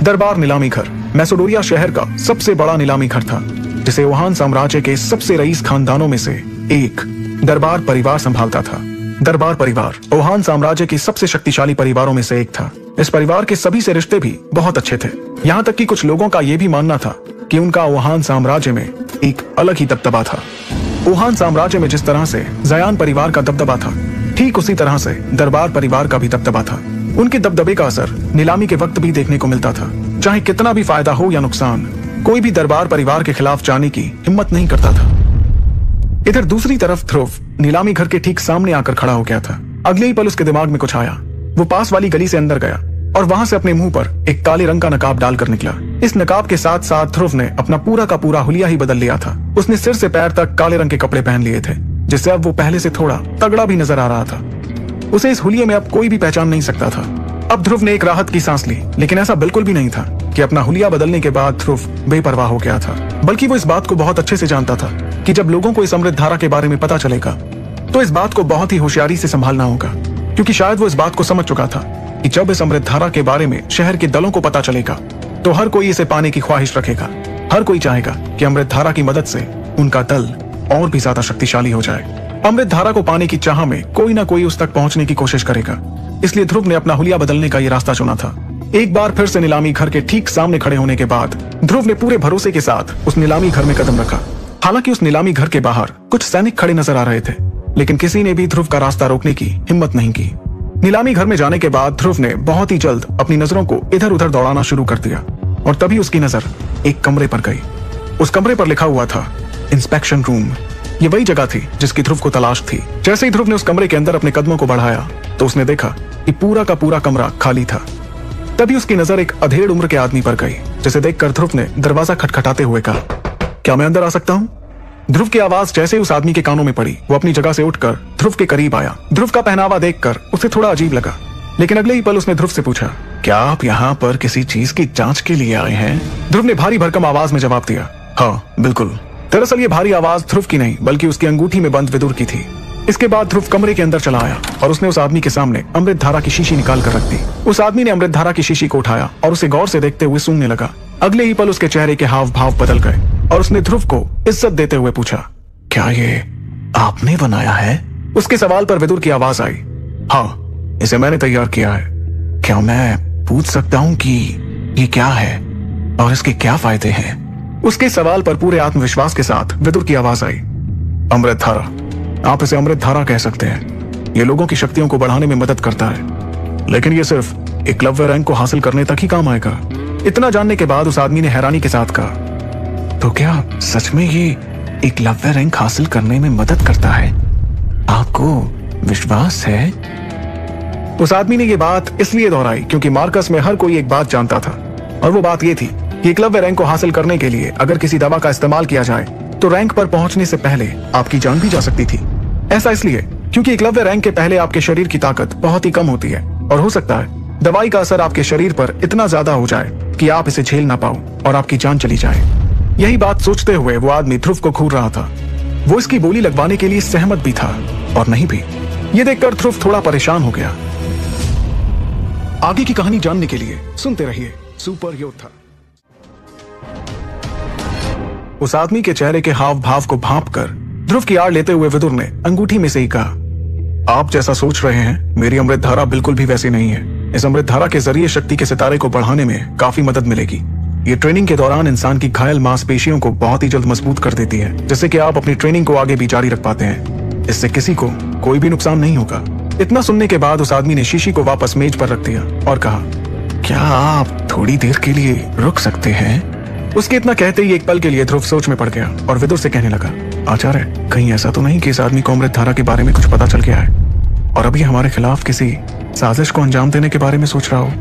दरबार नीलामी घर मैसेडोरिया शहर का सबसे बड़ा नीलामी घर था, जिसे वुहान साम्राज्य के सबसे रईस खानदानों में से एक दरबार परिवार संभालता था। दरबार परिवार वुहान साम्राज्य के सबसे शक्तिशाली परिवारों में से एक था। इस परिवार के सभी से रिश्ते भी बहुत अच्छे थे, यहाँ तक कि कुछ लोगों का यह भी मानना था कि उनका वुहान साम्राज्य में एक अलग ही दबदबा था। वुहान साम्राज्य में जिस तरह से जयान परिवार का दबदबा था, ठीक उसी तरह से दरबार परिवार का भी दबदबा था। उनके दबदबे का असर नीलामी के वक्त भी देखने को मिलता था। चाहे कितना भी फायदा हो या नुकसान, कोई भी दरबार परिवार के खिलाफ जाने की हिम्मत नहीं करता था। इधर दूसरी तरफ ध्रुव नीलामी घर के ठीक सामने आकर खड़ा हो गया था। अगले ही पल उसके दिमाग में कुछ आया। वो पास वाली गली से अंदर गया और वहां से अपने मुंह पर एक काले रंग का नकाब डालकर निकला। इस नकाब के साथ साथ ध्रुव ने अपना पूरा का पूरा हुलिया ही बदल लिया था। उसने सिर से पैर तक काले रंग के कपड़े पहन लिए थे, जिससे अब वो पहले से थोड़ा तगड़ा भी नजर आ रहा था। उसे इस हुलिये में अब कोई भी पहचान नहीं सकता था। अब ध्रुव ने एक राहत की सांस ली, लेकिन ऐसा बिल्कुल भी नहीं था कि अपना हुलिया बदलने के बाद ध्रुव बेपरवाह हो गया था, बल्कि वो इस बात को बहुत अच्छे से जानता था कि जब लोगों को इस अमृत धारा के बारे में पता चलेगा तो इस बात को बहुत ही होशियारी से संभालना होगा, क्योंकि शायद वो इस बात को समझ चुका था कि जब इस अमृत धारा के बारे में शहर के दलों को पता चलेगा तो हर कोई इसे पाने की ख्वाहिश रखेगा। हर कोई चाहेगा कि अमृत धारा की मदद से उनका दल और भी ज्यादा शक्तिशाली हो जाए। अमृत धारा को पाने की चाह में कोई ना कोई उस तक पहुंचने की कोशिश करेगा, इसलिए ध्रुव ने अपना हुलिया बदलने का ये रास्ता चुना था। एक बार फिर से नीलामी घर के ठीक सामने खड़े होने के बाद ध्रुव ने पूरे भरोसे के साथ उस नीलामी घर में कदम रखा। हालांकि उस नीलामी घर के बाहर कुछ सैनिक खड़े नजर आ रहे थे, लेकिन किसी ने भी ध्रुव का रास्ता रोकने की हिम्मत नहीं की। नीलामी घर में जाने के बाद ध्रुव ने बहुत ही जल्द अपनी नजरों को इधर उधर दौड़ाना शुरू कर दिया और तभी उसकी नजर एक कमरे पर गई। उस कमरे पर लिखा हुआ था इंस्पेक्शन रूम। ये वही जगह थी जिसकी ध्रुव को तलाश थी। जैसे ही ध्रुव ने उस कमरे के अंदर अपने कदमों को बढ़ाया तो उसने देखा कि पूरा का पूरा कमरा खाली था। तभी उसकी नजर एक अधेड़ उम्र के आदमी पर गई, जिसे देखकर ध्रुव ने दरवाजा खटखटाते हुए कहा, क्या मैं अंदर आ सकता हूँ? ध्रुव की आवाज जैसे उस आदमी के कानों में पड़ी, वो अपनी जगह से उठकर ध्रुव के करीब आया। ध्रुव का पहनावा देखकर उसे थोड़ा अजीब लगा, लेकिन अगले ही पल उसने ध्रुव से पूछा, क्या आप यहाँ पर किसी चीज की जांच के लिए आए हैं? ध्रुव ने भारी भरकम आवाज में जवाब दिया, हाँ बिल्कुल। दरअसल ये भारी आवाज ध्रुव की नहीं बल्कि उसकी अंगूठी में बंद विदुर की थी। इसके बाद ध्रुव कमरे के अंदर चला आया और उसने उस आदमी के सामने अमृत धारा की शीशी निकाल कर रख दी। उस आदमी ने अमृत धारा की शीशी को उठाया और उसे गौर से देखते हुए सूंघने लगा। अगले ही पल उसके चेहरे के हाव भाव बदल गए और उसने ध्रुव को इज्जत देते हुए पूछा, क्या ये आपने बनाया है? उसके सवाल पर विदुर की आवाज आई, हाँ इसे मैंने तैयार किया है। क्या मैं पूछ सकता हूँ कि ये क्या है और इसके क्या फायदे हैं? उसके सवाल पर पूरे आत्मविश्वास के साथ विदुर की आवाज आई, अमृत धारा, आप इसे अमृत धारा कह सकते हैं। ये लोगों की शक्तियों को बढ़ाने में मदद करता है, लेकिन ये सिर्फ एकलव्य रैंक को हासिल करने तक ही काम आएगा। इतना जानने के बाद उस आदमी ने हैरानी के साथ कहा, तो क्या सच में ये एकलव्य रैंक हासिल करने में मदद करता है? आपको विश्वास है? उस आदमी ने ये बात इसलिए दोहराई क्योंकि मार्कस में हर कोई एक बात जानता था, और वो बात ये थी कि एकलव्य रैंक को हासिल करने के लिए अगर किसी दवा का इस्तेमाल किया जाए तो रैंक पर पहुंचने से पहले आपकी जान भी जा सकती थी। ऐसा इसलिए क्योंकि एकलव्य रैंक के पहले आपके शरीर की ताकत बहुत ही कम होती है और हो सकता है दवाई का असर आपके शरीर पर इतना ज्यादा हो जाए कि आप इसे झेल ना पाओ और आपकी जान चली जाए। यही बात सोचते हुए वो आदमी ध्रुव को घूर रहा था। वो इसकी बोली लगवाने के लिए सहमत भी था और नहीं भी। ये देखकर ध्रुव थोड़ा परेशान हो गया। आगे की कहानी जानने के लिए सुनते रहिए सुपर योद्धा। उस आदमी के चेहरे के हाव भाव को भांपकर ध्रुव की आड़ लेते हुए विदुर ने अंगूठी में से ही कहा, आप जैसा सोच रहे हैं मेरी अमृत धारा बिल्कुल भी वैसी नहीं है। इस अमृत धारा के जरिए शक्ति के सितारे को बढ़ाने में काफी मदद मिलेगी। ये ट्रेनिंग के दौरान इंसान की घायल मांसपेशियों को बहुत ही जल्द मजबूत कर देती है, जिससे कि आप अपनी ट्रेनिंग को आगे भी जारी रख पाते हैं। इससे किसी को कोई भी नुकसान नहीं होगा। इतना सुनने के बाद उस आदमी ने शीशी को वापस मेज पर रख दिया और कहा, क्या आप थोड़ी देर के लिए रुक सकते हैं? उसके इतना कहते ही एक पल के लिए ध्रुव सोच में पड़ गया और विदुर से कहने लगा, आचार्य कहीं ऐसा तो नहीं कि इस आदमी को अमृत धारा के बारे में कुछ पता चल गया है और अभी हमारे खिलाफ किसी साजिश को अंजाम देने के बारे में सोच रहा हो?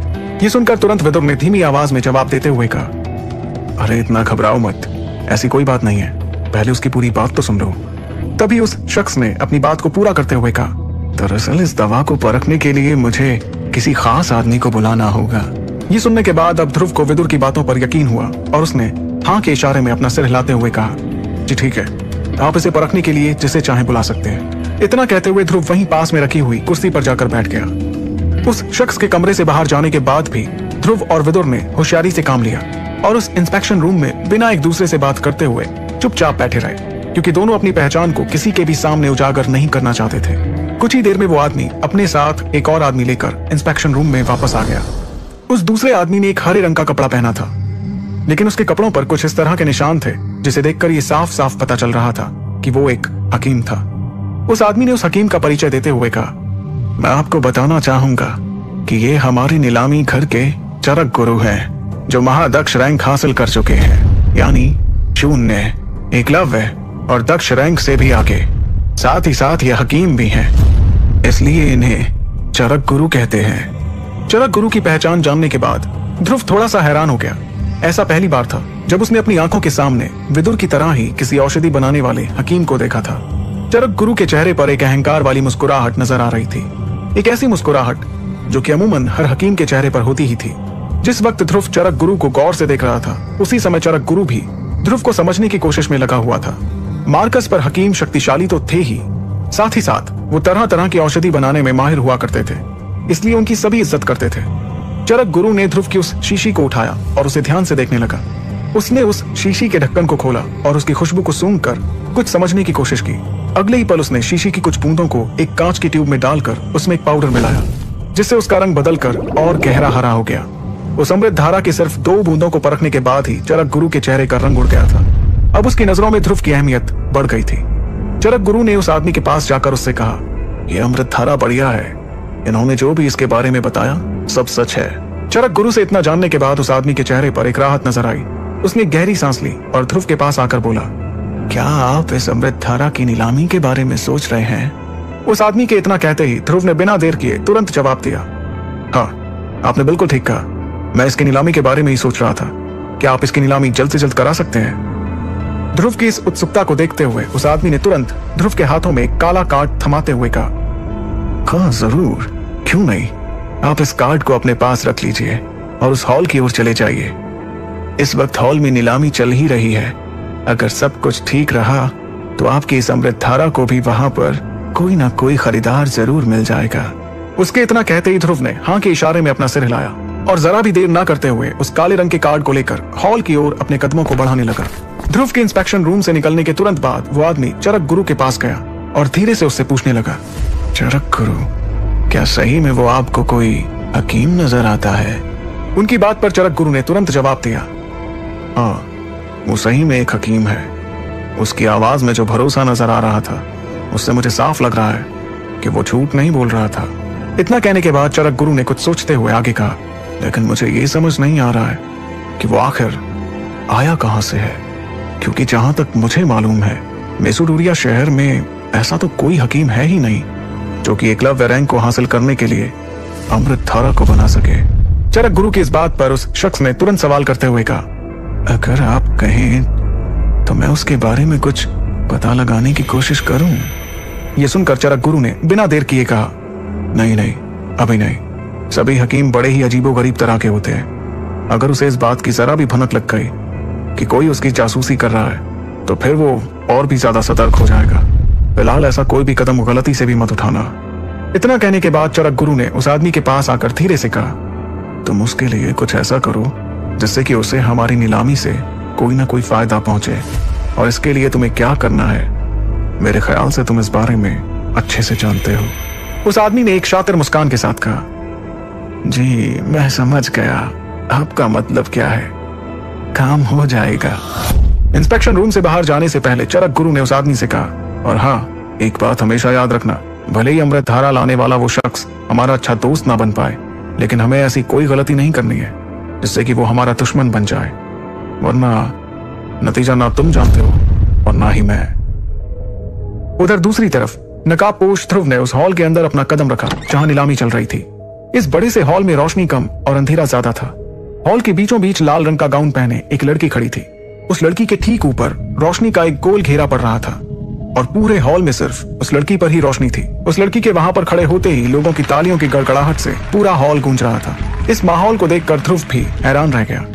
ये सुनकर तुरंत विदुर ने धीमी आवाज में जवाब देते हुए कहा, अरे इतना घबराओ मत, ऐसी कोई बात नहीं है, पहले उसकी पूरी बात तो सुन लो। तभी उस शख्स ने अपनी बात को पूरा करते हुए कहा, दरअसल इस दवा को परखने के लिए मुझे किसी खास आदमी को बुलाना होगा। ये सुनने के बाद अब ध्रुव को विदुर की बातों पर यकीन हुआ और उसने हाँ के इशारे में अपना सिर हिलाते हुए कहा, जी ठीक है, आप इसे परखने के लिए जिसे चाहे बुला सकते हैं। इतना कहते हुए ध्रुव वहीं पास में रखी हुई कुर्सी पर जाकर बैठ गया। उस शख्स के कमरे से बाहर जाने के बाद भी ध्रुव और विदुर ने होशियारी से काम लिया और उस इंस्पेक्शन रूम में बिना एक दूसरे से बात करते हुए चुपचाप बैठे रहे, क्योंकि दोनों अपनी पहचान को किसी के भी सामने उजागर नहीं करना चाहते थे। कुछ ही देर में वो आदमी अपने साथ एक और आदमी लेकर इंस्पेक्शन रूम में वापस आ गया। उस दूसरे आदमी ने एक हरे रंग का कपड़ा पहना था, लेकिन उसके कपड़ों पर कुछ इस तरह के निशान थे जिसे देखकर ये साफ साफ पता चल रहा था कि वो एक हकीम था। उस आदमी ने उस हकीम का परिचय देते हुए कहा, मैं आपको बताना चाहूंगा कि ये हमारी नीलामी घर के चरक गुरु हैं, जो महादक्ष रैंक हासिल कर चुके हैं, यानी शून्य, एकलव्य और दक्ष रैंक से भी आगे। साथ ही साथ ये हकीम भी हैं, इसलिए इन्हें चरक गुरु कहते हैं। चरक गुरु की पहचान जानने के बाद ध्रुव थोड़ा सा हैरान हो गया। ऐसा पहली बार था जब उसने अपनी आंखों के सामने विदुर की तरह ही किसी औषधि बनाने वाले हकीम को देखा था। चरक गुरु के चेहरे पर एक अहंकार वाली मुस्कुराहट नजर आ रही थी, एक ऐसी मुस्कुराहट जो कि अमूमन हर हकीम के चेहरे पर होती ही थी। जिस वक्त ध्रुव चरक गुरु को गौर से देख रहा था, उसी समय चरक गुरु भी ध्रुव को समझने की कोशिश में लगा हुआ था। मार्कस पर हकीम शक्तिशाली तो थे ही, साथ ही साथ वो तरह तरह की औषधि बनाने में माहिर हुआ करते थे, इसलिए उनकी सभी इज्जत करते थे। चरक गुरु ने ध्रुव की उस शीशी को उठाया और उसे ध्यान से देखने लगा। उसने उस शीशी के ढक्कन को खोला और उसकी खुशबू को सूंघकर कुछ समझने की कोशिश की। अगले ही पल उसने शीशी की कुछ बूंदों को एक कांच की ट्यूब में डालकर उसमें एक पाउडर मिलाया, जिससे उसका रंग बदलकर और गहरा हरा हो गया। उस अमृत धारा की सिर्फ 2 बूंदों को परखने के बाद ही चरक गुरु के चेहरे का रंग उड़ गया था। अब उसकी नजरों में ध्रुव की अहमियत बढ़ गई थी। चरक गुरु ने उस आदमी के पास जाकर उससे कहा, यह अमृत धारा बढ़िया है, इन्होंने जो भी इसके बारे में बताया सब सच है। चरक गुरु से इतना जानने के बाद उस आदमी के चेहरे पर एक राहत नजर आई। उसने गहरी सांस ली और ध्रुव के पास आकर बोला, क्या आप इस अमृत धारा की नीलामी के बारे में सोच रहे हैं? उस आदमी के इतना कहते ही ध्रुव ने बिना देर किए तुरंत जवाब दिया, हाँ, आपने बिल्कुल ठीक कहा, मैं इसकी नीलामी के बारे में ही सोच रहा था। क्या आप इसकी नीलामी जल्द से जल्द करा सकते हैं? ध्रुव की इस उत्सुकता को देखते हुए उस आदमी ने तुरंत ध्रुव के हाथों में एक काला कार्ड थमाते हुए कहा, हाँ जरूर, क्यों नहीं, आप इस कार्ड को अपने पास रख लीजिए और उस हॉल की ओर चले जाइए। इस वक्त हॉल में नीलामी चल ही रही है। अगर सब कुछ ठीक रहा तो आपकी इस अमृत धारा को भी वहां पर कोई ना कोई खरीदार जरूर मिल जाएगा। उसके इतना कहते ही ध्रुव ने हाँ के इशारे में अपना सिर हिलाया और जरा भी देर ना करते हुए उस काले रंग के कार्ड को लेकर हॉल की ओर अपने कदमों को बढ़ाने लगा। ध्रुव के इंस्पेक्शन रूम से निकलने के तुरंत बाद वो आदमी चरक गुरु के पास गया और धीरे से उससे पूछने लगा, चरक गुरु, क्या सही में वो आपको कोई हकीम नजर आता है? उनकी बात पर चरक गुरु ने तुरंत जवाब दिया, हाँ, वो सही में एक हकीम है। उसकी आवाज में जो भरोसा नजर आ रहा था, उससे मुझे साफ लग रहा है कि वो झूठ नहीं बोल रहा था। इतना कहने के बाद चरक गुरु ने कुछ सोचते हुए आगे कहा, लेकिन मुझे ये समझ नहीं आ रहा है कि वो आखिर आया कहां से है, क्योंकि जहां तक मुझे मालूम है मेसुडूरिया शहर में ऐसा तो कोई हकीम है ही नहीं जो कि एकलव्य रैंक को हासिल करने के लिए अमृत धारा को बना सके। चरक गुरु की इस बात पर उस शख्स ने तुरंत सवाल करते हुए कहा, अगर आप कहें तो मैं उसके बारे में कुछ पता लगाने की कोशिश करूं। यह सुनकर चरक गुरु ने बिना देर किए कहा, नहीं नहीं, अभी नहीं, सभी हकीम बड़े ही अजीबोगरीब तरह के होते हैं। अगर उसे इस बात की जरा भी भनक लग गई कि कोई उसकी जासूसी कर रहा है तो फिर वो और भी ज्यादा सतर्क हो जाएगा। फिलहाल ऐसा कोई भी कदम गलती से भी मत उठाना। इतना कहने के बाद चरक गुरु ने उस आदमी के पास आकर धीरे से कहा, तुम उसके लिए कुछ ऐसा करो जिससे कि उसे हमारी नीलामी से कोई ना कोई फायदा पहुंचे। और इसके लिए तुम्हें क्या करना है, मेरे ख्याल से तुम इस बारे में अच्छे से जानते हो। उस आदमी ने एक शातिर मुस्कान के साथ कहा, जी मैं समझ गया, आपका मतलब क्या है, काम हो जाएगा। इंस्पेक्शन रूम से बाहर जाने से पहले चरक गुरु ने उस आदमी से कहा, और हाँ, एक बात हमेशा याद रखना, भले ही अमृत धारा लाने वाला वो शख्स हमारा अच्छा दोस्त ना बन पाए, लेकिन हमें ऐसी कोई गलती नहीं करनी है जिससे कि वो हमारा दुश्मन बन जाए, वरना नतीजा ना तुम जानते हो और ना ही मैं। उधर दूसरी तरफ नकाबपोश ध्रुव ने उस हॉल के अंदर अपना कदम रखा जहां नीलामी चल रही थी। इस बड़े से हॉल में रोशनी कम और अंधेरा ज्यादा था। हॉल के बीचों बीच लाल रंग का गाउन पहने एक लड़की खड़ी थी। उस लड़की के ठीक ऊपर रोशनी का एक गोल घेरा पड़ रहा था और पूरे हॉल में सिर्फ उस लड़की पर ही रोशनी थी। उस लड़की के वहां पर खड़े होते ही लोगों की तालियों की गड़गड़ाहट से पूरा हॉल गूंज रहा था। इस माहौल को देखकर ध्रुव भी हैरान रह गया।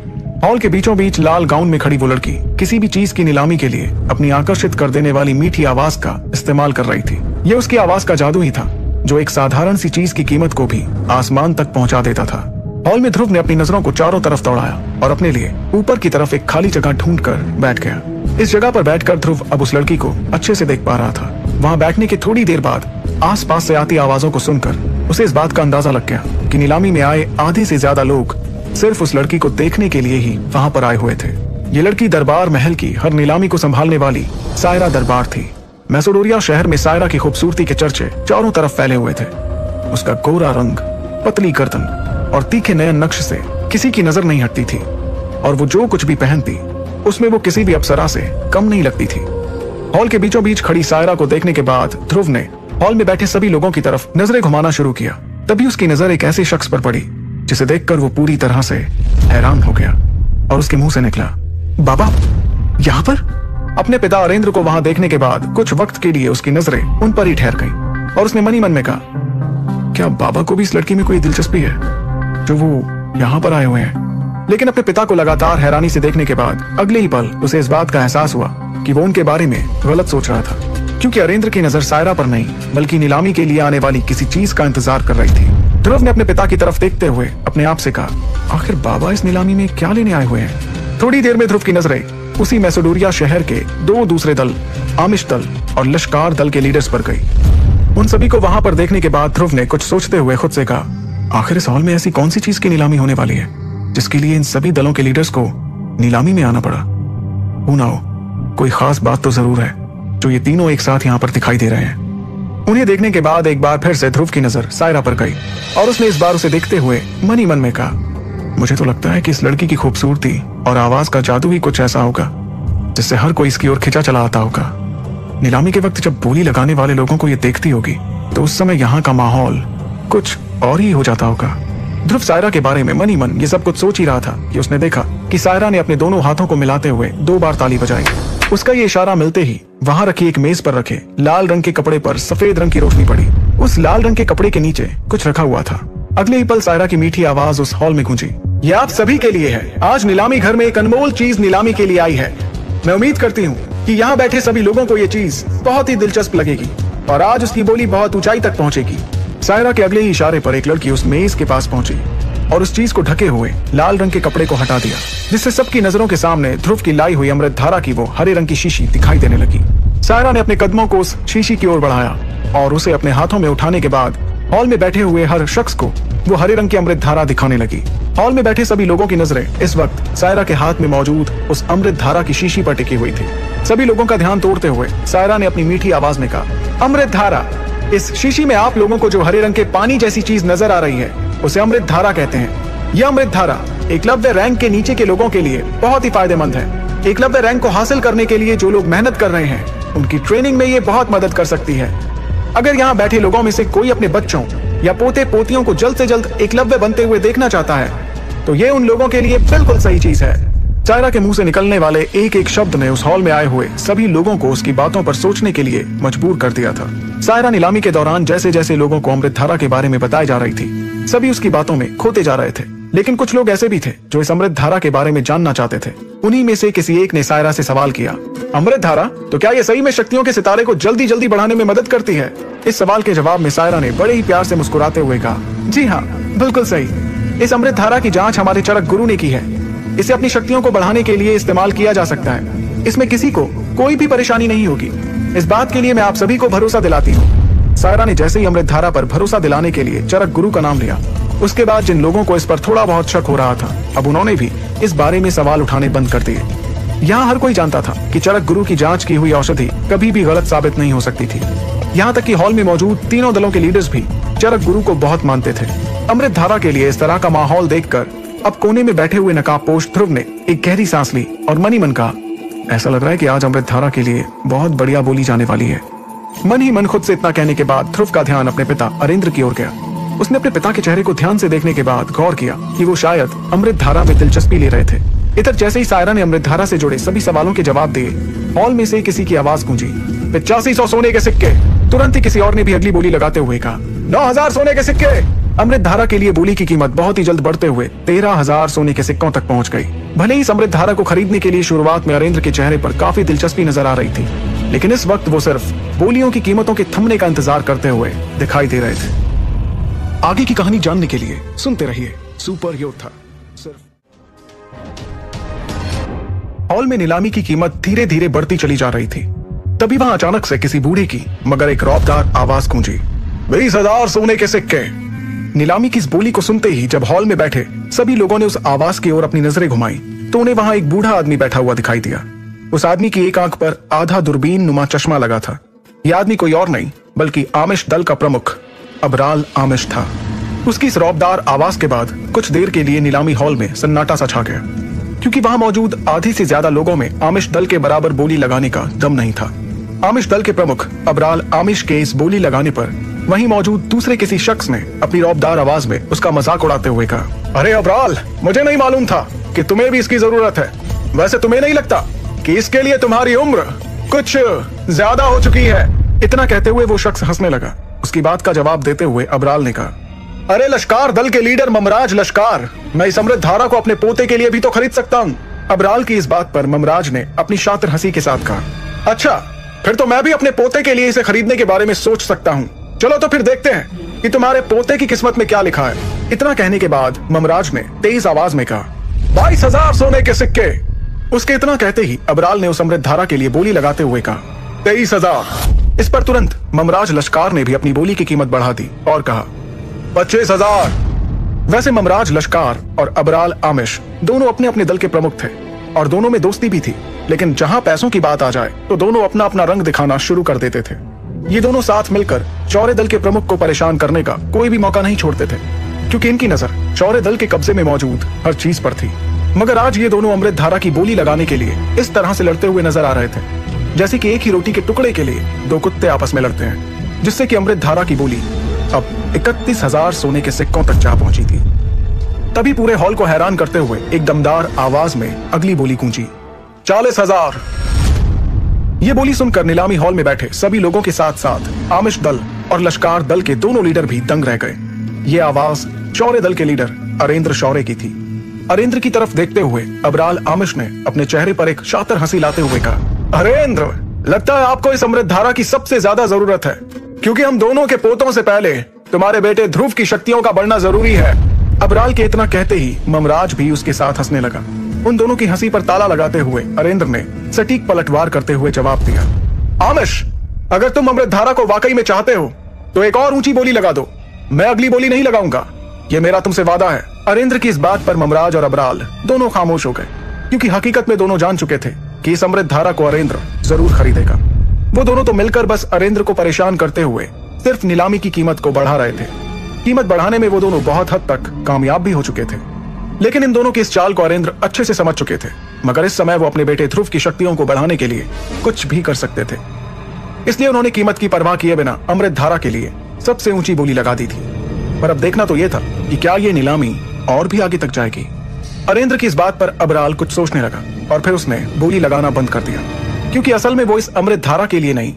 हॉल के बीचों बीच लाल गाउन में खड़ी वो लड़की किसी भी चीज की नीलामी के लिए अपनी आकर्षित कर देने वाली मीठी आवाज का इस्तेमाल कर रही थी। ये उसकी आवाज का जादू ही था जो एक साधारण सी चीज की कीमत को भी आसमान तक पहुंचा देता था। हॉल में ध्रुव ने अपनी नजरों को चारों तरफ दौड़ाया और अपने लिए ऊपर की तरफ एक खाली जगह ढूंढकर बैठ गया। इस जगह पर बैठकर ध्रुव अब उस लड़की को अच्छे से देख पा रहा था। वहां बैठने के थोड़ी देर बाद आसपास से आती आवाजों को सुनकर उसे इस बात का अंदाजा लग गया कि नीलामी में आए आधे से ज्यादा लोग सिर्फ उस लड़की को देखने के लिए ही वहां पर आए हुए थे। ये लड़की दरबार महल की हर नीलामी को संभालने वाली सायरा दरबार थी। मैसेडोरिया शहर में सायरा की खूबसूरती के चर्चे चारों तरफ फैले हुए थे। उसका गोरा रंग, पतली गर्दन और तीखे नयन नक्श से किसी की नजर नहीं हटती थी और वो जो कुछ भी पहनती उसमें वो किसी भी अप्सरा से कम नहीं लगती थी। हॉल के बीचों बीच खड़ी सायरा को देखने के बाद ध्रुव ने हॉल में बैठे सभी लोगों की तरफ नजरें घुमाना शुरू किया। तभी उसकी नजर एक ऐसे शख्स पर पड़ी जिसे देखकर वो पूरी तरह से हैरान हो गया और उसके मुंह से निकला, बाबा यहाँ पर? अपने पिता अरेंद्र को वहां देखने के बाद कुछ वक्त के लिए उसकी नजरें उन पर ही ठहर गईं और उसने मन ही मन में कहा, क्या बाबा को भी इस लड़की में कोई दिलचस्पी है जो वो यहाँ पर आए हुए हैं? लेकिन अपने पिता को लगातार हैरानी से देखने के बाद अगले ही पल उसे इस बात का एहसास हुआ कि वो उनके बारे में गलत सोच रहा था, क्योंकि अरेंद्र की नजर सायरा पर नहीं बल्कि नीलामी के लिए आने वाली किसी चीज का इंतजार कर रही थी। ध्रुव ने अपने पिता की तरफ देखते हुए अपने आप से कहा, आखिर बाबा इस नीलामी में क्या लेने आए हुए हैं? थोड़ी देर में ध्रुव की नजरें उसी मैसेडोरिया शहर के दो दूसरे दल, आमिश दल और लश्कार दल के लीडर्स पर गई। उन सभी को वहां पर देखने के बाद ध्रुव ने कुछ सोचते हुए खुद से कहा, आखिर इस हॉल में ऐसी कौन सी चीज की नीलामी होने वाली है जिसके लिए इन सभी दलों के लीडर्स को नीलामी में आना पड़ा? हो ना हो कोई खास बात तो जरूर है जो ये तीनों एक साथ यहाँ पर दिखाई दे रहे हैं। उन्हें देखने के बाद एक बार फिर से ध्रुव की नजर सायरा पर गई और उसने इस बार उसे देखते हुए मन ही मन में कहा, मुझे तो लगता है कि इस लड़की की खूबसूरती और आवाज का जादू ही कुछ ऐसा होगा जिससे हर कोई इसकी ओर खिंचा चला आता होगा। नीलामी के वक्त जब बोली लगाने वाले लोगों को ये देखती होगी तो उस समय यहाँ का माहौल कुछ और ही हो जाता होगा। ध्रुव सायरा के बारे में मन ही मन ये सब कुछ सोच ही रहा था कि उसने देखा कि सायरा ने अपने दोनों हाथों को मिलाते हुए 2 बार ताली बजाई। उसका ये इशारा मिलते ही वहां रखी एक मेज पर रखे लाल रंग के कपड़े पर सफेद रंग की रोशनी पड़ी। उस लाल रंग के कपड़े के नीचे कुछ रखा हुआ था। अगले ही पल सायरा की मीठी आवाज उस हॉल में गूंजी, ये आप सभी के लिए है। आज नीलामी घर में एक अनमोल चीज नीलामी के लिए आई है। मैं उम्मीद करती हूँ कि यहाँ बैठे सभी लोगों को ये चीज बहुत ही दिलचस्प लगेगी और आज उसकी बोली बहुत ऊंचाई तक पहुंचेगी। सायरा के अगले ही इशारे पर एक लड़की उस मेज के पास पहुंची और उस चीज को ढके हुए लाल रंग के कपड़े को हटा दिया, जिससे सबकी नजरों के सामने ध्रुव की लाई हुई अमृत धारा की वो हरे रंग की शीशी दिखाई देने लगी। सायरा ने अपने कदमों को उस शीशी की ओर बढ़ाया और उसे अपने हाथों में उठाने के बाद हॉल में बैठे हुए हर शख्स को वो हरे रंग की अमृत धारा दिखाने लगी। हॉल में बैठे सभी लोगों की नजरें इस वक्त सायरा के हाथ में मौजूद उस अमृत धारा की शीशी पर टिकी हुई थी। सभी लोगों का ध्यान तोड़ते हुए सायरा ने अपनी मीठी आवाज में कहा, अमृत धारा, इस शीशी में आप लोगों को जो हरे रंग के पानी जैसी चीज नजर आ रही है उसे अमृत धारा कहते हैं। यह अमृत धारा एकलव्य रैंक के नीचे के लोगों के लिए बहुत ही फायदेमंद है। एकलव्य रैंक को हासिल करने के लिए जो लोग मेहनत कर रहे हैं उनकी ट्रेनिंग में ये बहुत मदद कर सकती है। अगर यहाँ बैठे लोगों में से कोई अपने बच्चों या पोते पोतियों को जल्द से जल्द एकलव्य बनते हुए देखना चाहता है तो ये उन लोगों के लिए बिल्कुल सही चीज है। सायरा के मुंह से निकलने वाले एक एक शब्द ने उस हॉल में आए हुए सभी लोगों को उसकी बातों पर सोचने के लिए मजबूर कर दिया था। सायरा नीलामी के दौरान जैसे जैसे लोगों को अमृत धारा के बारे में बताई जा रही थी, सभी उसकी बातों में खोते जा रहे थे। लेकिन कुछ लोग ऐसे भी थे जो इस अमृत धारा के बारे में जानना चाहते थे। उन्हीं में से किसी एक ने सायरा से सवाल किया, अमृत धारा तो क्या ये सही में शक्तियों के सितारे को जल्दी जल्दी बढ़ाने में मदद करती है? इस सवाल के जवाब में सायरा ने बड़े ही प्यार से मुस्कुराते हुए कहा, जी हाँ, बिल्कुल सही। इस अमृत धारा की जांच हमारे चरक गुरु ने की है। इसे अपनी शक्तियों को बढ़ाने के लिए इस्तेमाल किया जा सकता है। इसमें किसी को कोई भी परेशानी नहीं होगी। इस बात के लिए मैं आप सभी को भरोसा दिलाती हूँ। सायरा ने जैसे ही अमृत धारा पर भरोसा दिलाने के लिए चरक गुरु का नाम लिया, उसके बाद जिन लोगों को इस पर थोड़ा बहुत शक हो रहा था, अब उन्होंने भी इस बारे में सवाल उठाने बंद कर दिए। यहाँ हर कोई जानता था कि चरक गुरु की जांच की हुई औषधि कभी भी गलत साबित नहीं हो सकती थी। यहाँ तक कि हॉल में मौजूद तीनों दलों के लीडर्स भी चरक गुरु को बहुत मानते थे। अमृत धारा के लिए इस तरह का माहौल देखकर अब कोने में बैठे हुए नकाबपोश ध्रुव ने एक गहरी सांस ली और मन ही मन कहा, ऐसा लग रहा है कि आज अमृत धारा के लिए बहुत बढ़िया बोली जाने वाली है। मन ही मन खुद से इतना कहने के बाद ध्रुव का ध्यान अपने पिता अरेंद्र की ओर गया। उसने अपने पिता के चेहरे को ध्यान से देखने के बाद गौर किया कि वो शायद अमृत धारा में दिलचस्पी ले रहे थे। इधर जैसे ही सायरा ने अमृत धारा से जुड़े सभी सवालों के जवाब दिए, हॉल में से किसी की आवाज गूंजी, 8500 सोने के सिक्के। तुरंत ही किसी और ने भी अगली बोली लगाते हुए कहा, 9000 सोने के सिक्के। अमृत धारा के लिए बोली की कीमत बहुत ही जल्द बढ़ते हुए 13000 सोने के सिक्कों तक पहुंच गई। भले ही इस अमृत धारा को खरीदने के लिए शुरुआत में अरेंद्र के चेहरे पर काफी दिलचस्पी नजर आ रही थी, लेकिन इस वक्त वो सिर्फ बोलियों की कीमतों के थमने का इंतजार करते हुए दिखाई दे रहे थे। आगे की कहानी जानने के लिए सुनते रहिए सुपर योद्धा। हॉल में नीलामी की कीमत धीरे धीरे बढ़ती चली जा रही थी। तभी वहां अचानक से किसी बूढ़े की मगर एक रौबदार आवाज गूंजी, 20,000 सोने के सिक्के। नीलामी की इस बोली को सुनते ही जब हॉल में बैठे सभी लोगों ने उस आवाज की ओर अपनी नजरें घुमाई तो उन्हें वहां एक बूढ़ा आदमी बैठा हुआ दिखाई दिया। उस आदमी की एक आंख पर आधा दूरबीन नुमा चश्मा लगा था। यह आदमी कोई और नहीं बल्कि आमिश दल का प्रमुख अबराल आमिश था। उसकी इस रौबदार आवाज के बाद कुछ देर के लिए नीलामी हॉल में सन्नाटा सा छा गया, क्योंकि वहां मौजूद आधे से ज्यादा लोगों में आमिश दल के बराबर बोली लगाने का दम नहीं था। आमिश दल के प्रमुख अबराल आमिश के इस बोली लगाने पर वहीं मौजूद दूसरे किसी शख्स ने अपनी रौबदार आवाज में उसका मजाक उड़ाते हुए कहा, अरे अबराल, मुझे नहीं मालूम था कि तुम्हें भी इसकी जरूरत है। वैसे तुम्हें नहीं लगता कि इसके लिए तुम्हारी उम्र कुछ ज्यादा हो चुकी है? इतना कहते हुए वो शख्स हंसने लगा। उसकी बात का जवाब देते हुए अबराल ने कहा, अरे लश्कार दल के लीडर ममराज लश्कार, मैं इस अमृत धारा को अपने पोते के लिए भी तो खरीद सकता हूँ। अबराल की इस बात पर ममराज ने अपनी शातिर हंसी के साथ कहा, अच्छा, फिर तो मैं भी अपने पोते के लिए इसे खरीदने के बारे में सोच सकता हूँ। चलो तो फिर देखते हैं कि तुम्हारे पोते की किस्मत में क्या लिखा है। इतना कहने के बाद ममराज ने तेज आवाज में कहा, 22,000 सोने के सिक्के। उसके इतना कहते ही अबराल ने उस अमृत धारा के लिए बोली लगाते हुए कहा, 23,000। इस पर तुरंत ममराज लश्कार ने भी अपनी बोली की कीमत बढ़ा दी और कहा, 25,000। वैसे ममराज लश्कार और अबराल आमिश दोनों अपने अपने दल के प्रमुख थे और दोनों में दोस्ती भी थी, लेकिन जहां पैसों की बात आ जाए तो दोनों अपना अपना रंग दिखाना शुरू कर देते थे। ये दोनों साथ मिलकर चौरे दल के प्रमुख को परेशान करने का कोई भी मौका नहीं छोड़ते थे, क्योंकि इनकी नजर चौरे दल के कब्जे में मौजूद हर चीज पर थी। मगर आज ये दोनों अमृत धारा की बोली लगाने के लिए इस तरह से लड़ते हुए नजर आ रहे थे जैसे कि एक ही रोटी के टुकड़े के लिए दो कुत्ते आपस में लड़ते हैं, जिससे कि अमृत धारा की बोली अब 31,000 सोने के सिक्कों तक जा पहुंची थी। तभी पूरे हॉल को हैरान करते हुए एक दमदार आवाज में अगली बोली गूंजी, 40,000। ये बोली सुनकर नीलामी हॉल में बैठे सभी लोगों के साथ साथ आमिश दल और लश्कार दल के दोनों लीडर भी दंग रह गए। ये आवाज शौर्य दल के लीडर अरेंद्र शौर्य की थी। अरेंद्र की तरफ देखते हुए अबराल आमिश ने अपने चेहरे पर एक शातिर हंसी लाते हुए कहा, अरेंद्र, लगता है आपको इस अमृत धारा की सबसे ज्यादा जरूरत है, क्योंकि हम दोनों के पोतों से पहले तुम्हारे बेटे ध्रुव की शक्तियों का बढ़ना जरूरी है। अबराल के इतना कहते ही ममराज भी उसके साथ हंसने लगा। उन दोनों की हंसी पर ताला लगाते हुए अरेंद्र ने सटीक पलटवार करते हुए जवाब दिया, आमिश, अगर तुम अमृत धारा को वाकई में चाहते हो तो एक और ऊंची बोली लगा दो। मैं अगली बोली नहीं लगाऊंगा, ये मेरा तुमसे वादा है। अरेंद्र की इस बात पर ममराज और अबराल दोनों खामोश हो गए, क्योंकि हकीकत में दोनों जान चुके थे कि इस अमृत धारा को अरेंद्र जरूर खरीदेगा। वो दोनों तो मिलकर बस अरेंद्र को परेशान करते हुए सिर्फ नीलामी की कीमत को बढ़ा रहे थे। कीमत बढ़ाने में वो दोनों बहुत हद तक कामयाब भी हो चुके थे, लेकिन इन दोनों की इस चाल को अरेंद्र अच्छे से समझ चुके थे। मगर इस समय वो अपने बेटे ध्रुव की शक्तियों को बढ़ाने के लिए कुछ भी कर सकते थे, इसलिए उन्होंने कीमत की परवाह किए बिना अमृत धारा के लिए सबसे ऊंची बोली लगा दी थी। पर अब देखना तो यह था कि क्या ये नीलामी और भी आगे तक जाएगी। अरेंद्र की इस बात पर अबराल कुछ सोचने लगा और फिर उसने बोली लगाना बंद कर दिया, क्योंकि असल में वो इस अमृत धारा के लिए नहीं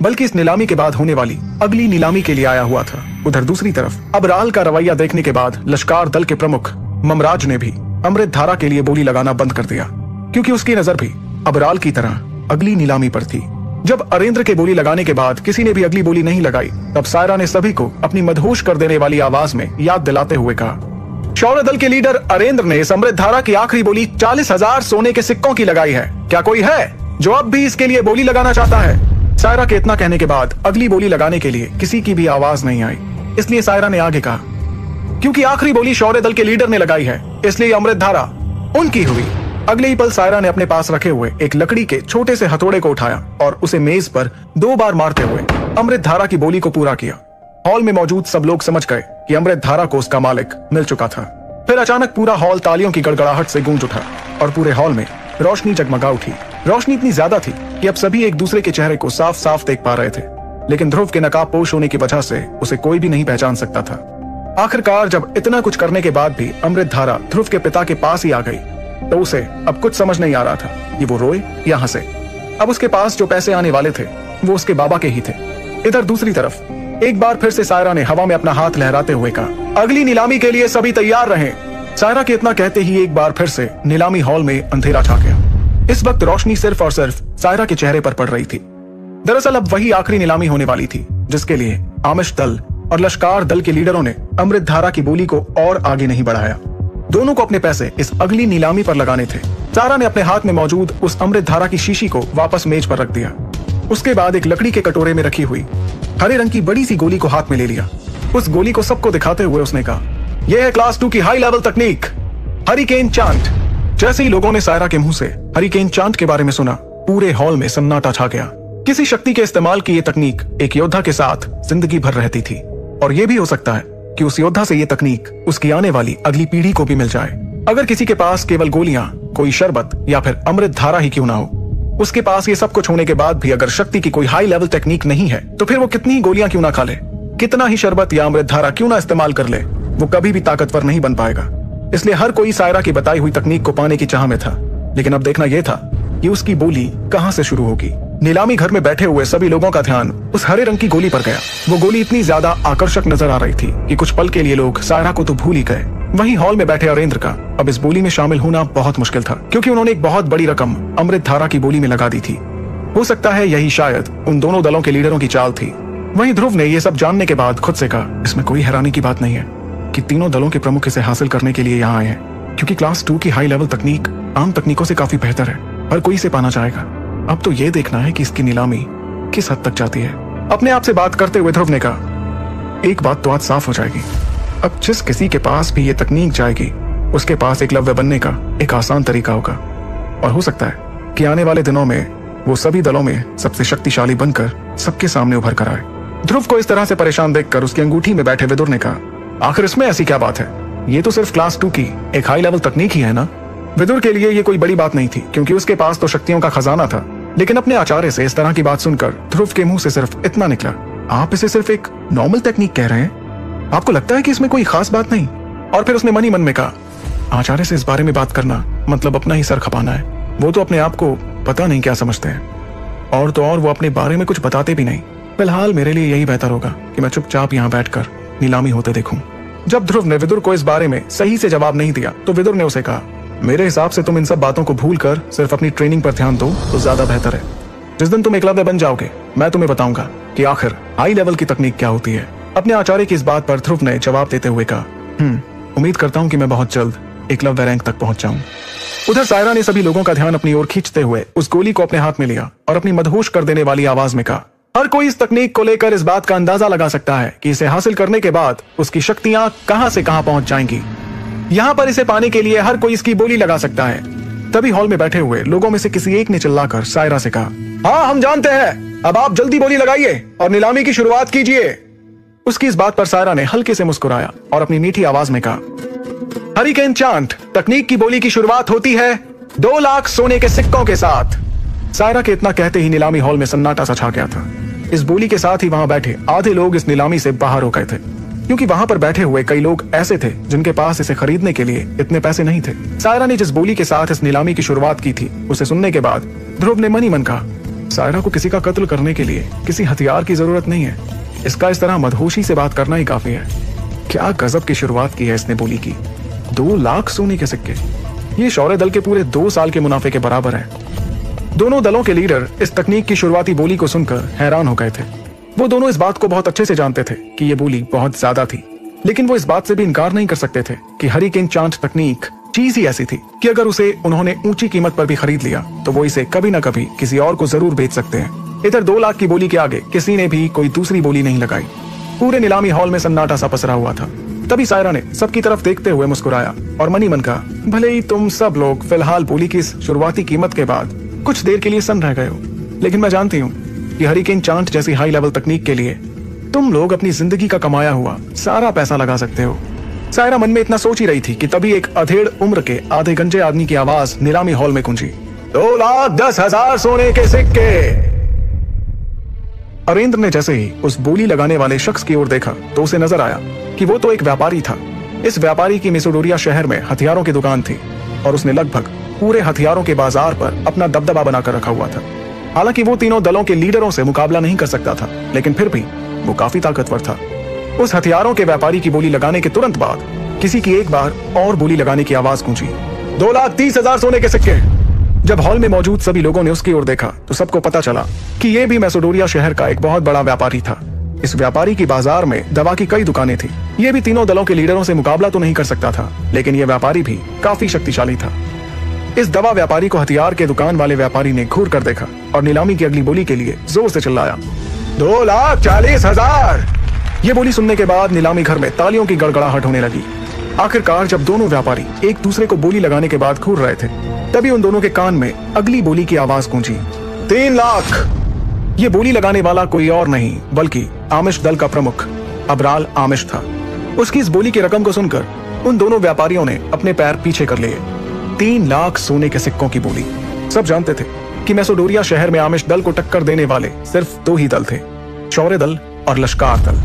बल्कि इस नीलामी के बाद होने वाली अगली नीलामी के लिए आया हुआ था। उधर दूसरी तरफ अबराल का रवैया देखने के बाद लश्कार दल के प्रमुख ममराज ने भी अमृतधारा के लिए बोली लगाना बंद कर दिया, क्योंकि उसकी नजर भी अबराल की तरह अगली नीलामी पर थी। जब अरेंद्र के बोली लगाने के बाद किसी ने भी अगली बोली नहीं लगाई, तब सायरा ने सभी को अपनी मदहोश कर देने वाली आवाज में याद दिलाते हुए कहा, शौर्य दल के लीडर अरेंद्र ने इस अमृतधारा की आखिरी बोली 40,000 सोने के सिक्कों की लगाई है। क्या कोई है जो अब भी इसके लिए बोली लगाना चाहता है? सायरा के इतना कहने के बाद अगली बोली लगाने के लिए किसी की भी आवाज नहीं आई। इसलिए सायरा ने आगे कहा, क्योंकि आखिरी बोली शौर्य दल के लीडर ने लगाई है, इसलिए अमृतधारा उनकी हुई। अगले ही पल सायरा ने अपने पास रखे हुए एक लकड़ी के छोटे से हथौड़े को उठाया और उसे मेज पर 2 बार मारते हुए अमृतधारा की बोली को पूरा किया। हॉल में मौजूद सब लोग समझ गए कि अमृतधारा को उसका मालिक मिल चुका था। फिर अचानक पूरा हॉल तालियों की गड़गड़ाहट से गूंज उठा और पूरे हॉल में रोशनी जगमगा उठी। रोशनी इतनी ज्यादा थी कि अब सभी एक दूसरे के चेहरे को साफ साफ देख पा रहे थे, लेकिन ध्रुव के नकाबपोश होने की वजह से उसे कोई भी नहीं पहचान सकता था। आखिरकार जब इतना कुछ करने के बाद भी अमृतधारा ध्रुव के पिता के पास ही आ गई, तो उसे अब कुछ समझ नहीं आ रहा था कि वो रोए या हंसे। अब उसके पास जो पैसे आने वाले थे वो उसके बाबा के ही थे। इधर दूसरी तरफ एक बार फिर से सायरा ने हवा में अपना हाथ लहराते हुए कहा, अगली नीलामी के लिए सभी तैयार रहें। सायरा के इतना कहते ही एक बार फिर से नीलामी हॉल में अंधेरा छा गया। इस वक्त रोशनी सिर्फ और सिर्फ सायरा के चेहरे पर पड़ रही थी। दरअसल अब वही आखिरी नीलामी होने वाली थी जिसके लिए आमिश दल और लश्कार दल के लीडरों ने अमृतधारा की बोली को और आगे नहीं बढ़ाया। दोनों को अपने पैसे इस अगली नीलामी पर लगाने थे। सायरा ने अपने हाथ में मौजूद उस अमृतधारा की शीशी को वापस मेज पर रख दिया। उसके बाद एक लकड़ी के कटोरे में रखी हुई हरे रंग की बड़ी सी गोली को हाथ में ले लिया। उस गोली को सबको दिखाते हुए उसने कहा, यह है क्लास 2 की हाई लेवल तकनीक, हरिकेन चांट। जैसे ही लोगों ने सायरा के मुंह से हरिकेन चांट के बारे में सुना, पूरे हॉल में सन्नाटा छा गया। किसी शक्ति के इस्तेमाल की यह तकनीक एक योद्धा के साथ जिंदगी भर रहती थी, और यह भी हो सकता है कि उस योद्धा से ये तकनीक उसकी आने वाली अगली पीढ़ी को भी मिल जाए। अगर किसी के पास केवल गोलियां, कोई शरबत या फिर अमृतधारा ही क्यों ना हो, उसके पास ये सब कुछ होने के बाद भी अगर शक्ति की कोई हाई लेवल टेक्निक नहीं है, तो फिर वो कितनी ही गोलियां क्यों ना खा ले, कितना ही शरबत या अमृतधारा क्यों ना इस्तेमाल कर ले, वो कभी भी ताकतवर नहीं बन पाएगा। इसलिए हर कोई सायरा की बताई हुई तकनीक को पाने की चाह में था, लेकिन अब देखना यह था कि उसकी बोली कहां से शुरू होगी। नीलामी घर में बैठे हुए सभी लोगों का ध्यान उस हरे रंग की गोली पर गया। वो गोली इतनी ज्यादा आकर्षक नजर आ रही थी कि कुछ पल के लिए लोग सायरा को तो भूल ही गए। वहीं हॉल में बैठे अरेंद्र का अब इस बोली में शामिल होना बहुत मुश्किल था, क्योंकि उन्होंने एक बहुत बड़ी रकम अमृतधारा की बोली में लगा दी थी। हो सकता है यही शायद उन दोनों दलों के लीडरों की चाल थी। वहीं ध्रुव ने यह सब जानने के बाद खुद से कहा, इसमें कोई हैरानी की बात नहीं है कि तीनों दलों के प्रमुख इसे हासिल करने के लिए यहाँ आए हैं, क्योंकि क्लास 2 की हाई लेवल तकनीक आम तकनीकों से काफी बेहतर है। हर कोई इसे पाना चाहेगा। अब तो ये देखना है कि इसकी नीलामी किस हद तक जाती है। अपने आप से बात करते हुए ध्रुव ने कहा, एक बात तो आज साफ हो जाएगी, अब जिस किसी के पास भी ये तकनीक जाएगी, उसके पास एकलव्य बनने का एक आसान तरीका होगा, और हो सकता है कि आने वाले दिनों में वो सभी दलों में सबसे शक्तिशाली बनकर सबके सामने उभर कर आए। ध्रुव को इस तरह से परेशान देखकर उसकी अंगूठी में बैठे विदुर ने कहा, आखिर इसमें ऐसी क्या बात है, ये तो सिर्फ क्लास 2 की एक हाई लेवल तकनीक ही है ना। विदुर के लिए ये कोई बड़ी बात नहीं थी, क्योंकि उसके पास तो शक्तियों का खजाना था, लेकिन अपने आचार्य से इस तरह की बात सुनकर ध्रुव के मुंह से सिर्फ इतना निकला, आप इसे सिर्फ एक नॉर्मल टेक्निक कह रहे हैं, आपको लगता है कि इसमें कोई खास बात नहीं। और फिर उसने मन ही मन में कहा, आचार्य से इस बारे में बात करना मतलब अपना ही सर खपाना है। वो तो अपने आप को पता नहीं क्या समझते हैं, और तो और वो अपने बारे में कुछ बताते भी नहीं। फिलहाल मेरे लिए यही बेहतर होगा कि मैं चुपचाप यहाँ बैठकर नीलामी होते देखूं। जब ध्रुव ने विदुर को इस बारे में सही से जवाब नहीं दिया, तो विदुर ने उसे कहा, मेरे हिसाब से तुम इन सब बातों को भूलकर सिर्फ अपनी ट्रेनिंग पर ध्यान दो तो ज्यादा बेहतर है। जिस दिन तुम एकलव्य बन जाओगे, मैं तुम्हें बताऊंगा कि आखिर हाई लेवल की तकनीक क्या होती है। अपने आचार्य की इस बात पर ध्रुव ने जवाब देते हुए कहा, उम्मीद करता हूँ कि मैं बहुत जल्द एकलव्य रैंक तक पहुंच जाऊं। उधर सायरा ने सभी लोगों का ध्यान अपनी ओर खींचते हुए उस गोली को अपने हाथ में लिया और अपनी मदहोश कर देने वाली आवाज में कहा, हर कोई इस तकनीक को लेकर इस बात का अंदाजा लगा सकता है कि इसे हासिल करने के बाद उसकी शक्तियां कहां से कहां पहुंच जाएंगी। यहाँ पर इसे पाने के लिए हर कोई इसकी बोली लगा सकता है। तभी हॉल में बैठे हुए लोगों में से किसी एक ने चिल्लाकर सायरा से कहा, हाँ हम जानते हैं, अब आप जल्दी बोली लगाइए और नीलामी की शुरुआत कीजिए। उसकी इस बात पर सायरा ने हल्के से मुस्कुराया और अपनी मीठी आवाज में कहा, हरिकेन चांट तकनीक की बोली की शुरुआत होती है 2 लाख सोने के सिक्कों के साथ। सायरा के इतना कहते ही नीलामी हॉल में सन्नाटा सा छा गया था। इस बोली के साथ ही वहां बैठे आधे लोग इस नीलामी से बाहर हो गए थे, क्योंकि वहां पर बैठे हुए कई लोग ऐसे थे जिनके पास इसे खरीदने के लिए इतने पैसे नहीं थे। सायरा ने जिस बोली के साथ इस नीलामी की शुरुआत की थी, उसे सुनने के बाद ध्रुव ने मन ही मन कहा, सायरा को किसी का कत्ल करने के लिए किसी हथियार की जरूरत नहीं है, इसका इस तरह मदहोशी से बात करना ही काफी है। क्या गजब की शुरुआत की है इसने बोली की। 2 लाख सोने के सिक्के। ये शौर्य दल के पूरे 2 साल के मुनाफे के बराबर है। दोनों दलों के लीडर इस तकनीक की शुरुआती बोली को सुनकर हैरान हो गए थे। वो दोनों इस बात को बहुत अच्छे से जानते थे कि ये बोली बहुत ज्यादा थी, लेकिन वो इस बात से भी इनकार नहीं कर सकते थे कि हरिकेन चांट तकनीक चीज ही ऐसी थी कि अगर उसे उन्होंने ऊंची कीमत पर भी खरीद लिया तो वो इसे कभी ना कभी किसी और को जरूर बेच सकते हैं। इधर 2 लाख की बोली के आगे किसी ने भी कोई दूसरी बोली नहीं लगाई। पूरे नीलामी हॉल में सन्नाटा सा पसरा हुआ था। तभी सायरा ने सबकी तरफ देखते हुए मुस्कुराया और मनी मन कहा, भले ही तुम सब लोग फिलहाल बोली की इस शुरुआती कीमत के बाद कुछ देर के लिए सन्न रह गए हो, लेकिन मैं जानती हूँ कि हरिकेन चांट जैसी हाई लेवल तकनीक के लिए तुम लोग अपनी जिंदगी का कमाया हुआ सारा पैसा लगा सकते हो। सायरा मन में इतना सोच ही रही थी कि तभी एक अधेड़ उम्र के आधे गंजे आदमी की आवाज नीलामी हॉल में गूंजी, 2,10,000 सोने के सिक्के। अरेंद्र ने जैसे ही उस बोली लगाने वाले शख्स की ओर देखा तो उसे नजर आया कि वो तो एक व्यापारी था। इस व्यापारी की मिसोडोरिया शहर में हथियारों की दुकान थी और उसने लगभग पूरे हथियारों के बाजार पर अपना दबदबा बनाकर रखा हुआ था। हालांकि वो तीनों दलों के लीडरों से मुकाबला नहीं कर सकता था, लेकिन फिर भी वो काफी ताकतवर था। उस हथियारों के व्यापारी की बोली लगाने के तुरंत बाद किसी की एक बार और बोली लगाने की आवाज गूंजी, 2,30,000 सोने के सिक्के। जब हॉल में मौजूद सभी लोगों ने उसकी ओर देखा तो सबको पता चला कि ये भी मैसेडोरिया शहर का एक बहुत बड़ा व्यापारी था। इस व्यापारी की बाजार में दवा की कई दुकानें थी। ये भी तीनों दलों के लीडरों से मुकाबला तो नहीं कर सकता था, लेकिन यह व्यापारी भी काफी शक्तिशाली था। इस दवा व्यापारी को हथियार के दुकान वाले व्यापारी ने घूर कर देखा और नीलामी की अगली बोली के लिए जोर से चिल्लाया, 2,40,000। ये बोली सुनने के बाद नीलामी घर में तालियों की गड़गड़ाहट होने लगी। आखिरकार जब दोनों व्यापारी एक दूसरे को बोली लगाने के बाद घूर रहे थे, तभी उन दोनों के कान में अगली बोली की आवाज गूंजी, 3 लाख। ये बोली लगाने वाला कोई और नहीं बल्कि आमिश दल का प्रमुख अबराल आमिश था। उसकी इस बोली की रकम को सुनकर उन दोनों व्यापारियों ने अपने पैर पीछे कर लिए। 3 लाख सोने के सिक्कों की बोली। सब जानते थे कि मैसेडोरिया शहर में आमिश दल को टक्कर देने वाले सिर्फ 2 ही दल थे, शौर्य दल और लश्कार दल।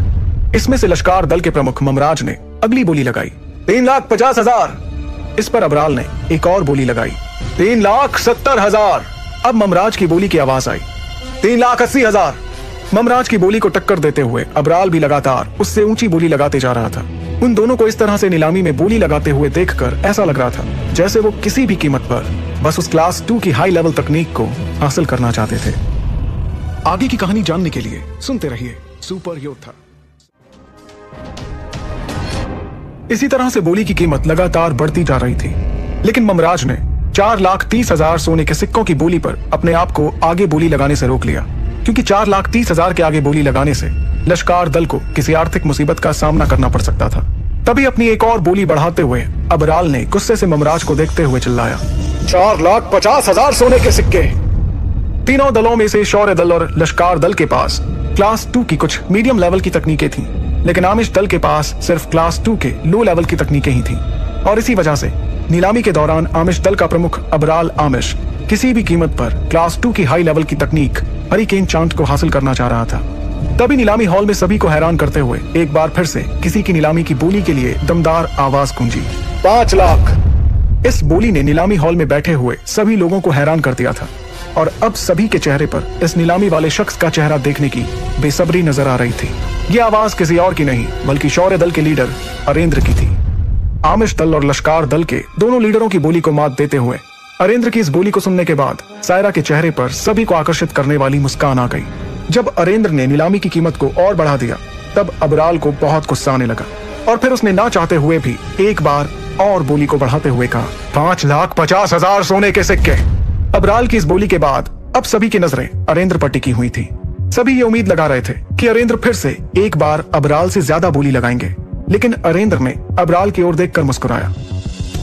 इसमें से लश्कार दल के प्रमुख ममराज ने अगली बोली लगाई, 3,50,000। इस पर अबराल ने एक और बोली लगाई, 3,70,000। अब ममराज की बोली की आवाज आई, 3,80,000। ममराज की बोली को टक्कर देते हुए अबराल भी लगातार उससे ऊंची बोली लगाते जा रहा था। उन दोनों को इस तरह से नीलामी में बोली लगाते हुए देखकर ऐसा लग रहा था जैसे वो किसी भी कीमत पर बस उस क्लास 2 की हाई लेवल तकनीक को हासिल करना चाहते थे। आगे की कहानी जानने के लिए सुनते रहिए सुपर योद्धा। इसी तरह से बोली की कीमत लगातार बढ़ती जा रही थी, लेकिन ममराज ने 4,30,000 सोने के सिक्कों की बोली पर अपने आप को आगे बोली लगाने से रोक लिया, क्योंकि 4,30,000 के आगे बोली लगाने से लश्कार दल को किसी आर्थिक मुसीबत का सामना करना पड़ सकता था। तभी अपनी एक और बोली बढ़ाते हुए अबराल ने गुस्से से ममराज को देखते हुए चिल्लाया, 4,50,000 सोने के सिक्के। तीनों दलों में से शौर्य दल और लश्कार दल के पास क्लास 2 की कुछ मीडियम लेवल की तकनीकें थीं, लेकिन आमिश दल के पास सिर्फ क्लास 2 के लो लेवल की तकनीकें ही थीं। और इसी वजह से नीलामी के दौरान आमिश दल का प्रमुख अबराल आमिश किसी भी कीमत पर क्लास 2 की हाई लेवल की तकनीक हरिकेन चांट को हासिल करना चाह रहा था। तभी नीलामी हॉल में सभी को हैरान करते हुए एक बार फिर से किसी की नीलामी की बोली के लिए दमदार आवाज गूंजी, 5 लाख। इस बोली ने नीलामी हॉल में बैठे हुए सभी लोगों को हैरान कर दिया था और अब सभी के चेहरे पर इस नीलामी वाले शख्स का चेहरा देखने की बेसब्री नजर आ रही थी। यह आवाज किसी और की नहीं बल्कि शौर्य दल के लीडर अरेंद्र की थी। आमिश दल और लश्कार दल के दोनों लीडरों की बोली को मात देते हुए अरेंद्र की इस बोली को सुनने के बाद सायरा के चेहरे पर सभी को आकर्षित करने वाली मुस्कान आ गई। जब अरेंद्र ने नीलामी की कीमत को और बढ़ा दिया तब अबराल को बहुत गुस्सा आने लगा और फिर उसने ना चाहते हुए भी एक बार और बोली को बढ़ाते हुए कहा, 5,50,000 सोने के सिक्के। अबराल की इस बोली के बाद अब सभी की नजरें अरेंद्र पर टिकी हुई थी। सभी ये उम्मीद लगा रहे थे कि अरेंद्र फिर से एक बार अबराल से ज्यादा बोली लगाएंगे, लेकिन अरेंद्र ने अबराल की ओर देखकर मुस्कुराया।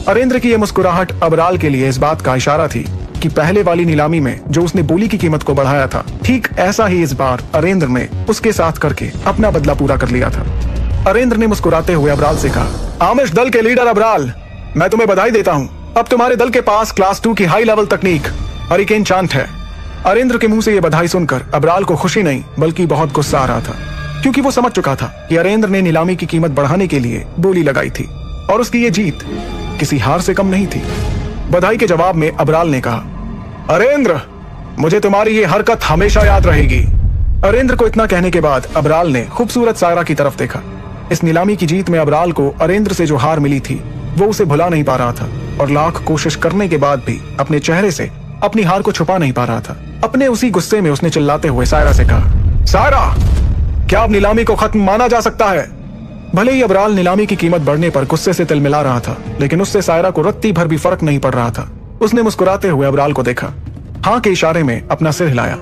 अरेंद्र की यह मुस्कुराहट अबराल के लिए इस बात का इशारा थी कि पहले वाली नीलामी में जो उसने बोली की कीमत को बढ़ाया था, ठीक ऐसा ही इस बार अरेंद्र ने उसके साथ करके अपना बदला पूरा कर लिया था। अरेंद्र ने मुस्कुराते हुए अबराल से कहा, आमिश दल के लीडर अबराल, मैं तुम्हें बधाई देता हूँ। अब तुम्हारे दल के पास क्लास 2 की हाई लेवल तकनीक हरिकेन चांट है। अरेंद्र के मुंह से यह बधाई सुनकर अबराल को खुशी नहीं बल्कि बहुत गुस्सा आ रहा था, क्योंकि वो समझ चुका था कि अरेंद्र ने नीलामी की कीमत बढ़ाने के लिए बोली लगाई थी और उसकी ये जीत किसी हार से कम नहीं थी। बधाई के जवाब में अबराल ने कहा, अरेंद्र, मुझे तुम्हारी ये हरकत हमेशा याद रहेगी। अरेंद्र को इतना कहने के बाद अबराल ने खूबसूरत सायरा की तरफ देखा। इस नीलामी की जीत में अबराल को अरेंद्र से जो हार मिली थी वो उसे भुला नहीं पा रहा था और लाख कोशिश करने के बाद भी अपने चेहरे से अपनी हार को छुपा नहीं पा रहा था। अपने उसी गुस्से में उसने चिल्लाते हुए सायरा से कहा, सायरा, क्या अब नीलामी को खत्म माना जा सकता है? भले ही अबराल नीलामी की कीमत बढ़ने पर गुस्से से तिलमिला रहा था, लेकिन उससे सायरा को रत्ती भर भी फर्क नहीं पड़ रहा था। उसने मुस्कुराते हुए अबराल को देखा, हाँ के इशारे में अपना सिर हिलाया,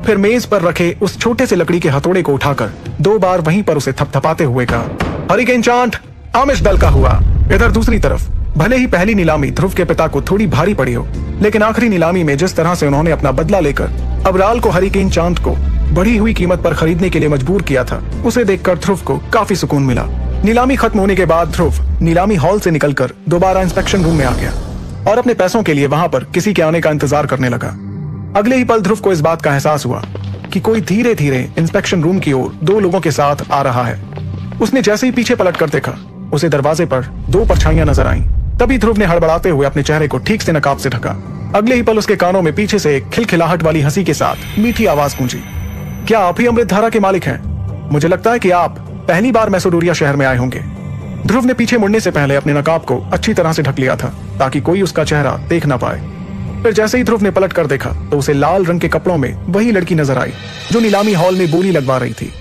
फिर मेज पर रखे उस छोटे से लकड़ी के हथौड़े को उठाकर 2 बार वहीं पर उसे थपथपाते हुए कहा, हरिकेन चांट आमिश दल का हुआ। इधर दूसरी तरफ भले ही पहली नीलामी ध्रुव के पिता को थोड़ी भारी पड़ी हो, लेकिन आखिरी नीलामी में जिस तरह से उन्होंने अपना बदला लेकर अबराल को हरिकेन चांट को बढ़ी हुई कीमत पर खरीदने के लिए मजबूर किया था, उसे देखकर ध्रुव को काफी सुकून मिला। नीलामी खत्म होने के बाद ध्रुव नीलामी हॉल से निकलकर दोबारा इंस्पेक्शन रूम में आ गया और अपने पैसों के लिए वहां पर किसी के आने का इंतजार करने लगा। अगले ही पल ध्रुव को इस बात का एहसास हुआ कि कोई धीरे धीरे इंस्पेक्शन रूम की ओर 2 लोगों के साथ आ रहा है। उसने जैसे ही पीछे पलट कर देखा, उसे दरवाजे पर 2 परछाइयां नजर आईं। तभी ध्रुव ने हड़बड़ाते हुए अपने चेहरे को ठीक से नकाब से ढका। अगले ही पल उसके कानों में पीछे से एक खिलखिलाहट वाली हंसी के साथ मीठी आवाज गूंजी, क्या आप ही अमृतधारा के मालिक हैं? मुझे लगता है कि आप पहली बार मैसूडोरिया शहर में आए होंगे। ध्रुव ने पीछे मुड़ने से पहले अपने नकाब को अच्छी तरह से ढक लिया था ताकि कोई उसका चेहरा देख ना पाए। फिर जैसे ही ध्रुव ने पलट कर देखा तो उसे लाल रंग के कपड़ों में वही लड़की नजर आई जो नीलामी हॉल में बोली लगवा रही थी।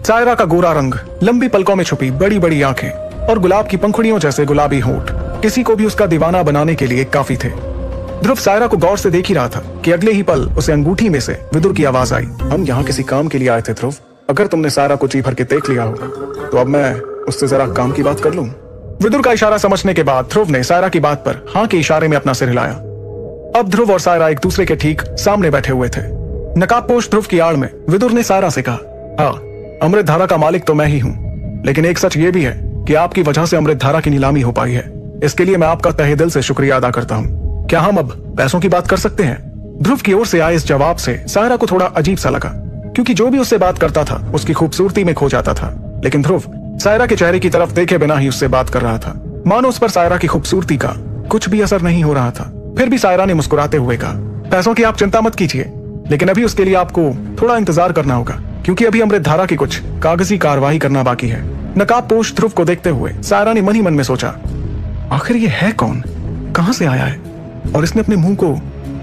सायरा का गोरा रंग, लंबी पलकों में छुपी बड़ी बड़ी आंखें और गुलाब की पंखुड़ियों जैसे गुलाबी होंठ किसी को भी उसका दीवाना बनाने के लिए काफी थे। ध्रुव सायरा को गौर से देख ही रहा था कि अगले ही पल उसे अंगूठी में से विदुर की आवाज आई, हम यहाँ किसी काम के लिए आए थे ध्रुव। अगर तुमने सायरा को जी भर के देख लिया होगा तो अब मैं उससे जरा काम की बात कर लूं। विदुर का इशारा समझने के बाद ध्रुव ने सायरा की बात पर हाँ के इशारे में अपना सिर हिलाया। अब ध्रुव और सायरा एक दूसरे के ठीक सामने बैठे हुए थे। नकाबपोश ध्रुव की आड़ में विदुर ने सायरा से कहा, हाँ, अमृतधारा का मालिक तो मैं ही हूँ, लेकिन एक सच ये भी है कि आपकी वजह से अमृतधारा की नीलामी हो पाई है। इसके लिए मैं आपका तहे दिल से शुक्रिया अदा करता हूँ। क्या हम अब पैसों की बात कर सकते हैं? ध्रुव की ओर से आए इस जवाब से सायरा को थोड़ा अजीब सा लगा, क्योंकि जो भी उससे बात करता था उसकी खूबसूरती में खो जाता था, लेकिन ध्रुव सायरा के चेहरे की तरफ देखे बिना ही उससे बात कर रहा था, मानो उस पर सायरा की खूबसूरती का कुछ भी असर नहीं हो रहा था। फिर भी सायरा ने मुस्कुराते हुए कहा, पैसों की आप चिंता मत कीजिए, लेकिन अभी उसके लिए आपको थोड़ा इंतजार करना होगा, क्योंकि अभी अमृतधारा की कुछ कागजी कार्रवाई करना बाकी है। नकाबपोश ध्रुव को देखते हुए सायरा ने मन ही मन में सोचा, आखिर ये है कौन, कहां से आया है और इसने अपने मुंह को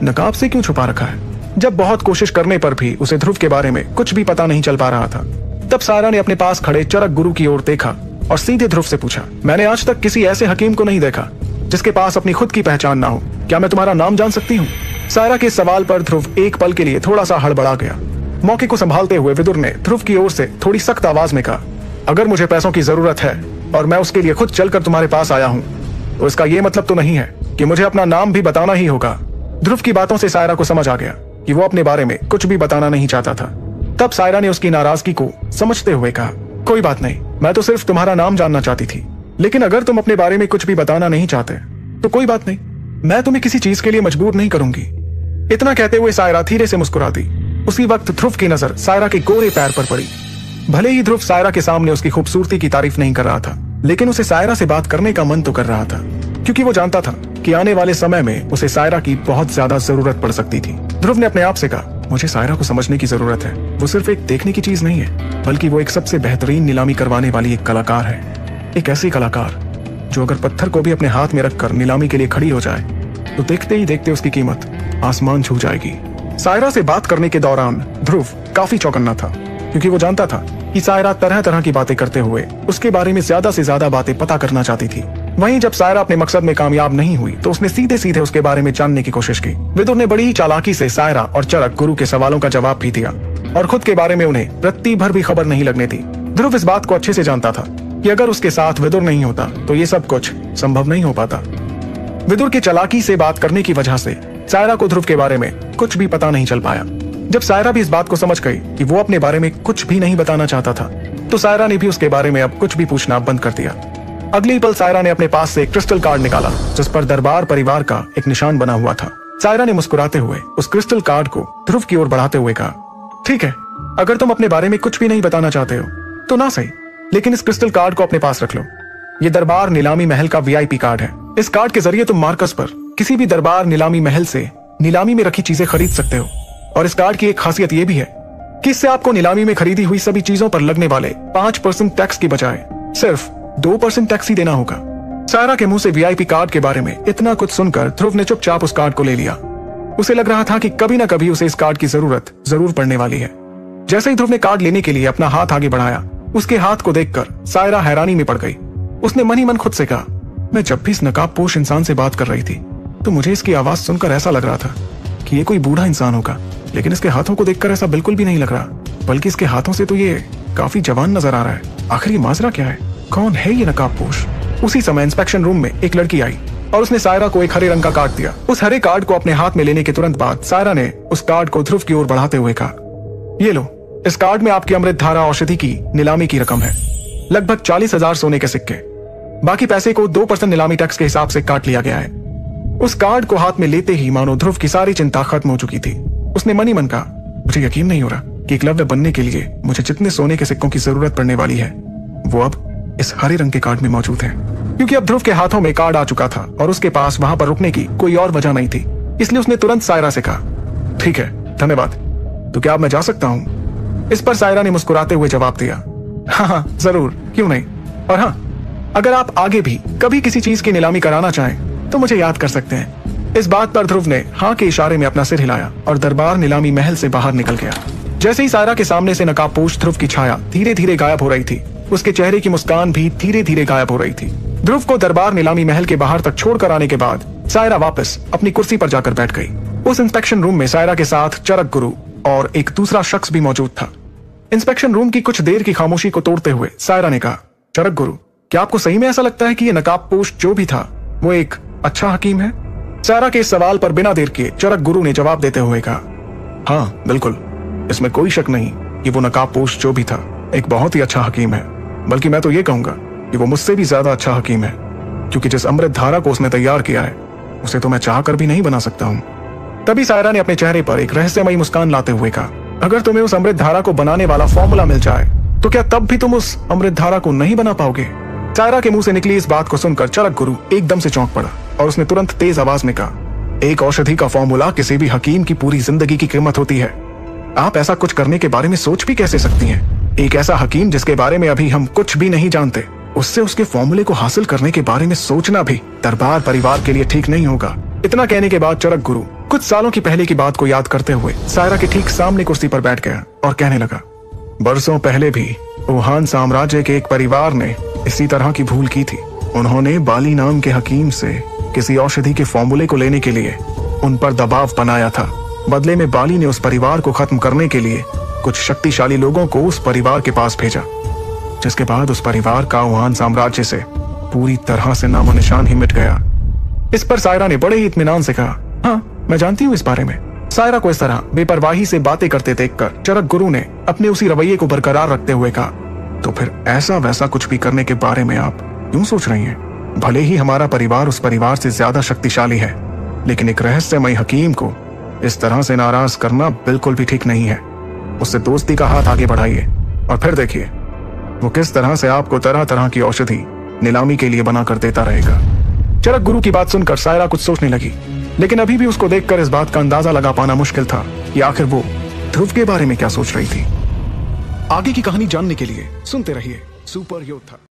नकाब से क्यों छुपा रखा है? जब बहुत कोशिश करने पर भी उसे ध्रुव के बारे में कुछ भी पता नहीं चल पा रहा था, तब सायरा ने अपने पास खड़े चरक गुरु की ओर देखा और सीधे ध्रुव से पूछा, मैंने आज तक किसी ऐसे हकीम को नहीं देखा जिसके पास अपनी खुद की पहचान ना हो। क्या मैं तुम्हारा नाम जान सकती हूँ? सायरा के सवाल पर ध्रुव एक पल के लिए थोड़ा सा हड़बड़ा गया। मौके को संभालते हुए विदुर ने ध्रुव की ओर से थोड़ी सख्त आवाज में कहा, अगर मुझे पैसों की जरूरत है और मैं उसके लिए खुद चलकर तुम्हारे पास आया हूँ, तो इसका ये मतलब तो नहीं है कि मुझे अपना नाम भी बताना ही होगा। ध्रुव की बातों से सायरा को समझ आ गया कि वो अपने बारे में कुछ भी बताना नहीं चाहता था। तब सायरा ने उसकी नाराजगी को समझते हुए कहा, कोई बात नहीं, मैं तो सिर्फ तुम्हारा नाम जानना चाहती थी, लेकिन अगर तुम अपने बारे में कुछ भी बताना नहीं चाहते तो कोई बात नहीं, मैं तुम्हें किसी चीज के लिए मजबूर नहीं करूंगी। इतना कहते हुए सायरा धीरे से मुस्कुरा दी। उसी वक्त ध्रुव की नजर सायरा के गोरे पैर पर पड़ी। भले ही ध्रुव सायरा के सामने उसकी खूबसूरती की तारीफ नहीं कर रहा था, लेकिन उसे सायरा से बात करने का मन तो कर रहा था, क्योंकि वो जानता था कि आने वाले समय में उसे सायरा की बहुत ज्यादा जरूरत पड़ सकती थी। ध्रुव ने अपने आप से कहा, मुझे सायरा को समझने की जरूरत है। वो सिर्फ एक देखने की चीज नहीं है, बल्कि वो एक सबसे बेहतरीन नीलामी करवाने वाली एक कलाकार है। एक ऐसी कलाकार जो अगर पत्थर को भी अपने हाथ में रखकर नीलामी के लिए खड़ी हो जाए तो देखते ही देखते उसकी कीमत आसमान छू जाएगी। सायरा से बात करने के दौरान ध्रुव काफी चौकन्ना था, क्योंकि वो जानता था कि सायरा तरह तरह की बातें करते हुए उसके बारे में ज्यादा से ज्यादा बातें पता करना चाहती थी। वहीं जब सायरा अपने मकसद में कामयाब नहीं हुई तो उसने सीधे सीधे उसके बारे में जानने की कोशिश की। विदुर ने बड़ी ही चालाकी से सायरा और चरक गुरु के सवालों का जवाब भी दिया और खुद के बारे में उन्हें रत्ती भर भी खबर नहीं लगने दी। ध्रुव इस बात को अच्छे से जानता था कि अगर उसके साथ विदुर नहीं होता तो ये सब कुछ संभव नहीं हो पाता। विदुर की चालाकी से बात करने की वजह से सायरा को ध्रुव के बारे में कुछ भी पता नहीं चल पाया। जब सायरा भी इस बात को समझ गई कि वो अपने बारे में कुछ भी नहीं बताना चाहता था, तो सायरा ने भी उसके बारे में अब कुछ भी पूछना बंद कर दिया। अगले ही पल सायरा ने अपने पास से एक क्रिस्टल कार्ड निकाला जिस पर दरबार परिवार का एक निशान बना हुआ था। सायरा ने मुस्कुराते हुए उस क्रिस्टल कार्ड को ध्रुव की ओर बढ़ाते हुए कहा, ठीक है, अगर तुम अपने बारे में कुछ भी नहीं बताना चाहते हो तो ना सही, लेकिन इस क्रिस्टल कार्ड को अपने पास रख लो। ये दरबार नीलामी महल का VIP कार्ड है। इस कार्ड के जरिए तुम मार्कस पर किसी भी दरबार नीलामी महल से नीलामी में रखी चीजें खरीद सकते हो। और इस कार्ड की एक खासियत यह भी है कि इससे आपको नीलामी में खरीदी हुई सभी चीजों पर लगने वाले 5% टैक्स की बजाय सिर्फ 2% टैक्स ही देना होगा। सायरा के मुंह से वीआईपी कार्ड के बारे में इतना कुछ सुनकर ध्रुव ने चुपचाप उस कार्ड को ले लिया। उसे लग रहा था कि कभी ना कभी उसे इस कार्ड की जरूरत जरूर पड़ने वाली है। जैसे ही ध्रुव ने कार्ड लेने के लिए अपना हाथ आगे बढ़ाया, उसके हाथ को देखकर सायरा हैरानी में पड़ गई। उसने मन ही मन खुद से कहा, मैं जब भी इस नकाबपोश इंसान से बात कर रही थी तो मुझे इसकी आवाज सुनकर ऐसा लग रहा था कि ये कोई बूढ़ा इंसान होगा, लेकिन इसके हाथों को देखकर ऐसा बिल्कुल भी नहीं लग रहा, बल्कि इसके हाथों से तो ये काफी जवान नजर आ रहा है। आखिर ये माजरा क्या है? कौन है ये नकाबपोश? उसी समय इंस्पेक्शन रूम में एक लड़की आई और उसने सायरा को एक हरे रंग का कार्ड दिया। उस हरे कार्ड को अपने हाथ में लेने के तुरंत बाद सायरा ने उस कार्ड को ध्रुव की ओर बढ़ाते हुए कहा, ये लो, इस कार्ड में आपकी अमृत धारा औषधि की नीलामी की रकम है, लगभग 40,000 सोने के सिक्के। बाकी पैसे को 2% नीलामी टैक्स के हिसाब से काट लिया गया है। उस कार्ड को हाथ में लेते ही मानो ध्रुव की सारी चिंता खत्म हो चुकी थी। उसने मन ही मन कहा, मुझे यकीन नहीं हो रहा कि एकलव्य बनने के लिए मुझे जितने सोने के सिक्कों की जरूरत पड़ने वाली है वो अब इस हरे रंग के कार्ड में मौजूद है। क्योंकि अब ध्रुव के हाथों में कार्ड आ चुका था और उसके पास वहां पर रुकने की कोई और वजह नहीं थी, इसलिए उसने तुरंत सायरा से कहा, ठीक है, धन्यवाद, तो क्या अब मैं जा सकता हूँ? इस पर सायरा ने मुस्कुराते हुए जवाब दिया, हाँ, जरूर, क्यों नहीं, और हाँ, अगर आप आगे भी कभी किसी चीज की नीलामी कराना चाहें तो मुझे याद कर सकते हैं। इस बात पर ध्रुव ने हाँ के इशारे में अपना सिर हिलाया और दरबार नीलामी महल से बाहर निकल गया। जैसे ही सायरा के सामने से नकाबपोश ध्रुव की छाया धीरे धीरे गायब हो रही थी, उसके चेहरे की मुस्कान भी धीरे धीरे गायब हो रही थी। ध्रुव को दरबार नीलामी महल के बाहर तक छोड़कर आने के बाद सायरा वापस अपनी कुर्सी पर जाकर बैठ गई। उस इंस्पेक्शन रूम में सायरा के साथ चरक गुरु और एक दूसरा शख्स भी मौजूद था। इंस्पेक्शन रूम की कुछ देर की खामोशी को तोड़ते हुए सायरा ने कहा, चरक गुरु, क्या आपको सही में ऐसा लगता है कि ये नकाबपोश जो भी था वो एक अच्छा हकीम है? सायरा के इस सवाल पर बिना देर किए चरक गुरु ने जवाब देते हुए कहा, हाँ बिल्कुल, इसमें कोई शक नहीं कि वो नकाबपोश जो भी था एक बहुत ही अच्छा हकीम है। बल्कि मैं तो ये कहूंगा कि वो मुझसे भी ज्यादा अच्छा हकीम है, क्योंकि जिस अमृत धारा को उसने तैयार किया है उसे तो मैं चाह कर भी नहीं बना सकता हूँ। तभी सायरा ने अपने चेहरे पर एक रहस्यमयी मुस्कान लाते हुए कहा, अगर तुम्हें उस अमृत धारा को बनाने वाला फॉर्मूला मिल जाए तो क्या तब भी तुम उस अमृत धारा को नहीं बना पाओगे? सायरा के मुंह से निकली इस बात को सुनकर चरक गुरु एकदम से चौंक पड़ा और उसने तुरंत तेज आवाज में कहा, एक औषधि का फॉर्मूला किसी भी हकीम की पूरी जिंदगी की कीमत होती है। आप ऐसा कुछ करने के बारे में सोच भी कैसे सकती हैं? एक ऐसा हकीम जिसके बारे में अभी हम कुछ भी नहीं जानते, उससे उसके फॉर्मूले को हासिल करने के बारे में सोचना भी दरबार परिवार के लिए ठीक नहीं होगा। इतना कहने के बाद चरक गुरु कुछ सालों की पहले की बात को याद करते हुए सायरा के ठीक सामने कुर्सी पर बैठ गया और कहने लगा, बरसों पहले भी वुहान साम्राज्य के एक परिवार ने इसी तरह की भूल की थी। उन्होंने बाली नाम के हकीम से किसी औषधि के फॉर्मूले को लेने के लिए उन पर दबाव बनाया था। बदले में बाली ने उस परिवार को खत्म करने के लिए कुछ शक्तिशाली लोगों को उस परिवार के पास भेजा, जिसके बाद उस परिवार का वुहान साम्राज्य से पूरी तरह से नामो निशान ही मिट गया। इस पर सायरा ने बड़े ही इत्मीनान से कहा, हाँ मैं जानती हूँ इस बारे में। सायरा को इस तरह बेपरवाही से बातें करते देखकर चरक गुरु ने अपने उसी रवैये को बरकरार रखते हुए कहा, तो फिर ऐसा वैसा कुछ भी करने के बारे में आप क्यों सोच रही हैं? भले ही हमारा परिवार उस परिवार से ज्यादा शक्तिशाली है, लेकिन एक रहस्यमयी हकीम को इस तरह से नाराज करना बिल्कुल भी ठीक नहीं है। उससे दोस्ती का हाथ आगे बढ़ाइए और फिर देखिए वो किस तरह से आपको तरह तरह की औषधि नीलामी के लिए बना कर देता रहेगा। चरक गुरु की बात सुनकर सायरा कुछ सोचने लगी, लेकिन अभी भी उसको देखकर इस बात का अंदाजा लगा पाना मुश्किल था कि आखिर वो ध्रुव के बारे में क्या सोच रही थी। आगे की कहानी जानने के लिए सुनते रहिए सुपर योद्धा।